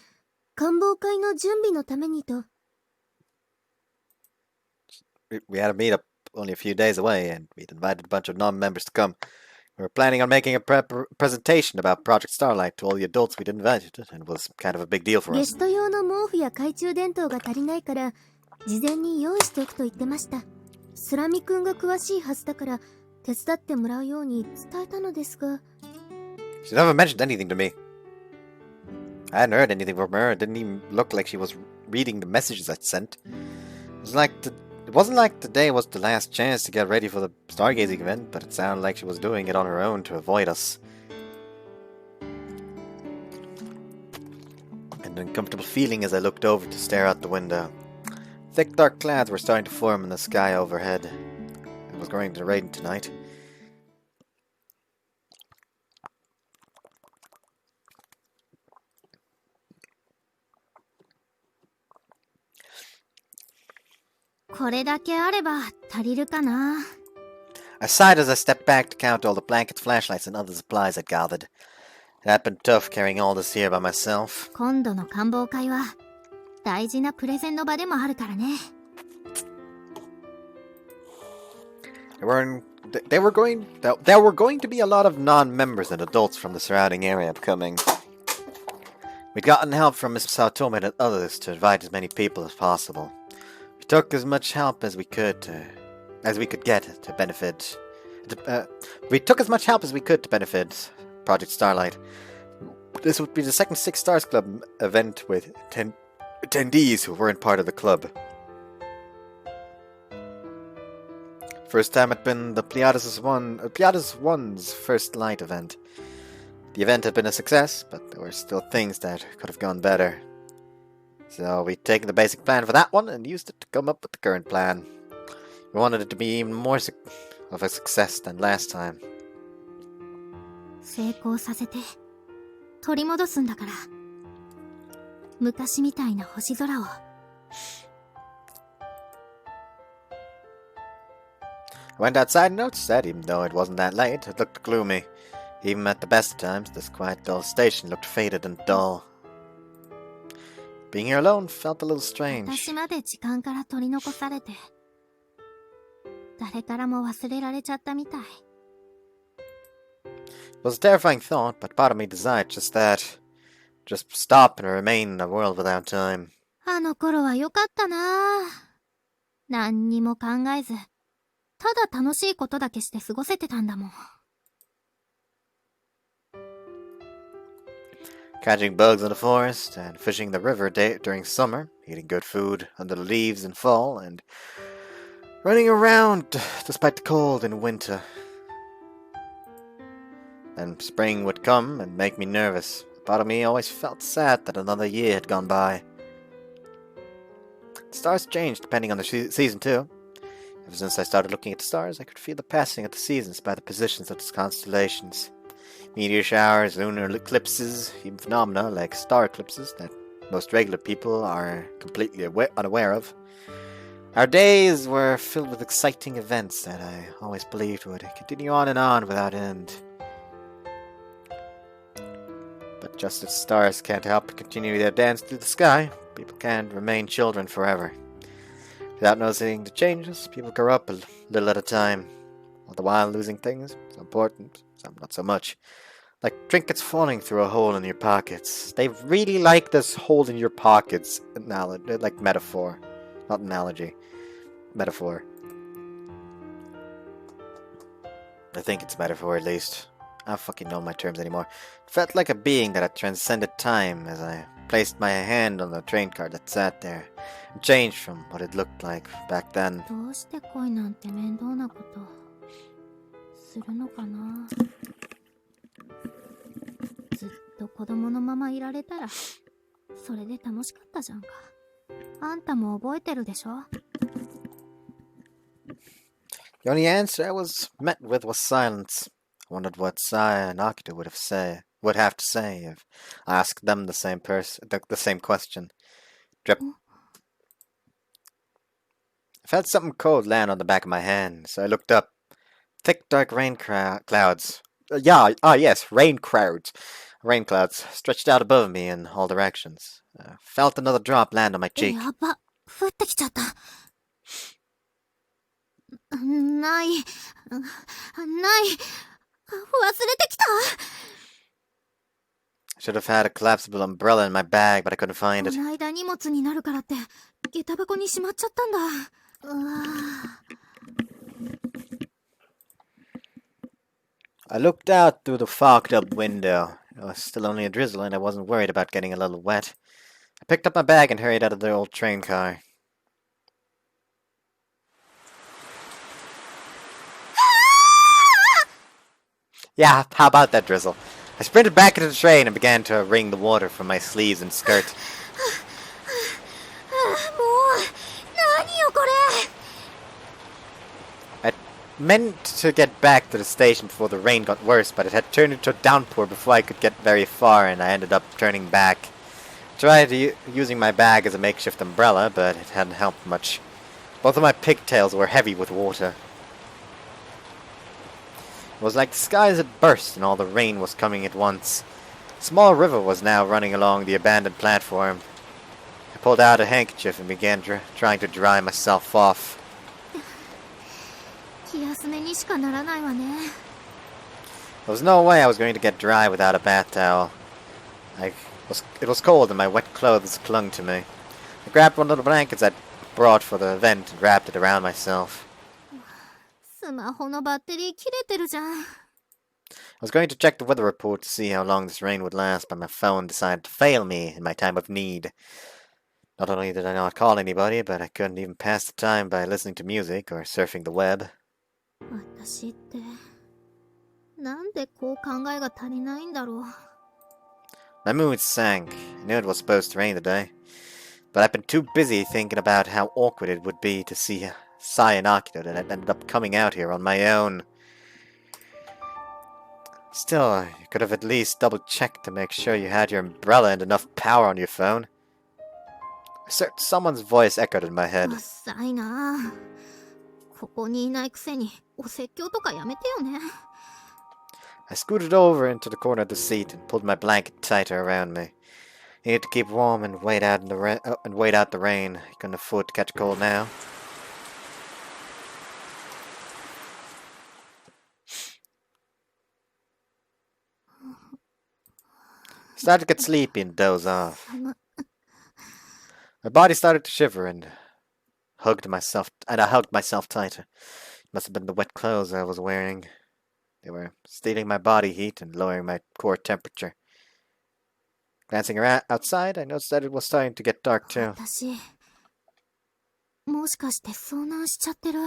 官房会の準備のためにと。 We had a meetup only a few days away, and we'd invited a bunch of non-members to come. We were planning on making a presentation about Project Starlight to all the adults we'd invited, and it was kind of a big deal for ゲ us. スト用の毛布や懐中電灯が足りないから、事前に用意しておくと言ってました。スラミくんが詳しいはずだから、手伝ってもらうように伝えたのですが。 She never mentioned anything to me. I hadn't heard anything from her. It didn't even look like she was reading the messages I'd sent. It wasn't like today was the last chance to get ready for the stargazing event, but it sounded like she was doing it on her own to avoid us. An uncomfortable feeling as I looked over to stare out the window. Thick dark clouds were starting to form in the sky overhead. It was going to rain tonight. これだけあれば足りるかな。I sighed as I stepped back to count all the blankets, flashlights, and other supplies I'd gathered. It had been tough carrying all this here by myself. 今度の官房会は大事なプレゼンの場でもあるからね。There were going to be a lot of non-members and adults from the surrounding area coming. We'd gotten help from Miss Saotome and others to invite as many people as possible. We took as much help as we could get to benefit. We took as much help as we could to benefit Project Starlight. This would be the second Six Stars Club event with attendees who weren't part of the club. First time had been the Pleiades 1's first light event. The event had been a success, but there were still things that could have gone better. So we'd taken the basic plan for that one and used it to come up with the current plan. We wanted it to be even more of a success than last time. 成功させて取り戻すんだから。昔みたいな星空を。I went outside and noticed that even though it wasn't that late, it looked gloomy. Even at the best of times, this quiet, dull station looked faded and dull. Being here alone felt a little strange. 私まで時間から取り残されて、誰からも忘れられちゃったみたい。It was a terrifying thought, but part of me desired just that. Just stop and remain in a world without time. あの頃は良かったな。何にも考えず、ただ楽しいことだけして過ごせてたんだもん。Catching bugs in the forest and fishing the river during summer, eating good food under the leaves in fall, and running around despite the cold in winter. Then spring would come and make me nervous. Part of me always felt sad that another year had gone by. The stars changed depending on the season too. Ever since I started looking at the stars, I could feel the passing of the seasons by the positions of the constellations. Meteor showers, lunar eclipses, even phenomena like star eclipses that most regular people are completely unaware of. Our days were filled with exciting events that I always believed would continue on without end. But just as stars can't help but continue their dance through the sky, people can't remain children forever. Without noticing the changes, people grow up a little at a time, all the while losing things, some important, some not so much. Like trinkets falling through a hole in your pockets. They really like this hole in your pockets analogy, like metaphor. Not analogy. Metaphor. I think it's metaphor at least. I don't fucking know my terms anymore. It felt like a being that had transcended time as I placed my hand on the train car that sat there. It changed from what it looked like back then. どうして恋なんて面倒なことするのかな。ずっと子供のままいられたらそれで楽しかったじゃんか。あんたも覚えてるでしょ。 The only answer I was met with was silence. I wondered what Saya and Akita would have to say if I asked them the same question. Drip. I felt something cold land on the back of my hand, so I looked up. Thick, dark rain clouds. Yes, rain clouds. Rain clouds stretched out above me in all directions. Felt another drop land on my cheek. やば、降ってきちゃった。ない、忘れてきた。 I should have had a collapsible umbrella in my bag, but I couldn't find it. この間荷物になるからって下駄箱にしまっちゃったんだ。うわ。 I looked out through the fogged-up window. It was still only a drizzle, and I wasn't worried about getting a little wet. I picked up my bag and hurried out of the old train car. Yeah, how about that drizzle? I sprinted back into the train and began to wring the water from my sleeves and skirt. もう、何よこれ。 I meant to get back to the station before the rain got worse, but it had turned into a downpour before I could get very far, and I ended up turning back. Tried using my bag as a makeshift umbrella, but it hadn't helped much. Both of my pigtails were heavy with water. It was like the skies had burst and all the rain was coming at once. A small river was now running along the abandoned platform. I pulled out a handkerchief and began trying to dry myself off. 気休めにしかならないわね。 There was no way I was going to get dry without a bath towel. It was cold and my wet clothes clung to me. I grabbed one of the blankets I'd brought for the event and wrapped it around myself. スマホのバッテリー切れてるじゃん。 I was going to check the weather report to see how long this rain would last, but my phone decided to fail me in my time of need. Not only did I not call anybody, but I couldn't even pass the time by listening to music or surfing the web. 私ってなんでこう考えが足りないんだろう。 My mood sank. I knew it was supposed to rain today, but I've been too busy thinking about how awkward it would be to see Sai and Akito that I ended up coming out here on my own. Still, you could have at least double-checked to make sure you had your umbrella and enough power on your phone. Someone's voice echoed in my head. うっさいな。ここにいないくせにお説教とかやめてよね。 I scooted over into the corner of the seat and pulled my blanket tighter around me. I needed to keep warm and wait out the rain. I couldn't afford to catch a cold now. I started to get sleepy and doze off. My body started to shiver and I hugged myself tighter. It must have been the wet clothes I was wearing. They were stealing my body heat and lowering my core temperature. Glancing around outside, I noticed that it was starting to get dark too. 私もしかして遭難しちゃってる。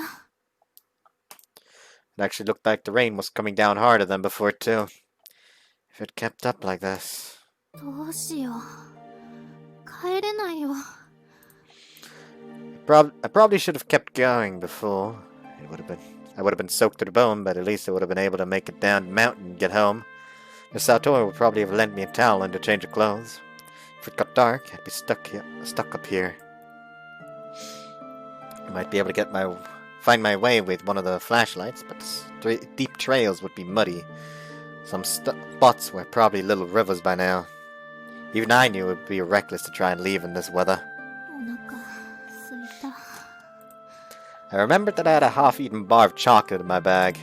It actually looked like the rain was coming down harder than before too. If it kept up like this. どうしよう。帰れないよ。 I probably should have kept going before. I would have been soaked to the bone, but at least I would have been able to make it down the mountain and get home. Miss Satoru would probably have lent me a towel and a change of clothes. If it got dark, I'd be stuck up here. I might be able to find my way with one of the flashlights, but the deep trails would be muddy. Some spots were probably little rivers by now. Even I knew it would be reckless to try and leave in this weather. お腹すいた。 I remembered that I had a half-eaten bar of chocolate in my bag.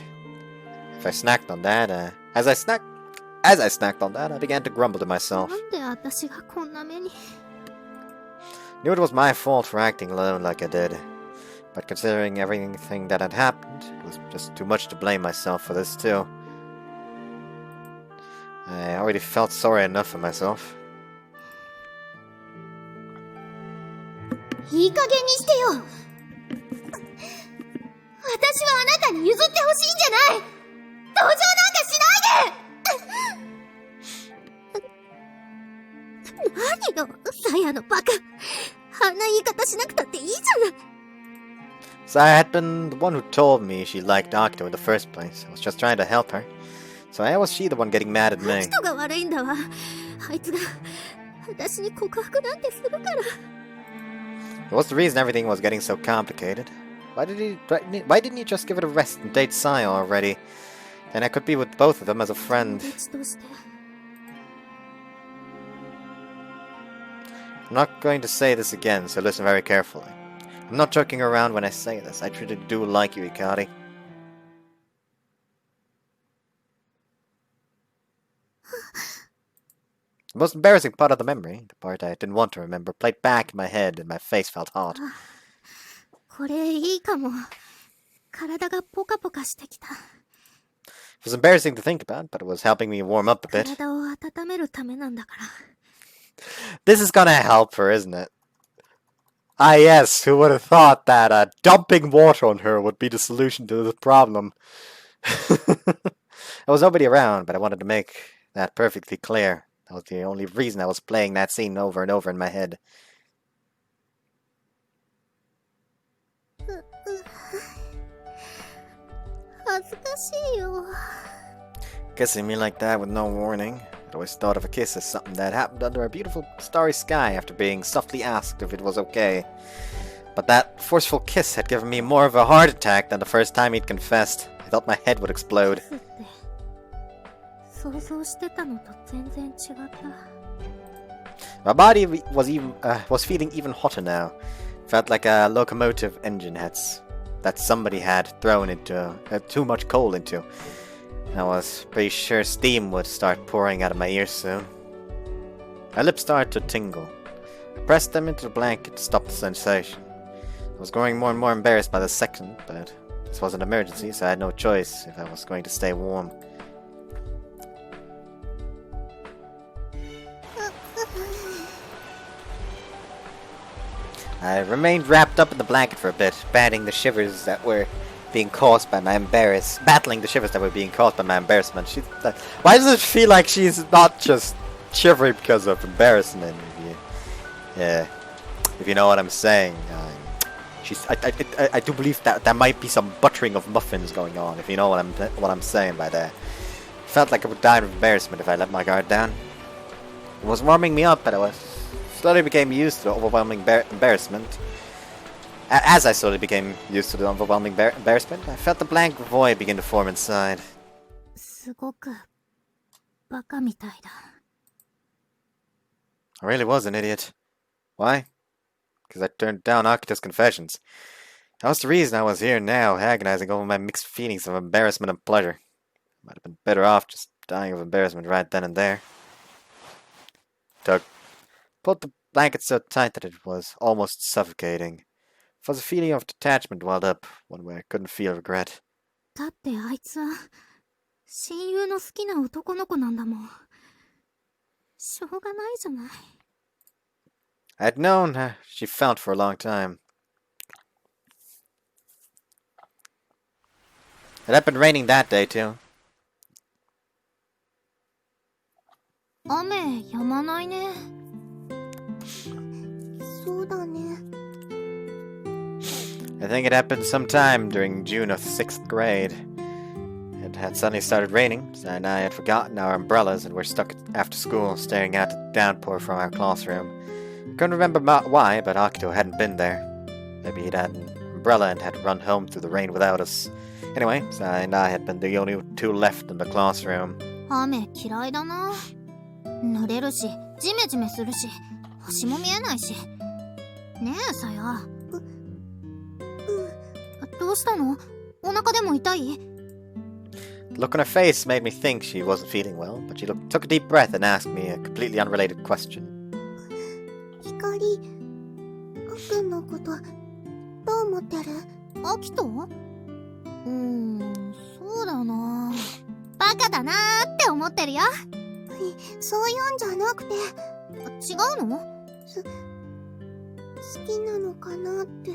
If I snacked on that, as I snacked on that, I began to grumble to myself. なんで私がこんな目に。 Knew it was my fault for acting alone like I did. But considering everything that had happened, it was just too much to blame myself for this too. I already felt sorry enough for myself. いい加減にしてよ。私はあなたに譲ってほしいんじゃない。同情なんかしないで。何よ、サヤのバカ。あんな言い方しなくたっていいじゃない。 So I had been the one who told me she liked Akito in the first place. I was just trying to help her. So why was she the one getting mad at me? 人が悪いんだわ。あいつが私に告白なんてするから。 It was the reason everything was getting so complicated. Why didn't he just give it a rest and date Saya already? Then I could be with both of them as a friend. 友達として。 I'm not going to say this again, so listen very carefully. I'm not joking around when I say this. I truly do like you, Hikari. The most embarrassing part of the memory, the part I didn't want to remember, played back in my head and my face felt hot. これいいかも。体がポカポカしてきた。 It was embarrassing to think about, but it was helping me warm up a bit. 体を温めるためなんだから。 This is gonna help her, isn't it? Ah yes, who would have thought that dumping water on her would be the solution to the problem? There was nobody around, but I wanted to make that perfectly clear. That was the only reason I was playing that scene over and over in my head. Kissing me like that with no warning. I'd always thought of a kiss as something that happened under a beautiful starry sky after being softly asked if it was okay. But that forceful kiss had given me more of a heart attack than the first time he'd confessed. I thought my head would explode. って想像してたのと全然違った。 My body was feeling even hotter now. Felt like a locomotive engine that somebody had thrown into too much coal into. I was pretty sure steam would start pouring out of my ears soon. My lips started to tingle. I pressed them into the blanket to stop the sensation. I was growing more and more embarrassed by the second, but this was an emergency, so I had no choice if I was going to stay warm. I remained wrapped up in the blanket for a bit, battling the shivers that were being caused by my embarrassment. Why does it feel like she's not just shivering because of embarrassment? If you know what I'm saying. I do believe that there might be some buttering of muffins going on. If you know what I'm saying by that. Felt like I would die of embarrassment if I let my guard down. It was warming me up, but I slowly became used to the overwhelming embarrassment. As I slowly became used to the overwhelming embarrassment, I felt the blank void begin to form inside. すごくバカみたいだ。 I really was an idiot. Why? Because I turned down Akita's confessions. That was the reason I was here now, agonizing over my mixed feelings of embarrassment and pleasure. Might have been better off just dying of embarrassment right then and there. Doug pulled the blanket so tight that it was almost suffocating. It was a feeling of detachment welled up, one where I couldn't feel regret. だってあいつは親友の好きな男の子なんだもん。しょうがないじゃない。 I had known how she felt for a long time. It had been raining that day too. 雨止まないね。そうだね。 I think it happened sometime during June of 6th grade. It had suddenly started raining, and I had forgotten our umbrellas and were stuck after school staring out at the downpour from our classroom. Couldn't remember why, but Akito hadn't been there. Maybe he'd had an umbrella and had run home through the rain without us. Anyway, Sai and I had been the only two left in the classroom. 雨嫌いだな。濡れるし、ジメジメするし、星も見えないし。ねえ、さや。どうしたの？お腹でも痛い？ The look on her face made me think she wasn't feeling well, but she took a deep breath and asked me a completely unrelated question. 光、あっくんのことどう思ってる？アキト？そうだな。バカだなーって思ってるよ。そういうんじゃなくて。違うの？好きなのかなって。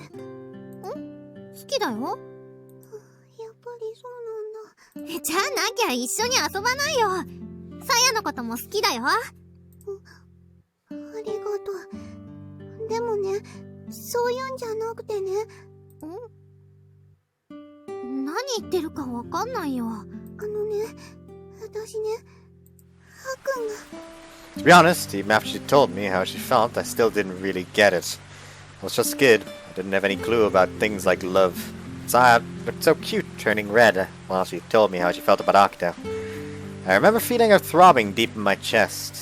好きだよ。やっぱりそうなんだ。じゃあなきゃ一緒に遊ばないよ。さやのことも好きだよ。ありがとう。でもね、そういうんじゃなくてね。何言ってるかわかんないよ。私ね、はっくんが。To be honest, even after she told me how she felt, I still didn't really get it. I was just a kid. I didn't have any clue about things like love. Saya looked so cute, turning red while she told me how she felt about Akito. I remember feeling her throbbing deep in my chest.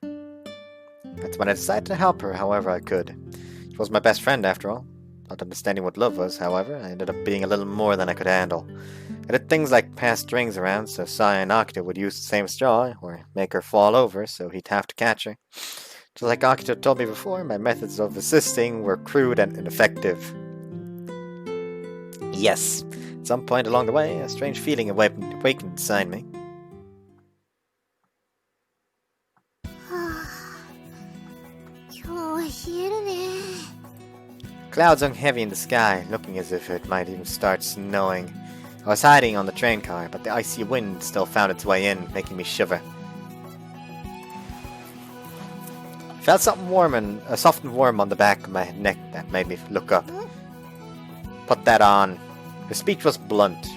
That's when I decided to help her however I could. She was my best friend after all. Not understanding what love was, however, I ended up being a little more than I could handle. I did things like pass strings around so Saya and Akito would use the same straw, or make her fall over so he'd have to catch her. Just like Akito told me before, my methods of assisting were crude and ineffective. Yes, at some point along the way, a strange feeling awakened inside me. 今日冷えるね。 Clouds hung heavy in the sky, looking as if it might even start snowing. I was hiding on the train car, but the icy wind still found its way in, making me shiver. I felt something soft and warm on the back of my neck that made me look up. Put that on. His speech was blunt,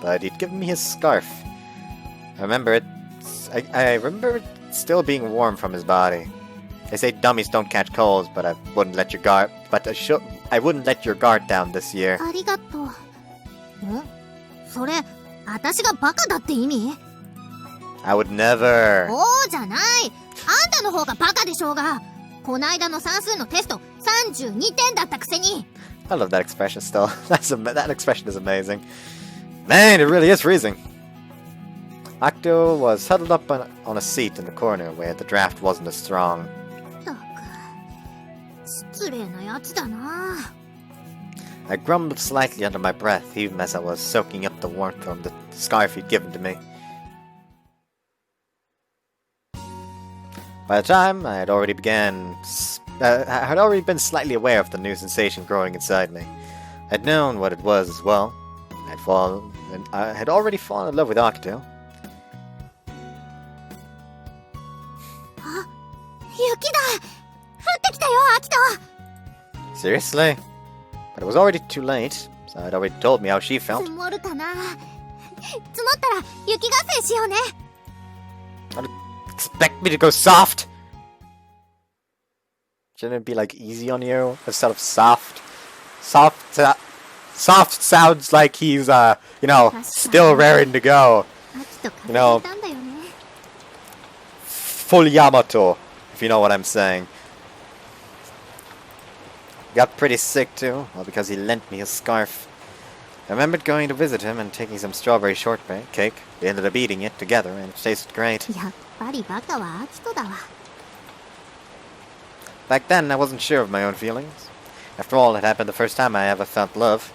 but he'd given me his scarf. I remember it still being warm from his body. They say dummies don't catch colds, but I wouldn't let your guard. I wouldn't let your guard down this year. ありがとう。それ、私がバカだって意味？ I would never. そうじゃない。あんたの方がバカでしょうが。こないだの算数のテスト32点だったくせに。I love that expression still. That expression is amazing. Man, it really is freezing. Akito was huddled up on a seat in the corner where the draft wasn't as strong. ったく、失礼なやつだな。I grumbled slightly under my breath, even as I was soaking up the warmth from the scarf he'd given to me. By the time I had already been slightly aware of the new sensation growing inside me. I'd known what it was as well. I had already fallen in love with Akito. あ、雪だ。降ってきたよ、アキト。 Seriously? But it was already too late, so I'd already told me how she felt. 積もるかな。積もったら雪合戦しようね。Expect me to go soft? Shouldn't it be like easy on you instead of soft? Soft sounds like he's, still raring to go. アキト風邪ひいたんだよね。Full Yamato, if you know what I'm saying. Got pretty sick too, all because he lent me his scarf. I remembered going to visit him and taking some strawberry shortcake cake. We ended up eating it together and it tasted great. やっぱりバカはアキトだわ。 Back then, I wasn't sure of my own feelings. After all, it happened the first time I ever felt love.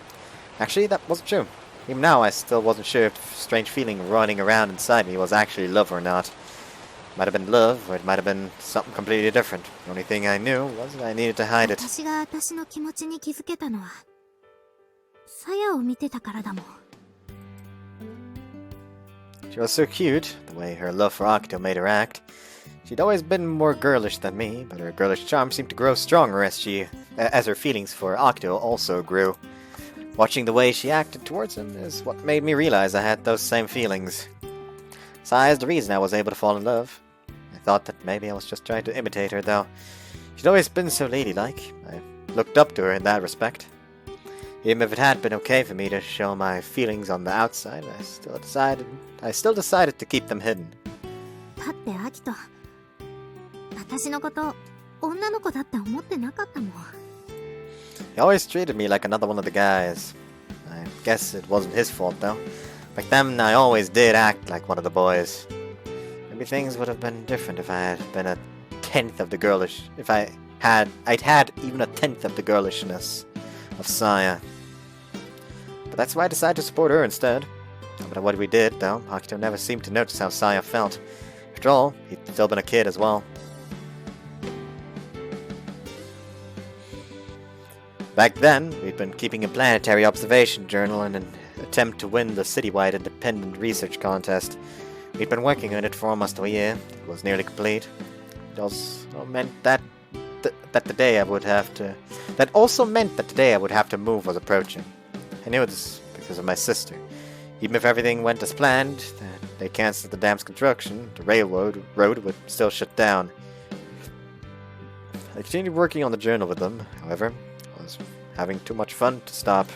Actually, that wasn't true. Even now, I still wasn't sure if the strange feeling running around inside me was actually love or not. It might have been love, or it might have been something completely different. The only thing I knew was that I needed to hide it. 私が私の気持ちに気づけたのは、サヤを見てたからだもん。 She was so cute, the way her love for Akito made her act. She'd always been more girlish than me, but her girlish charm seemed to grow stronger as her feelings for Akito also grew. Watching the way she acted towards him is what made me realize I had those same feelings. Saya is the reason I was able to fall in love. I thought that maybe I was just trying to imitate her, though. She'd always been so ladylike. I looked up to her in that respect. Even if it had been okay for me to show my feelings on the outside, I still decided to keep them hidden. だってアキト、私のこと女の子だって思ってなかったもん。 He always treated me like another one of the guys. I guess it wasn't his fault, though. Back then, I always did act like one of the boys. Maybe things would have been different if I had been a tenth of the girlish. I'd had even a tenth of the girlishness of Saya. But that's why I decided to support her instead. No matter what we did, though, Akito never seemed to notice how Saya felt. After all, he'd still been a kid as well. Back then, we'd been keeping a planetary observation journal in an attempt to win the citywide independent research contest. We'd been working on it for almost a year. It was nearly complete. It also meant that the day I would have to move was approaching. I knew this because of my sister. Even if everything went as planned, they cancelled the dam's construction, the railroad would still shut down. I continued working on the journal with them, however. I was having too much fun to stop.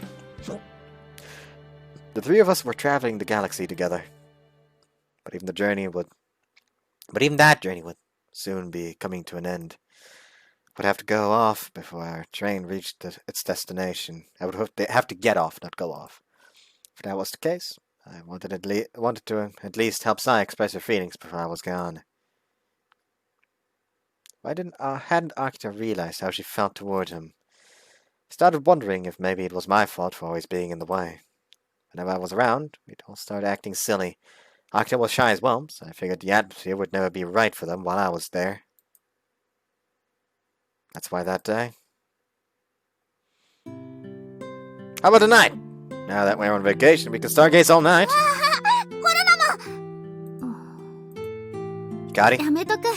The three of us were traveling the galaxy together. But even that journey would soon be coming to an end. Would have to go off before our train reached its destination. I would have to get off, not go off. If that was the case, I wanted to at least help Sai express her feelings before I was gone. Why hadn't Akito realized how she felt toward him? I started wondering if maybe it was my fault for always being in the way. Whenever I was around, we'd all start acting silly. Akito was shy as well, so I figured the atmosphere would never be right for them while I was there. That's why that day. How about tonight? Now that we're on vacation, we can stargaze all night. これなの。 Hikari? やめとく。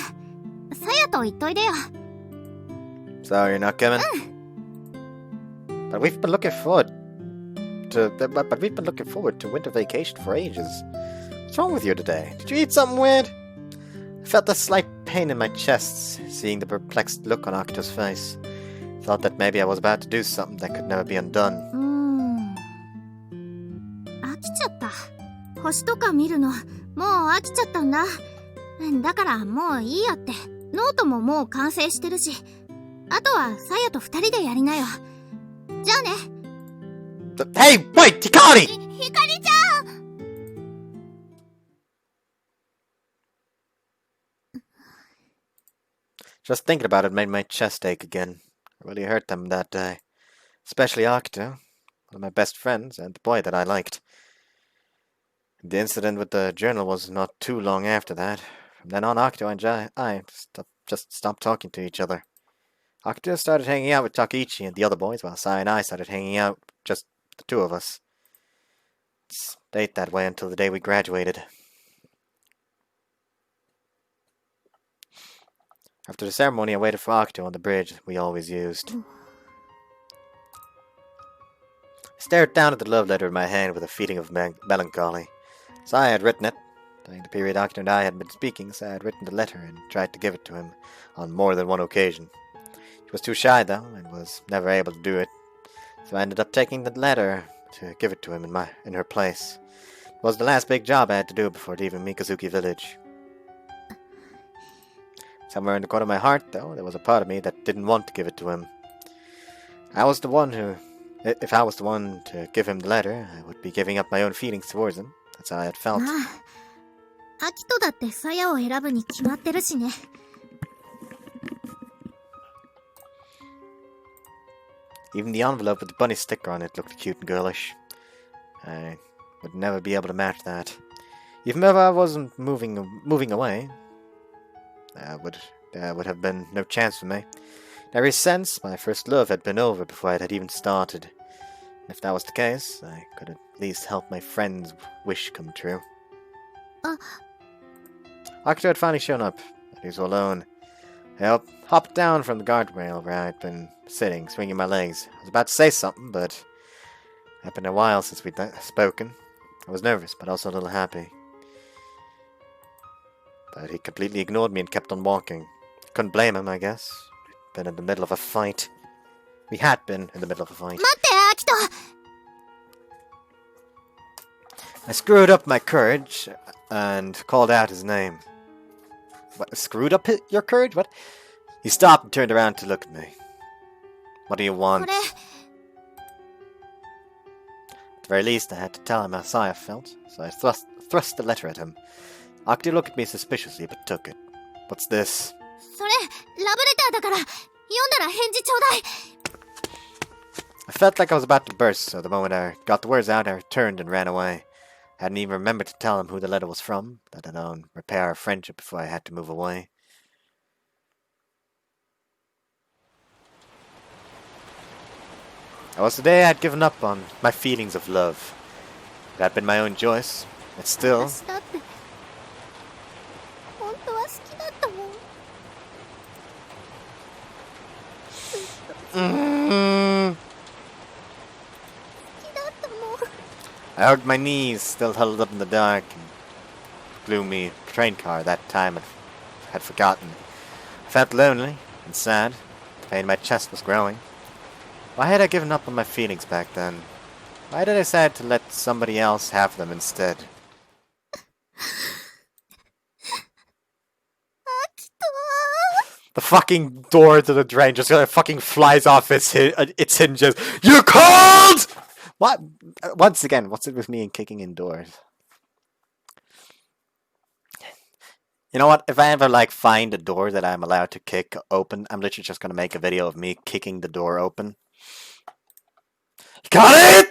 サヤと言っといでよ。 So you're not coming? But we've been looking forward to winter vacation for ages. What's wrong with you today? Did you eat something weird? I felt a slight pain in my chest, seeing the perplexed look on Akito's face. Thought that maybe I was about to do something that could never be undone. 飽きちゃった。星とか見るの、もう飽きちゃったんだ。だからもういいやって。ノートももう完成してるし。あとはさやと二人でやりなよ。じゃあね。Hey, wait, Hikari! ひかりちゃんJust thinking about it made my chest ache again. I really hurt them that day. Especially Akito, one of my best friends and the boy that I liked. The incident with the journal was not too long after that. From then on, Akito and I just stopped talking to each other. Akito started hanging out with Takichi and the other boys, while Sai and I started hanging out, just the two of us. It stayed that way until the day we graduated. After the ceremony, I waited for Akito on the bridge we always used. I stared down at the love letter in my hand with a feeling of melancholy. Sai had written it. During the period Akito and I had been speaking, Sai had written the letter and tried to give it to him on more than one occasion. She was too shy, though, and was never able to do it. So I ended up taking the letter to give it to him in her place. It was the last big job I had to do before leaving Mikazuki village. Somewhere in the corner of my heart, though, there was a part of me that didn't want to give it to him. If I was the one to give him the letter, I would be giving up my own feelings towards him. That's how I had felt. アキトだってさやを選ぶに決まってるしね。Even the envelope with the bunny sticker on it looked cute and girlish. I would never be able to match that. Even if I wasn't moving away, there would have been no chance for me. In every sense, my first love had been over before it had even started. And if that was the case, I could at least help my friend's wish come true. Akito had finally shown up, and he was alone. I hopped down from the guardrail where I'd been sitting, swinging my legs. I was about to say something, but it had been a while since we'd spoken. I was nervous, but also a little happy. But he completely ignored me and kept on walking. Couldn't blame him, I guess. We'd been in the middle of a fight. We had been in the middle of a fight. 待って、アキト I screwed up my courage and called out his name. What? Screwed up your courage? What? He stopped and turned around to look at me. What do you want? これ At the very least, I had to tell him how Saya felt, so I thrust the letter at him. Akito looked at me suspiciously, but took it. What's this? それラブレターだから読んだら返事ちょうだい I felt like I was about to burst, so the moment I got the words out, I turned and ran away. I hadn't even remembered to tell him who the letter was from, let alone repair our friendship before I had to move away. It was the day I had given up on my feelings of love. It had been my own choice, but still... 私だって本当は好きだったもん Mm. 好きだったもん I hugged my knees, still huddled up in the dark and gloomy train car that time I had forgotten. I felt lonely and sad. The pain in my chest was growing. Why had I given up on my feelings back then? Why did I decide to let somebody else have them instead? アキト The fucking door to the drain just fucking flies off its hinges. You cold! What? Once again, what's it with me and kicking in doors? You know what? If I ever find a door that I'm allowed to kick open, I'm literally just gonna make a video of me kicking the door open. Got it!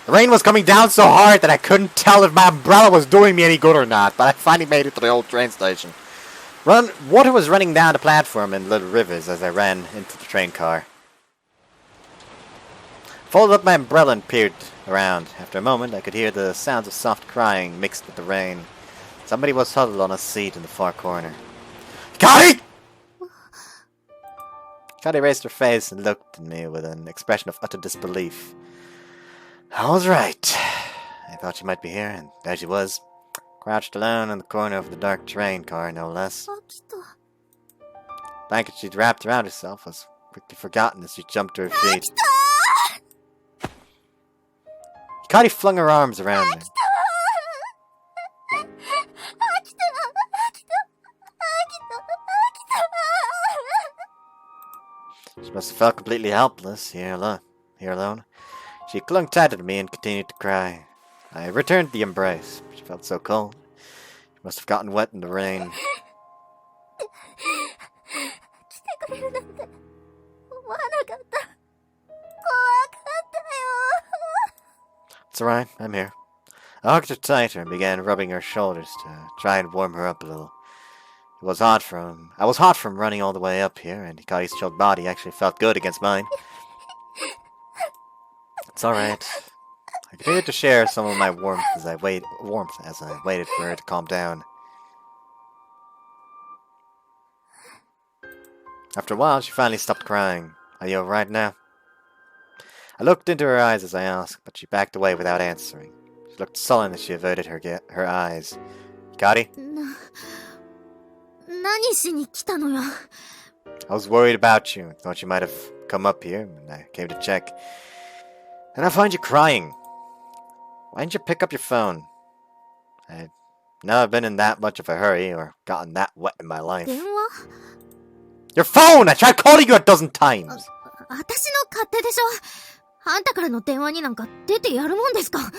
The rain was coming down so hard that I couldn't tell if my umbrella was doing me any good or not, but I finally made it to the old train station. Water was running down the platform in little rivers as I ran into the train car. Folded up my umbrella and peered around. After a moment, I could hear the sounds of soft crying mixed with the rain. Somebody was huddled on a seat in the far corner. Hikari! Hikari raised her face and looked at me with an expression of utter disbelief. I was right. I thought she might be here, and there she was. Crouched alone in the corner of the dark train car, no less. 秋田。 Blanket she'd wrapped around herself was quickly forgotten as she jumped to her feet. Hikari flung her arms around her. She must have felt completely helpless here alone. She clung tight to me and continued to cry. I returned the embrace. She felt so cold. She must have gotten wet in the rain. 来てくれるなんて思わなかった。怖かったよ。 It's alright, I'm here. I hugged her tighter and began rubbing her shoulders to try and warm her up a little. I was hot from running all the way up here, and Hikari's chilled body actually felt good against mine. It's alright. I continued to share some of my warmth as I waited for her to calm down. After a while, she finally stopped crying. Are you alright now? I looked into her eyes as I asked, but she backed away without answering. She looked sullen as she averted her eyes. Hikari? 何しに来たのよ。 I was worried about you. I thought you might have come up here, and I came to check. And I find you crying. Why didn't you pick up your phone? I've never been in that much of a hurry or gotten that wet in my life. 電話 Your phone! I tried calling you a dozen times! 私の勝手でしょ。あんたからの電話になんか出てやるもんですか。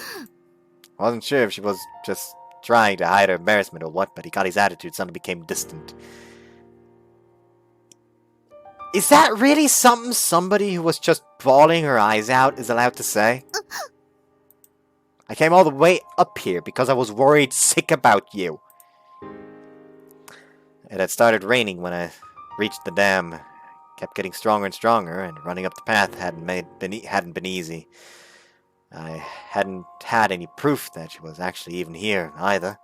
I wasn't sure if she was just trying to hide her embarrassment or what, but Hikari's attitude suddenly became distant. Is that really something somebody who was just bawling her eyes out is allowed to say? I came all the way up here because I was worried sick about you. It had started raining when I reached the dam. It kept getting stronger and stronger, and running up the path hadn't been easy. I hadn't had any proof that she was actually even here, either.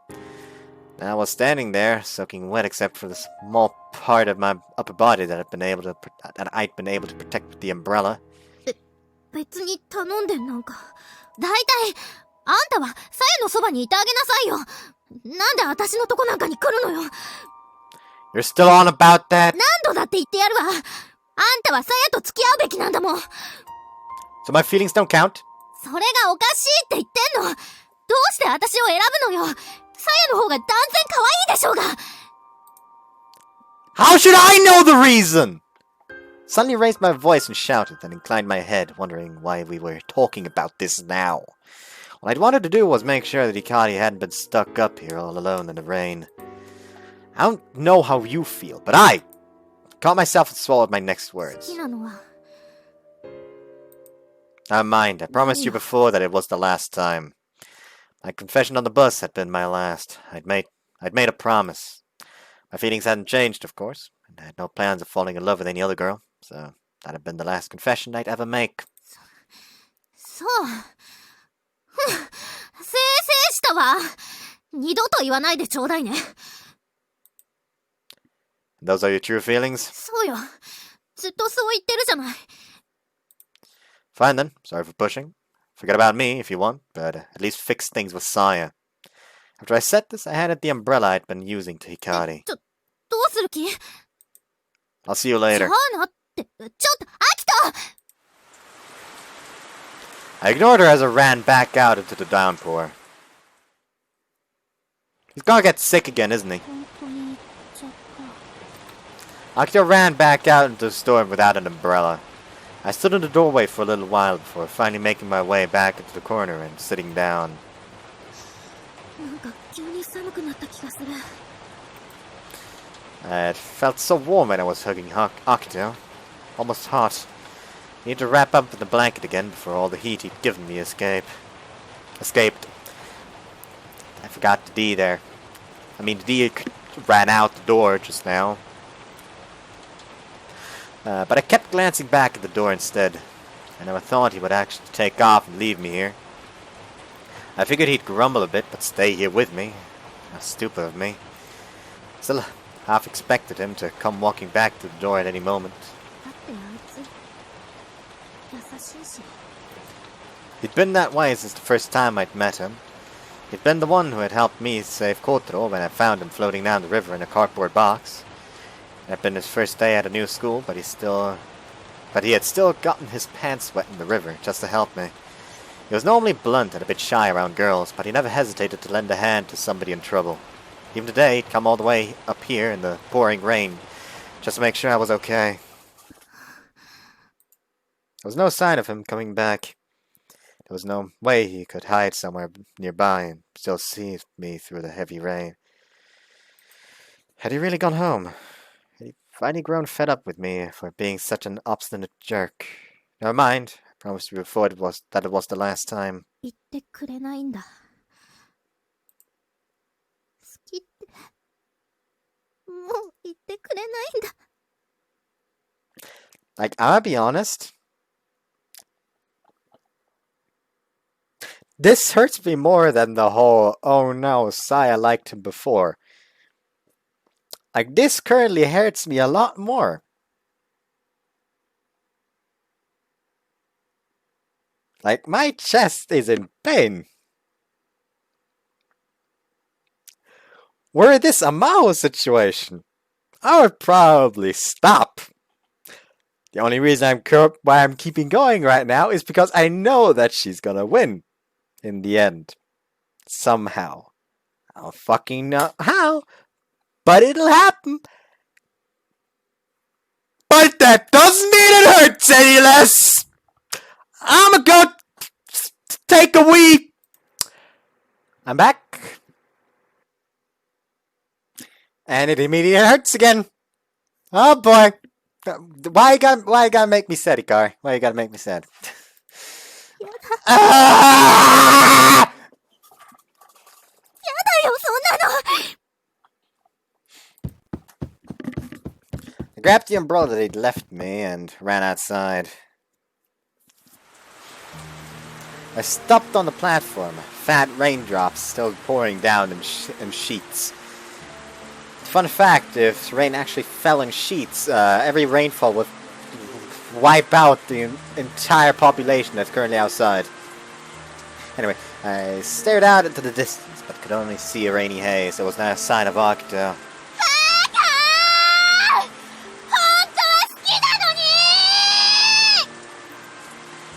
I was standing there, soaking wet except for the small part of my upper body that I'd been able to protect with the umbrella. 別に頼んでなんか。だいたい、あんたはさやのそばにいてあげなさいよ。なんで私のとこなんかに来るのよ。 You're still on about that? 何度だって言ってやるわ。あんたはさやと付き合うべきなんだもん。 So my feelings don't count? それがおかしいって言ってんの。どうして私を選ぶのよ。さやの方が断然可愛いでしょうが。 How should I know the reason? Suddenly raised my voice and shouted, then inclined my head, wondering why we were talking about this now. What I'd wanted to do was make sure that Hikari hadn't been stuck up here all alone in the rain. I don't know how you feel, but I caught myself and swallowed my next 好 words. きなのは Never mind, I promised you before that it was the last time. My confession on the bus had been my last. I'd made a promise. My feelings hadn't changed, of course, and I had no plans of falling in love with any other girl, so that had been the last confession I'd ever make. そう。ふん、せいせいしたわ。二度と言わないでちょうだいね。 Those are your true feelings? そうよ。ずっとそう言ってるじゃない。 Fine then, sorry for pushing. Forget about me if you want, but at least fix things with Saya. After I said this, I handed the umbrella I'd been using to Hikari. どうする気？ I'll see you じゃ later. あなって、ちょっと、秋田！ I ignored her as I ran back out into the downpour. He's gonna get sick again, isn't he? 本当に行っちゃった。 Akito ran back out into the storm without an umbrella. I stood in the doorway for a little while before finally making my way back into the corner and sitting down. なんか急に寒くなった気がする。 It felt so warm when I was hugging Akito. Almost hot. I need to wrap up in the blanket again before all the heat he'd given me escaped. I forgot the D there. I mean, the D ran out the door just now. But I kept glancing back at the door instead. I never thought he would actually take off and leave me here. I figured he'd grumble a bit, but stay here with me. How stupid of me. Still, half expected him to come walking back to the door at any moment. だってあいつ優しいし。He'd been that way since the first time I'd met him. He'd been the one who had helped me save Kotaro when I found him floating down the river in a cardboard box. It had been his first day at a new school, but he had still gotten his pants wet in the river just to help me. He was normally blunt and a bit shy around girls, but he never hesitated to lend a hand to somebody in trouble. Even today, he'd come all the way up here in the pouring rain just to make sure I was okay. There was no sign of him coming back. There was no way he could hide somewhere nearby and still see me through the heavy rain. Had he really gone home? Had he finally grown fed up with me for being such an obstinate jerk? Never mind. I promised you before that it was the last time. 言ってくれないんだ。好きって、もう言ってくれないんだ。Like, I'll be honest. This hurts me more than the whole, oh no, Saya liked him before. Like, this currently hurts me a lot more. Like, my chest is in pain. Were this a Mao situation, I would probably stop. The only reason why I'm keeping going right now is because I know that she's gonna win. In the end. Somehow. I don't fucking know how. But it'll happen. But that doesn't mean it hurts any less. I'ma go take a wee. I'm back. And it immediately hurts again. Oh boy. Why you gotta make me sad, Hikari? Why you gotta make me sad? Ah! やだよ、そんなの。 I grabbed the umbrella that he'd left me and ran outside. I stopped on the platform, fat raindrops still pouring down in sheets. Fun fact, if rain actually fell in sheets, every rainfall would wipe out the entire population that's currently outside. Anyway, I stared out into the distance, but could only see a rainy haze. There was not a sign of Akito.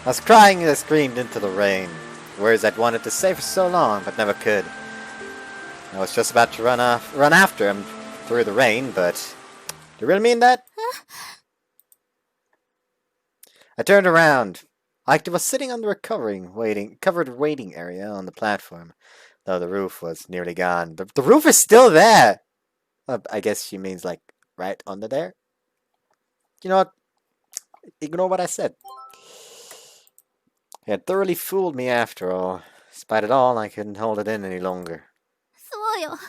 I was crying as I screamed into the rain. Words I'd wanted to say for so long, but never could. I was just about to run after him through the rain, but... Do you really mean that? I turned around. Akito was sitting under a covered waiting area on the platform, though the roof was nearly gone. The roof is still there! I guess she means, like, right under there? You know what? Ignore what I said. He had thoroughly fooled me after all. Despite it all, I couldn't hold it in any longer. そうよ。そうだ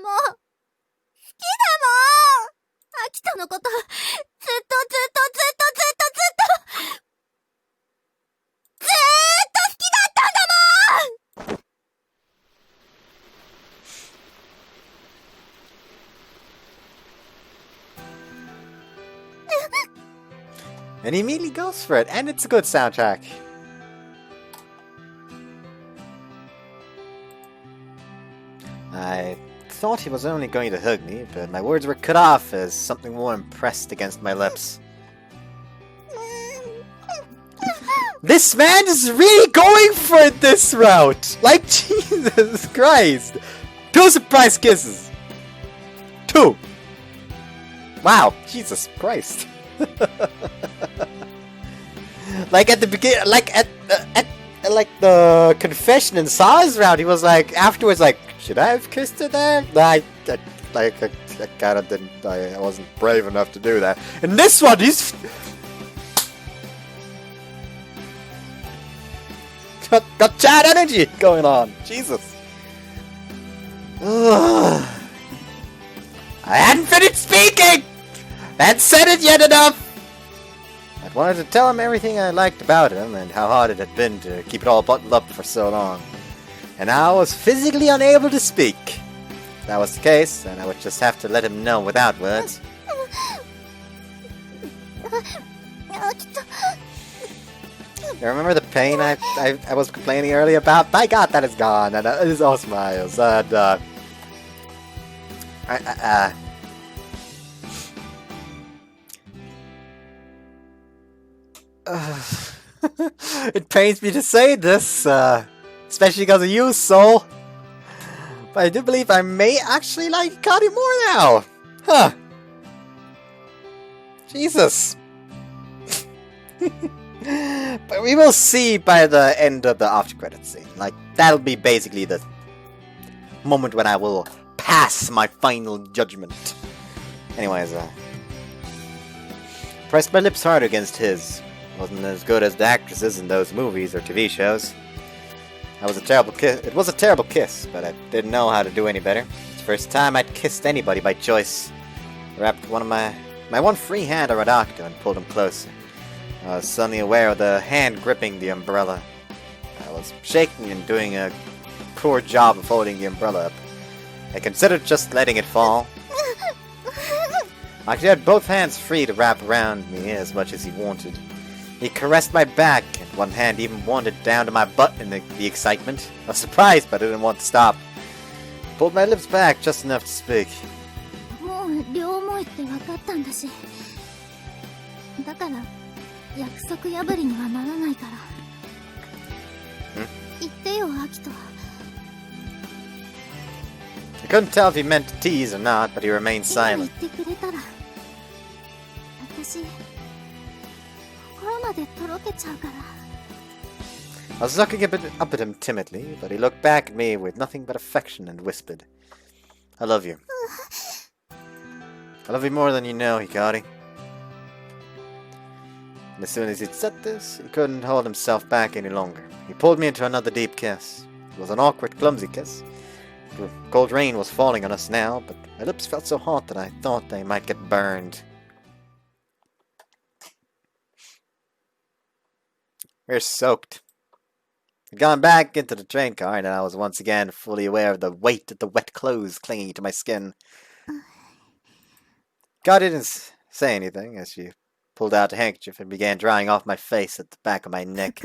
もん。好きだもん。アキトのこと、ずっとずっとずっとずっとずっとずっと、ずーっと好きだったんだもん。 And he immediately goes for it, and it's a good soundtrack. I thought he was only going to hug me, but my words were cut off as something warm pressed against my lips. This man is really going for it this route! Like, Jesus Christ! 2 surprise kisses! 2! Wow, Jesus Christ. Like at the beginning, like at like the confession in Saw's round, he was like afterwards, like, should I have kissed her there? I kind of didn't. I wasn't brave enough to do that. And this one, he's got Chad energy going on. Jesus. Ugh. I hadn't finished speaking. I hadn't said it yet enough. I wanted to tell him everything I liked about him and how hard it had been to keep it all bottled up for so long. And I was physically unable to speak. If that was the case, then I would just have to let him know without words. アキト、You remember the pain I was complaining earlier about? By God, that is gone, and it is all smiles. And it pains me to say this, especially because of you, Soul. But I do believe I may actually like Hikari more now. Huh. Jesus. But we will see by the end of the after credits scene. Like, that'll be basically the moment when I will pass my final judgment. Anyways, pressed my lips hard against his. Wasn't as good as the actresses in those movies or TV shows. That was a terrible kiss. It was a terrible kiss, but I didn't know how to do any better. It's the first time I'd kissed anybody by choice. I wrapped one of my one free hand around Octo and pulled him closer. I was suddenly aware of the hand gripping the umbrella. I was shaking and doing a poor job of holding the umbrella up. I considered just letting it fall. Octo had both hands free to wrap around me as much as he wanted. He caressed my back, and one hand even wandered down to my butt in the excitement. I was surprised, but I didn't want to stop. He pulled my lips back just enough to speak. もう両思いって分かったんだし。だから約束破りにはならないから。言ってよ、アキト。I couldn't tell if he meant to tease or not, but he remained silent. 言ってくれたら、私心までとろけちゃうから。I was looking up at him timidly, but he looked back at me with nothing but affection and whispered, I love you. I love you more than you know, Hikari. And as soon as he'd said this, he couldn't hold himself back any longer. He pulled me into another deep kiss. It was an awkward, clumsy kiss. The cold rain was falling on us now, but my lips felt so hot that I thought they might get burned. We're soaked. I'd gone back into the train car, and I was once again fully aware of the weight of the wet clothes clinging to my skin. God didn't say anything as she pulled out a handkerchief and began drying off my face at the back of my neck.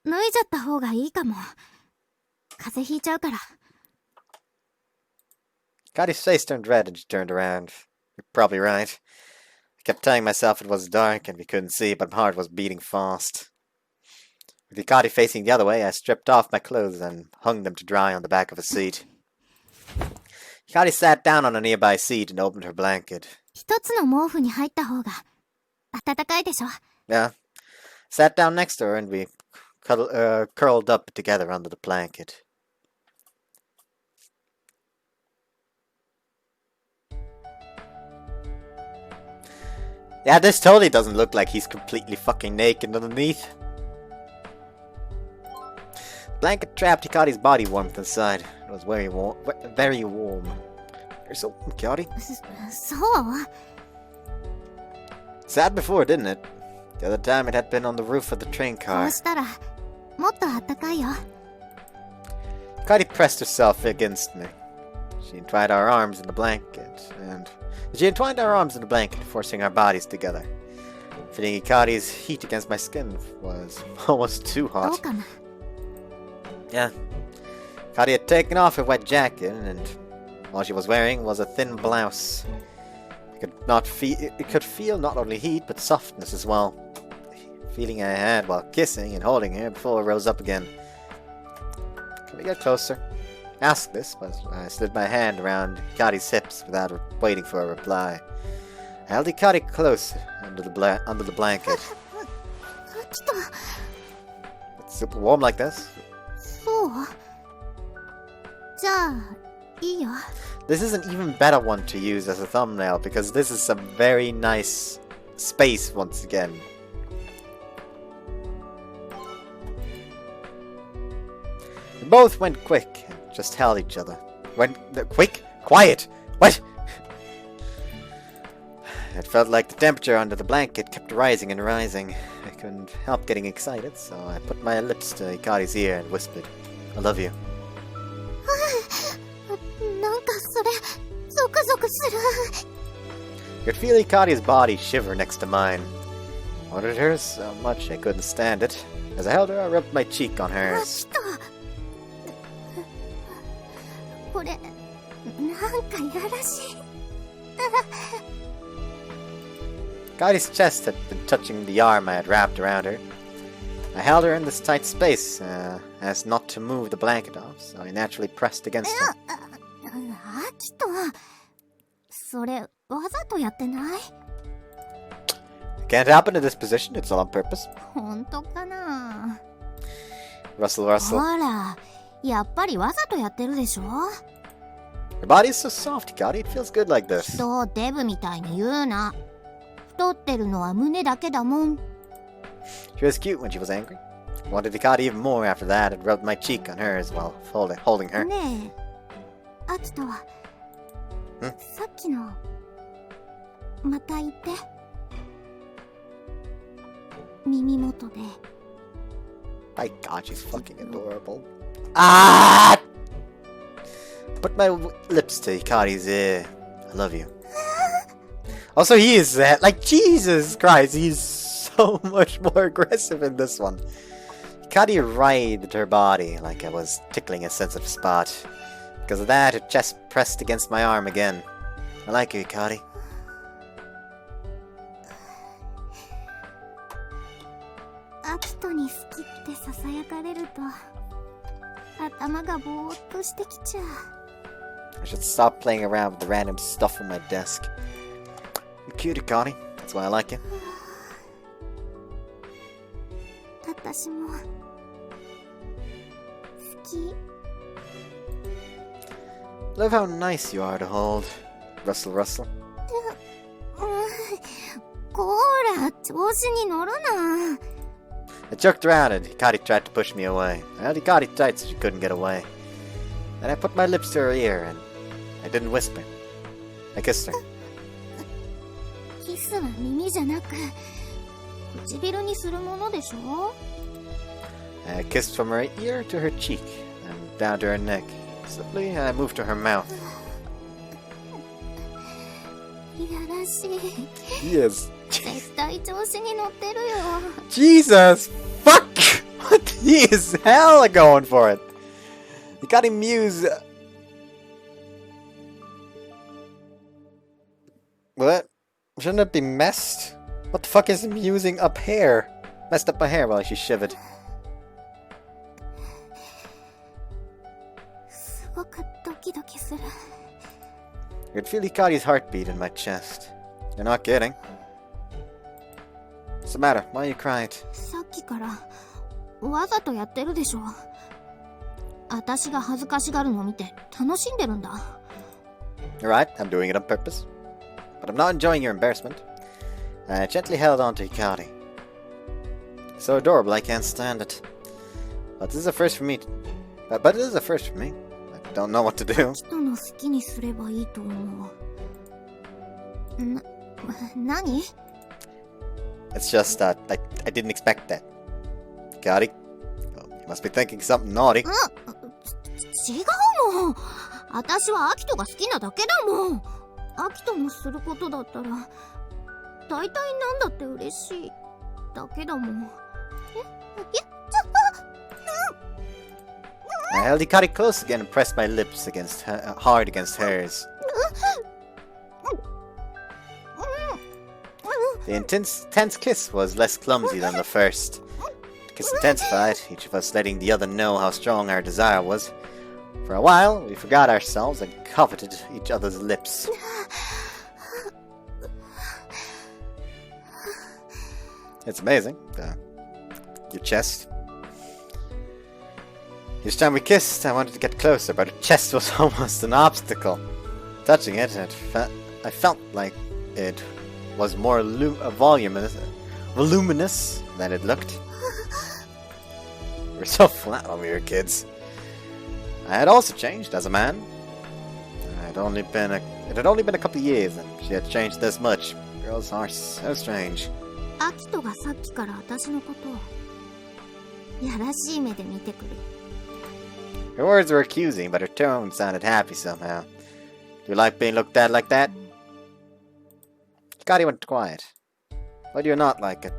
脱いじゃった方がいいかも。風邪ひいちゃうから。Hikari's face turned red and she turned around. You're probably right. I kept telling myself it was dark and we couldn't see, but my heart was beating fast. With Hikari facing the other way, I stripped off my clothes and hung them to dry on the back of a seat. Hikari sat down on a nearby seat and opened her blanket. 一つの毛布に入った方が暖かいでしょ。Yeah. Sat down next to her and we curled up together under the blanket. Yeah, this totally doesn't look like he's completely fucking naked underneath. The blanket trapped Hikari's body warmth inside. It was very warm. Very warm. You're so warm, Hikari. そう？ Sad before, didn't it? The other time it had been on the roof of the train こ car. うしたらもっと暖かいよ。 Hikari pressed herself against me. She entwined our arms in the blanket, forcing our bodies together. Feeling Hikari's heat against my skin was almost too どう hot. かな。 Yeah. Hikari had taken off her wet jacket, and all she was wearing was a thin blouse. It could feel not only heat, but softness as well. Feeling I had while kissing and holding her before it rose up again. Can we get closer? I asked this, but I slid my hand around Hikari's hips without waiting for a reply. I held Hikari close under the blanket. アキト。 It's super warm like this. そう？じゃあいいよ。 This is an even better one to use as a thumbnail because this is some very nice space once again. We both went quick and just held each other. Quick? Quiet! What? It felt like the temperature under the blanket kept rising and rising. I couldn't help getting excited, so I put my lips to Hikari's ear and whispered, I love you. なんかそれゾクゾクする。 I could feel Hikari's body shiver next to mine. wanted her so much I couldn't stand it. As I held her, I rubbed my cheek on あ、 hers. 来た。これ、なんかやらしい。 Hikari's chest had been touching the arm I had wrapped around her. I held her in this tight space, as not to move the blanket off, so I naturally pressed against her. アキト、それ、わざとやってない？ Can't happen in this position, it's all on purpose. 本当かな？ Rustle, rustle. ほら、やっぱりわざとやってるでしょ？ Your body is so soft, Hikari, it feels good like this. 人をデブみたいに言うな。太ってるのは胸だけだもん。 She was cute when she was angry. I wanted Hikari even more after that and rubbed my cheek on hers while holding her. ねえ、アキトは、さっきの、また言って。耳元で。 My god, she's fucking adorable. Ah! Put my lips to Hikari's ear. I love you. Also, he is like Jesus Christ. He's so much more aggressive in this one. Hikari writhed her body like I was tickling a sensitive spot. Because of that, her chest pressed against my arm again. I like you, Hikari. アキトに好きってささやかれると、頭がぼーっとしてきちゃう。 I should stop playing around with the random stuff on my desk. You're cute, Hikari. That's why I like you. 私も好き。 Love how nice you are to hold. Rustle, rustle. こーら、調子に乗るな。 I jerked around and Hikari tried to push me away. I held Hikari tight so she couldn't get away. Then I put my lips to her ear and I didn't whisper. I kissed her. キスは耳じゃなく、唇にするものでしょ？ I kissed from her ear to her cheek and down to her neck. Slowly, I moved to her mouth. いやらしい。 Yes. 絶対調子に乗ってるよ。 Jesus! Fuck! What? He is hella going for it. Hikari Muse. What? Shouldn't it be messed? What the fuck is him using up hair? Messed up my hair while she shivered. すごくドキドキする。 I could feel Hikari's heartbeat in my chest. You're not kidding. What's the matter? Why are you crying? さっきからわざとやってるでしょ。私が恥ずかしがるのを見て楽しんでるんだ。 You're right, I'm doing it on purpose. But I'm not enjoying your embarrassment. I gently held on to Hikari. So adorable, I can't stand it. But this is a first for me. But it is a first for me. I don't know what to do. 人の好きにすればいいと思う。何？ It's just that I didn't expect that. Hikari, you must be thinking something naughty. 違うもん。私はアキトが好きなだけだもん。アキトのすることだったら大体なんだって嬉しいだけだもん。I held Hikari close again and pressed my lips hard against hers. The tense kiss was less clumsy than the first. The kiss intensified, each of us letting the other know how strong our desire was. For a while, we forgot ourselves and coveted each other's lips. It's amazing. Your chest. Each time we kissed, I wanted to get closer, but her chest was almost an obstacle. Touching it, I felt like it was more voluminous than it looked. We were so flat when we were kids. I had also changed as a man. It had only been a couple of years, and she had changed this much. Girls are so strange. アキトがさっきから私のことをやらしい目で見てくる。 Her words were accusing, but her tone sounded happy somehow. Do you like being looked at like that? Hikari went quiet. Why do you not like it?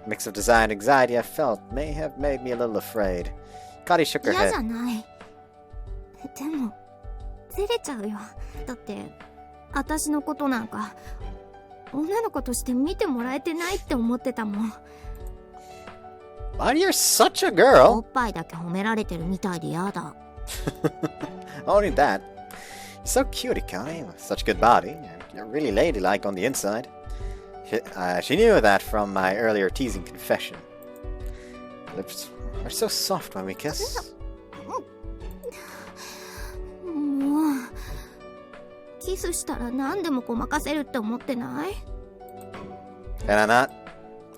Mix of desire and anxiety I felt may have made me a little afraid. Hikari shook her 嫌じ head. ゃない。でも、照れちゃうよ。だって、私のことなんか、女の子として見てもらえてないって思ってたもん。But you're such a お girl. っぱいだけ褒められてるみたいで嫌だ。Only that. You're so cute, Hikari, with such good body, and you're really ladylike on the inside. She knew that from my earlier teasing confession. Lips are so soft when we kiss. もう、キスしたら何でもごまかせるって思ってない？ Can I not?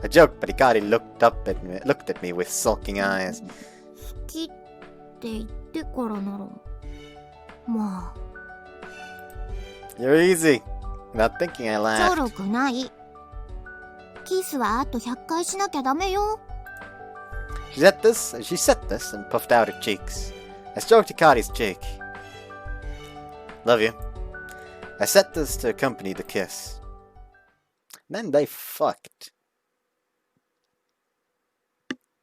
I joked, but Hikari looked at me with sulking eyes. 好きって言ってからなら、まあ。You're easy. Not thinking I ちょ laughed. ろくない。キスはあと100回しなきゃダメよ。She said this and puffed out her cheeks. I stroked Hikari's cheek. Love you. I said this to accompany the kiss. Then they fucked.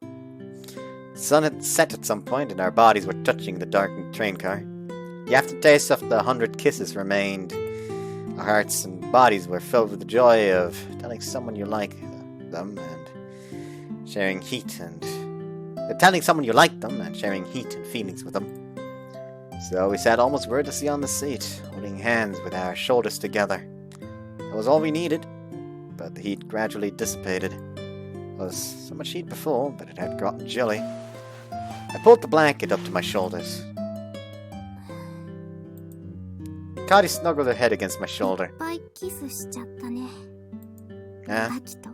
The sun had set at some point and our bodies were touching the darkened train car. The aftertaste of the 100 kisses remained. Our hearts and bodies were filled with the joy of telling someone you like them and sharing heat and telling someone you like them and sharing heat and feelings with them. So we sat almost wordlessly on the seat, holding hands with our shoulders together. That was all we needed, but the heat gradually dissipated. There was so much heat before, but it had gotten chilly. I pulled the blanket up to my shoulders. Hikari snuggled her head against my い shoulder. っぱいキスしちゃったね。 Eh? アキと、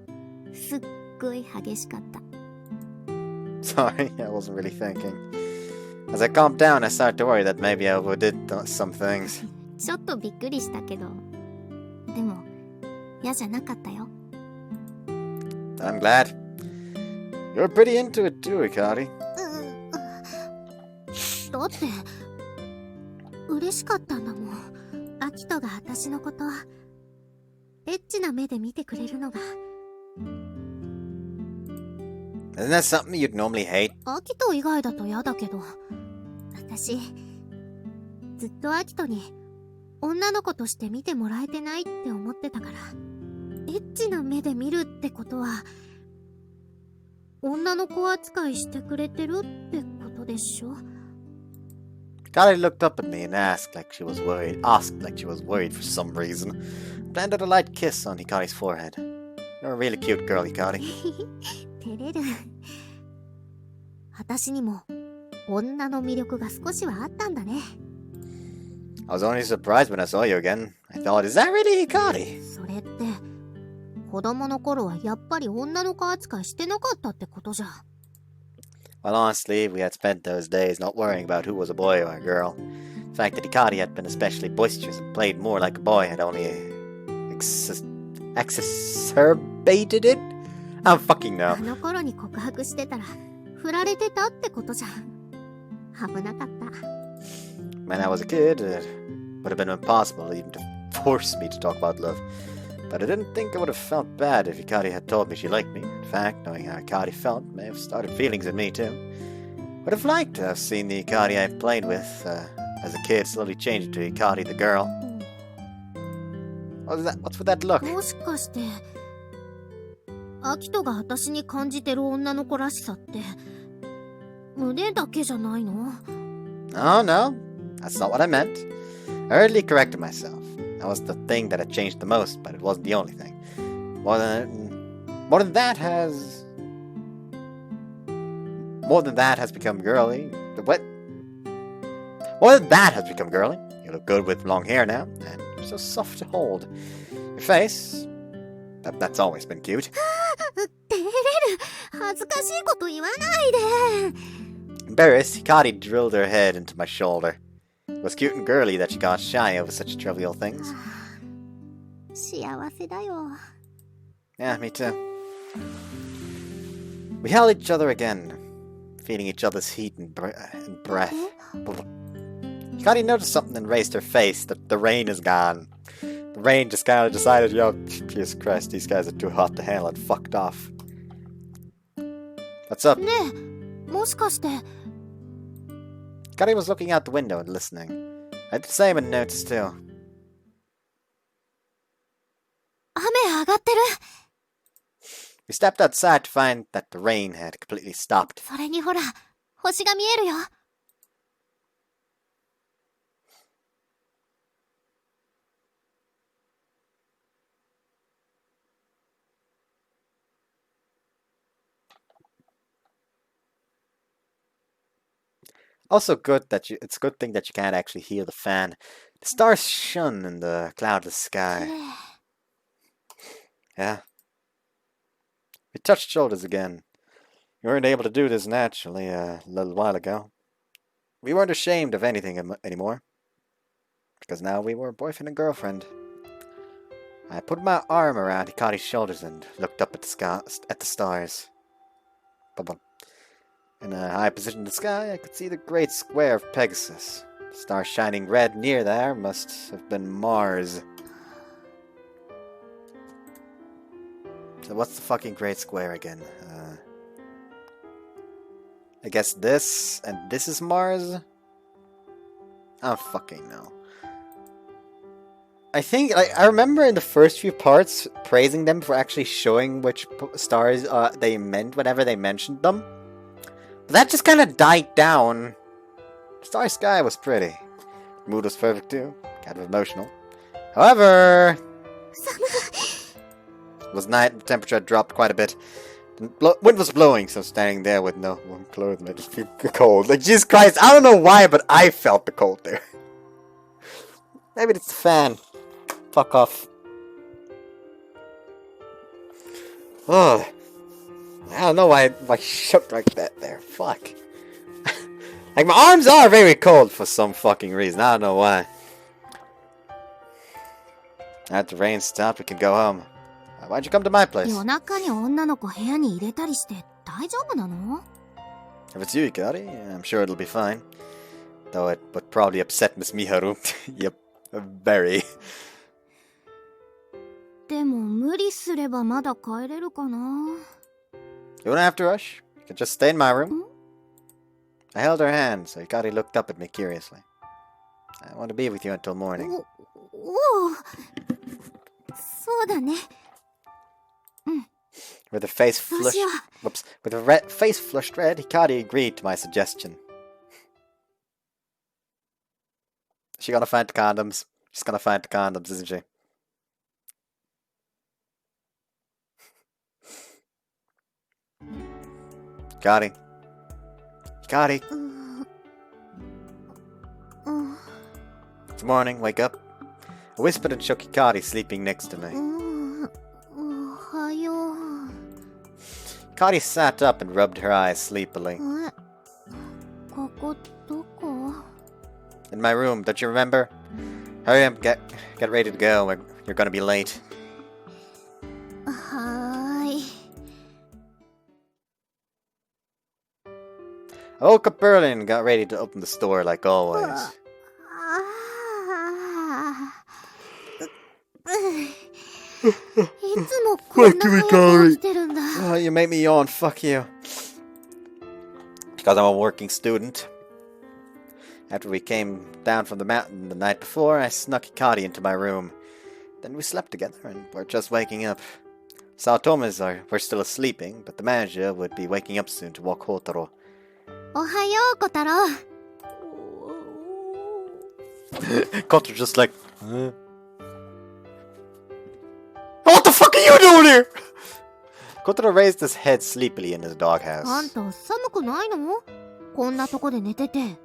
すっごい激しかった。Sorry, I wasn't really thinking. As I calmed down, I started to worry that maybe I overdid some things. ちょっとびっくりしたけど、でも、嫌じゃなかったよ。I'm glad. You're pretty into it too, Hikari. だって、嬉しかったんだもん。アキトが私のこと、エッチな目で見てくれるのが。 Isn't that something you'd normally hate? アキト以外だと嫌だけど、私、ずっとアキトに女の子として見てもらえてないって思ってたから、エッチな目で見るってことは、女の子扱いしてくれてるってことでしょ？ Hikari looked up at me and asked like she was worried for some reason. Planted a light kiss on Hikari's forehead. You're a really cute girl, Hikari. 照れる。私にも女の魅力が少しはあったんだね。I was only surprised when I saw you again. I thought, is that really Hikari? それって、子供の頃はやっぱり女の子扱いしてなかったってことじゃ。Well, honestly, we had spent those days not worrying about who was a boy or a girl. The fact that Hikari had been especially boisterous and played more like a boy had only exacerbated it? I don't fucking know. あの頃に告白してたら、振られてたってことじゃん。危なかった。 When I was a kid, it would have been impossible even to force me to talk about love. But I didn't think I would have felt bad if Hikari had told me she liked me. In fact, knowing how Hikari felt may have started feelings in me too. Would have liked to have seen the Hikari I played with as a kid slowly change into Hikari the girl. What's with that look? もしかして、アキトが私に感じてる女の子らしさって、胸だけじゃないの？ Oh no, that's not what I meant. I hurriedly corrected myself. That was the thing that had changed the most, but it wasn't the only thing. More than that has become girly. What? More than that has become girly. You look good with long hair now, and you're so soft to hold. Your face, that's always been cute. 照れる。恥ずかしいこと言わないで。 Embarrassed, Hikari drilled her head into my shoulder. It was cute and girly that she got shy over such trivial things. 幸せだよ。 Yeah, me too. We held each other again, feeling each other's heat and breath. Hikari noticed something and raised her face. The rain is gone. The rain just kind of decided, yo, Jesus Christ, these guys are too hot to handle, and fucked off. What's up? ねえ、もしかして。 Hikari was looking out the window and listening. I did the same and noticed too. 雨上がってる。 We stepped outside to find that the rain had completely stopped. それにほら、星が見えるよ。 Also good that it's a good thing that you can't actually hear the fan. The stars shone in the cloudless sky. Yeah. We touched shoulders again. We weren't able to do this naturally a little while ago. We weren't ashamed of anything anymore. Because now we were boyfriend and girlfriend. I put my arm around Hikari's shoulders and looked up at the stars. Bubble. In a high position in the sky, I could see the great square of Pegasus. The star shining red near there must have been Mars. So what's the fucking great square again? I guess this and this is Mars? I don't fucking know. I think, I remember in the first few parts praising them for actually showing which stars they meant whenever they mentioned them. But that just kind of died down. Starry sky was pretty. Mood was perfect too. Kind of emotional. However, it was night. The temperature had dropped quite a bit. The wind was blowing, so standing there with no warm clothing, I just feel cold. Like, Jesus Christ, I don't know why, but I felt the cold there. Maybe it's the fan. Fuck off. Oh. I don't know why I shook like that there. Fuck. Like, my arms are very cold for some fucking reason. I don't know why. After the rain stopped, we can go home. Why'd you come to my place? 夜中に女の子部屋に入れたりして大丈夫なの? If it's you, Hikari, I'm sure it'll be fine. Though it would probably upset Miss Miharu. Yep, very. でも無理すればまだ帰れるかな? You don't have to rush. You can just stay in my room. I held her hand, so Hikari looked up at me curiously. I want to be with you until morning. おお、そうだね。 With her face flushed, with her face flushed red, Hikari agreed to my suggestion. Is she gonna find the condoms? She's gonna find the condoms, isn't she? Hikari. Hikari. It's morning, wake up. I whispered and shook Hikari sleeping next to me. おはよう。 Hikari sat up and rubbed her eyes sleepily. ここどこ? In my room, don't you remember? Hurry up, get ready to go. You're gonna be late. はーい。 I woke up early and got ready to open the store like always. いつもこんな早く起きてるんだ。 Oh, you made me yawn, fuck you. Because I'm a working student. After we came down from the mountain the night before, I snuck Hikari into my room. Then we slept together and were just waking up. Saotomas were still sleeping, but the manager would be waking up soon to walk Hotaro. おはよう、小太郎。 Kotaro just like, What the fuck are you doing here? Kotaro raised his head sleepily in his doghouse. あんた寒くないの? こんなとこで寝てて。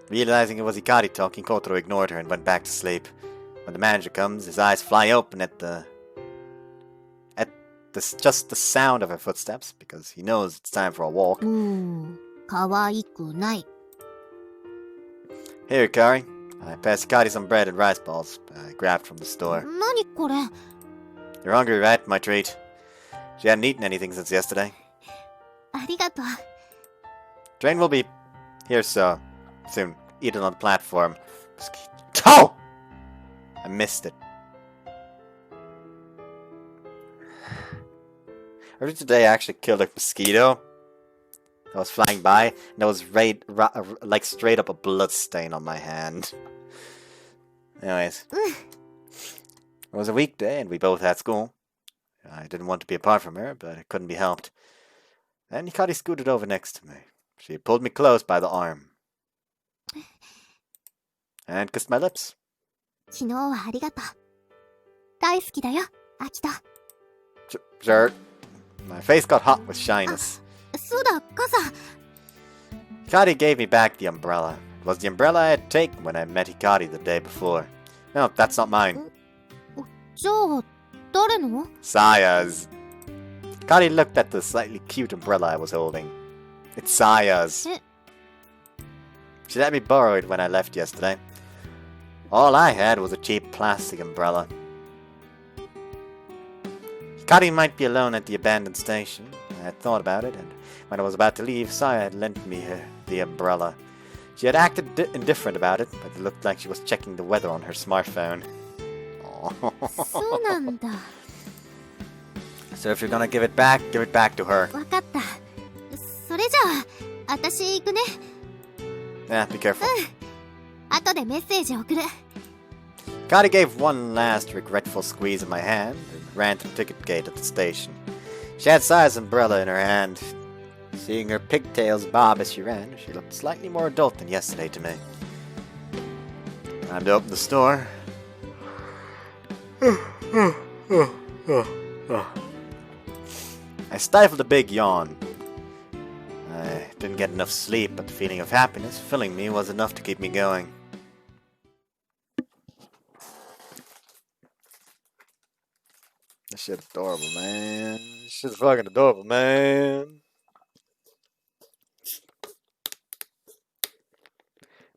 Realizing it was Hikari talking, Kotaro ignored her and went back to sleep. When the manager comes, his eyes fly open at just the sound of her footsteps, because he knows it's time for a walk. 可愛くない。 Here, Hikari. I passed Hikari some bread and rice balls I grabbed from the store. 何これ? You're hungry, right? My treat. She hadn't eaten anything since yesterday. ありがとう。 Train will be here soon. Eat it on the platform. Oh! I missed it. Earlier today I actually killed a mosquito that was flying by, and there was like straight up a blood stain on my hand. Anyways. It was a weekday and we both had school. I didn't want to be apart from her, but it couldn't be helped. And Hikari scooted over next to me. She pulled me close by the arm. And kissed my lips. 昨日はありがとう。大好きだよ、アキト。Sure. My face got hot with shyness. そうだ、傘。Hikari gave me back the umbrella. It was the umbrella I had taken when I met Hikari the day before. No, that's not mine. じゃあ、誰の？ Saya's. Hikari looked at the slightly cute umbrella I was holding. It's Saya's. She let me borrow it when I left yesterday. All I had was a cheap plastic umbrella. Hikari might be alone at the abandoned station. I had thought about it, and when I was about to leave, Saya had lent me the umbrella. She had acted indifferent about it, but it looked like she was checking the weather on her smartphone. そうなんだ。So if you're gonna give it back to her. わかった。それじゃあ、私行くね。Yeah, be careful. 後でメッセージ送る。Hikari gave one last regretful squeeze of my hand and ran to the ticket gate at the station. She had Saya's umbrella in her hand. Seeing her pigtails bob as she ran, she looked slightly more adult than yesterday to me. Time to open the store. I stifled a big yawn. I didn't get enough sleep, but the feeling of happiness filling me was enough to keep me going. This shit adorable, man. This shit's fucking adorable, man.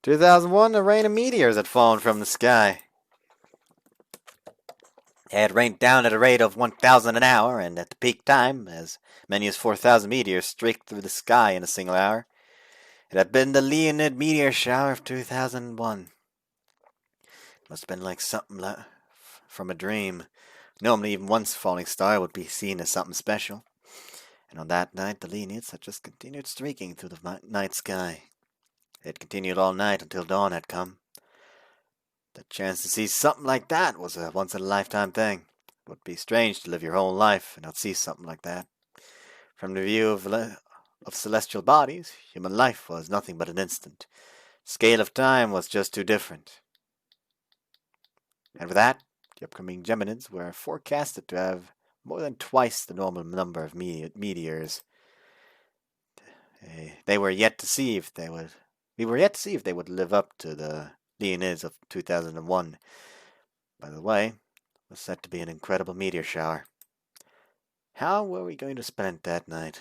2001, a rain of meteors had fallen from the sky. It had rained down at a rate of 1,000 an hour, and at the peak time, as many as 4,000 meteors streaked through the sky in a single hour. It had been the Leonid meteor shower of 2001. It must have been like something from a dream. Normally, even one falling star would be seen as something special. And on that night, the Leonids had just continued streaking through the night sky. It had continued all night until dawn had come. The chance to see something like that was a once-in-a-lifetime thing. It would be strange to live your whole life and not see something like that. From the view of celestial bodies, human life was nothing but an instant. The scale of time was just too different. And with that, the upcoming Geminids were forecasted to have more than twice the normal number of meteors. We were yet to see if they would live up to the Leonids of 2001. By the way, it was set to be an incredible meteor shower. How were we going to spend that night?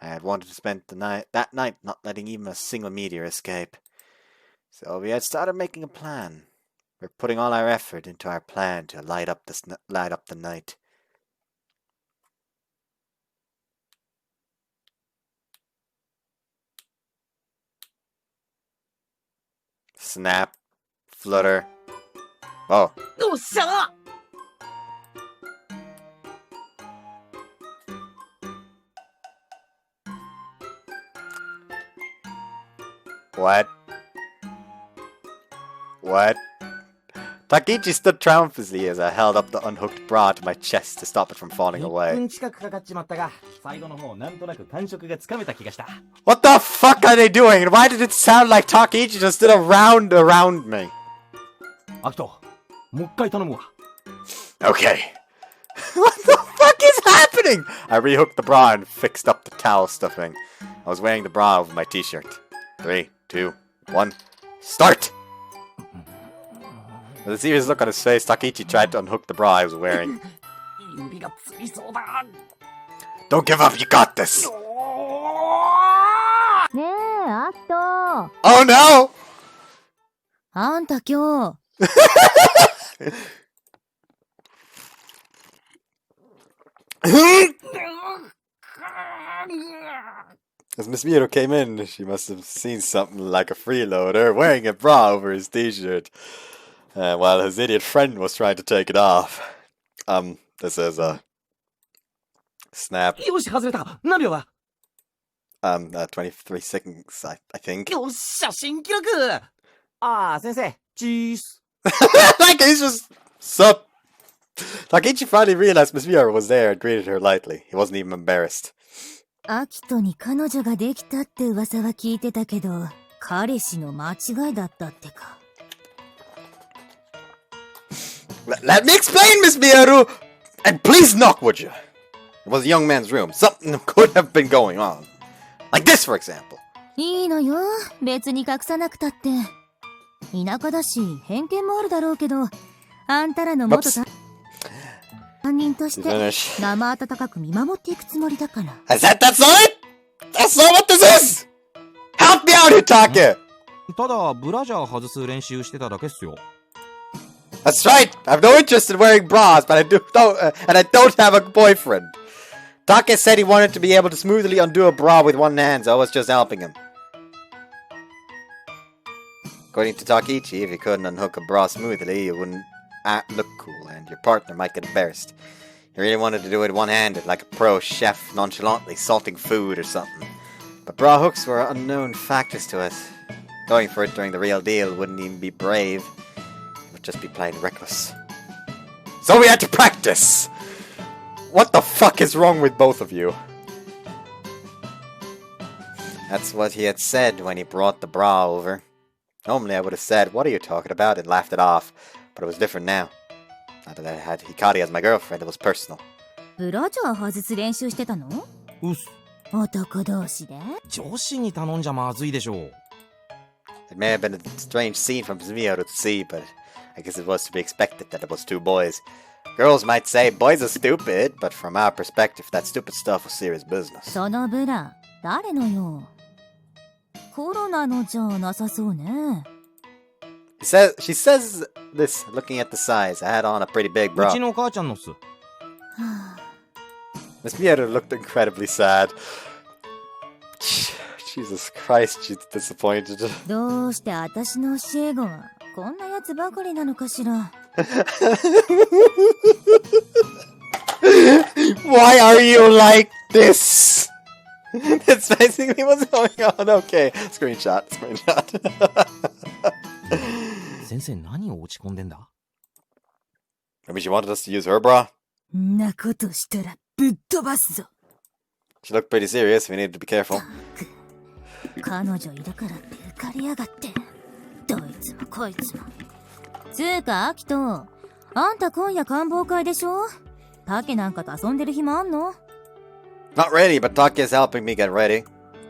I had wanted to spend that night not letting even a single meteor escape. So we had started making a plan. We're putting all our effort into our plan to light up the night. Snap, flutter. Oh. Oh, shut up! What? What? Takichi stood triumphantly as I held up the unhooked bra to my chest to stop it from falling away. 1分近くかかっちまったが、最後の方なんとなく感触がつかめた気がした。What the fuck are they doing? And why did it sound like Takichi just did a round around me? アキト、もう一回頼むわ。Okay. What the fuck is happening? I rehooked the bra and fixed up the towel stuffing. I was wearing the bra over my t-shirt. 3, 2, 1, start! With a serious look on his face, Takichi tried to unhook the bra I was wearing. 指がつりそうだ。Don't give up, you got this! ねえ、アキト。 Oh no! あんた今日。As Miss Miro came in, she must have seen something like a freeloader wearing a bra over his t-shirt, while his idiot friend was trying to take it off. This is Snap. よし、外れた。何秒だ 23 seconds, I think. よっしゃ、新記録。ああ、先生、チース。Like, he's just, sup? Takichi finally realized Miss Miura was there and greeted her lightly. He wasn't even embarrassed. アキトに彼女ができたって噂は聞いてたけど、彼氏の間違いだったってか。Let me explain, Miss Miura! And please knock, would you? It was a young man's room. Something could have been going on. Like this, for example. いいのよ。別に隠さなくたって。田舎だし、偏見もあるだろうけど、あんたらの元担任として、生温かく見守っていくつもりだから。I said that's not it! That's not what this is! Help me out here, Taka! ただ、ブラジャー外す練習してただけっすよ。That's right! I have no interest in wearing bras, but I don't have a boyfriend. Taka said he wanted to be able to smoothly undo a bra with one hand, so I was just helping him. According to Takichi, if you couldn't unhook a bra smoothly, you wouldn't look cool, and your partner might get embarrassed. You really wanted to do it one-handed, like a pro chef nonchalantly salting food or something. But bra hooks were unknown factors to it. Going for it during the real deal wouldn't even be brave. It would just be plain reckless. So we had to practice! What the fuck is wrong with both of you? That's what he had said when he brought the bra over. Normally I would have said, "What are you talking about?" and laughed it off. But it was different now. Now that I had Hikari as my girlfriend, it was personal. ブラジャー外す練習してたの？うっす。男同士で？女子に頼んじゃまずいでしょう。It may have been a strange scene from Miura to see, but I guess it was to be expected that it was two boys. Girls might say boys are stupid, but from our perspective, that stupid stuff was serious business. そのブラ、誰のよ？コロナのじゃなさそうね。She says this, looking at the size. I had on a pretty big う bra. ちの母ちゃんのっす。Miss Miura looked incredibly sad. Jesus Christ, she's disappointed. どうして私の教え子はこんなやつばかりなのかしら。Why are you like this? That's basically what's going on. Okay, screenshot. 先生何を落ち込んでんだ？ Maybe she wanted us to use her bra. んなことしたらぶっ飛ばすぞ。She looked pretty serious. We needed to be careful. 彼女いるからって浮かれやがって。どいつもこいつも。つうか、アキト、あんた今夜官房会でしょ？タケなんかと遊んでる暇あんの？ Not ready, but Taki is helping me get ready.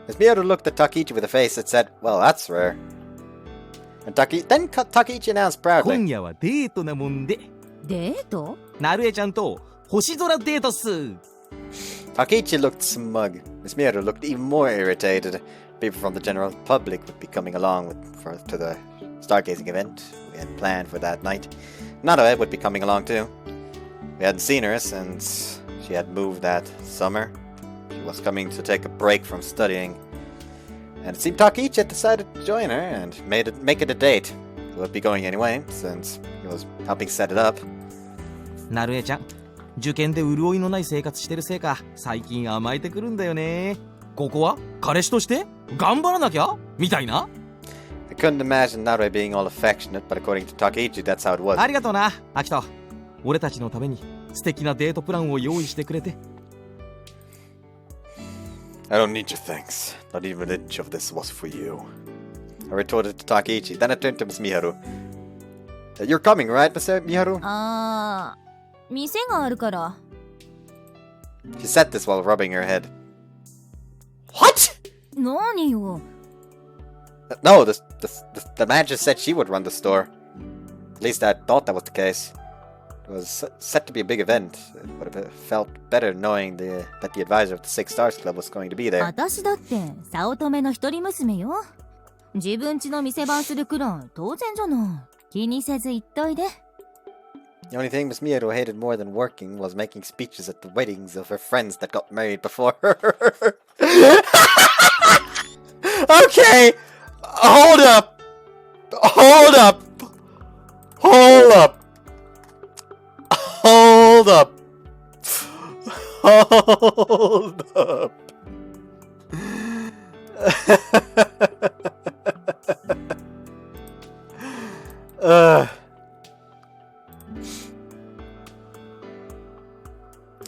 Miss Miura looked at Takichi with a face that said, "Well, that's rare." And then Takichi announced 今 proudly, 夜はデートなもんで。デート？なるえちゃんと星空デートっす。Takichi looked smug. Miss Miura looked even more irritated. People from the general public would be coming along to the stargazing event we had planned for that night. Nadae would be coming along too. We hadn't seen her since she had moved that summer. She was coming to take a break from studying. And it seemed Takichi had decided to join her and make it a date. He would be going anyway, since he was helping set it up. なるえちゃん、受験で潤いのない生活してるせいか、最近甘えてくるんだよね。ここは彼氏として頑張らなきゃみたいな。I couldn't imagine Nadae being all affectionate, but according to Takichi, that's how it was. ありがとうな、アキト。俺たちのために素敵なデートプランを用意してくれて。I don't need your thanks. Not even an inch of this was for you. I retorted to Takichi. Then I turned to Miss Miharu. You're coming, right, Miss Miharu? あー、店があるから。She said this while rubbing her head. What? 何よ。No, the man just said she would run the store. At least I thought that was the case. It was set to be a big event. It would have felt better knowing that the advisor of the Six Stars Club was going to be there. 私だって早乙女の一人娘よ。自分家の店番するくらい当然じゃない。気にせず言っといで。The only thing Miss Miharu hated more than working was making speeches at the weddings of her friends that got married before her. Okay! Hold up! Hold up! Hold up! Hold up! Hold up.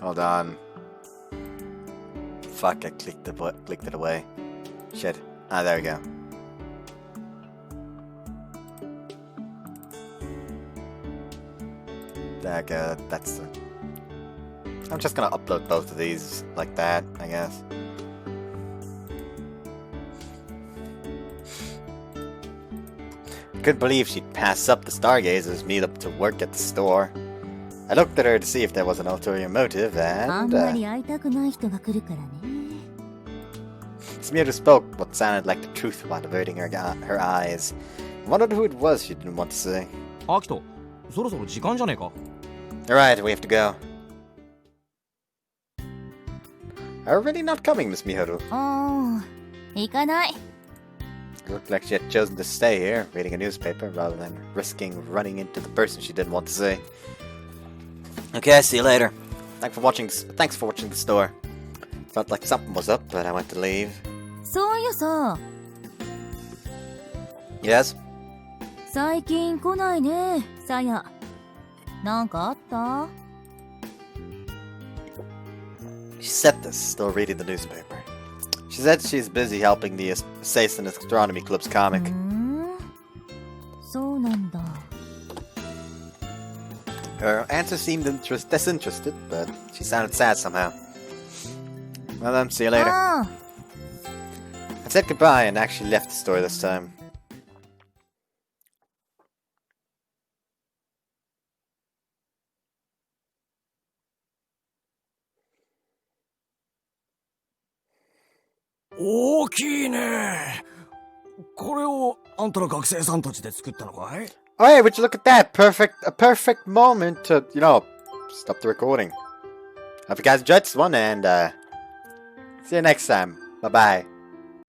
Hold on. Fuck, I clicked it away. Shit. Ah, there we go. There we go. That's the... I'm just gonna upload both of these like that, I guess. Couldn't believe she'd pass up the Stargazers meet up to work at the store. I looked at her to see if there was an ulterior motive, and Smear spoke what sounded like the truth about averting her eyes. I wondered who it was she didn't want to see. アキト、そろそろ時間じゃねえか。 Alright, we have to go. Are you really not coming, Miss Mihoru? 行かない。 It looked like she had chosen to stay here, reading a newspaper, rather than risking running into the person she didn't want to see. Okay, see you later. Thanks for watching the store. Felt like something was up, but I went to leave. そうよさ。 Yes? 最近来ないね、さや。なんかあった？ She said this, still reading the newspaper. She said she's busy helping the Assassin Astronomy Club's comic. そうなんだ。 Her answer seemed disinterested, but she sounded sad somehow. Well then, see you later. I said goodbye and actually left the store this time. Oh hey, would you look at that? A perfect moment to, stop the recording. Hope you guys enjoyed this one, and see you next time. Bye-bye.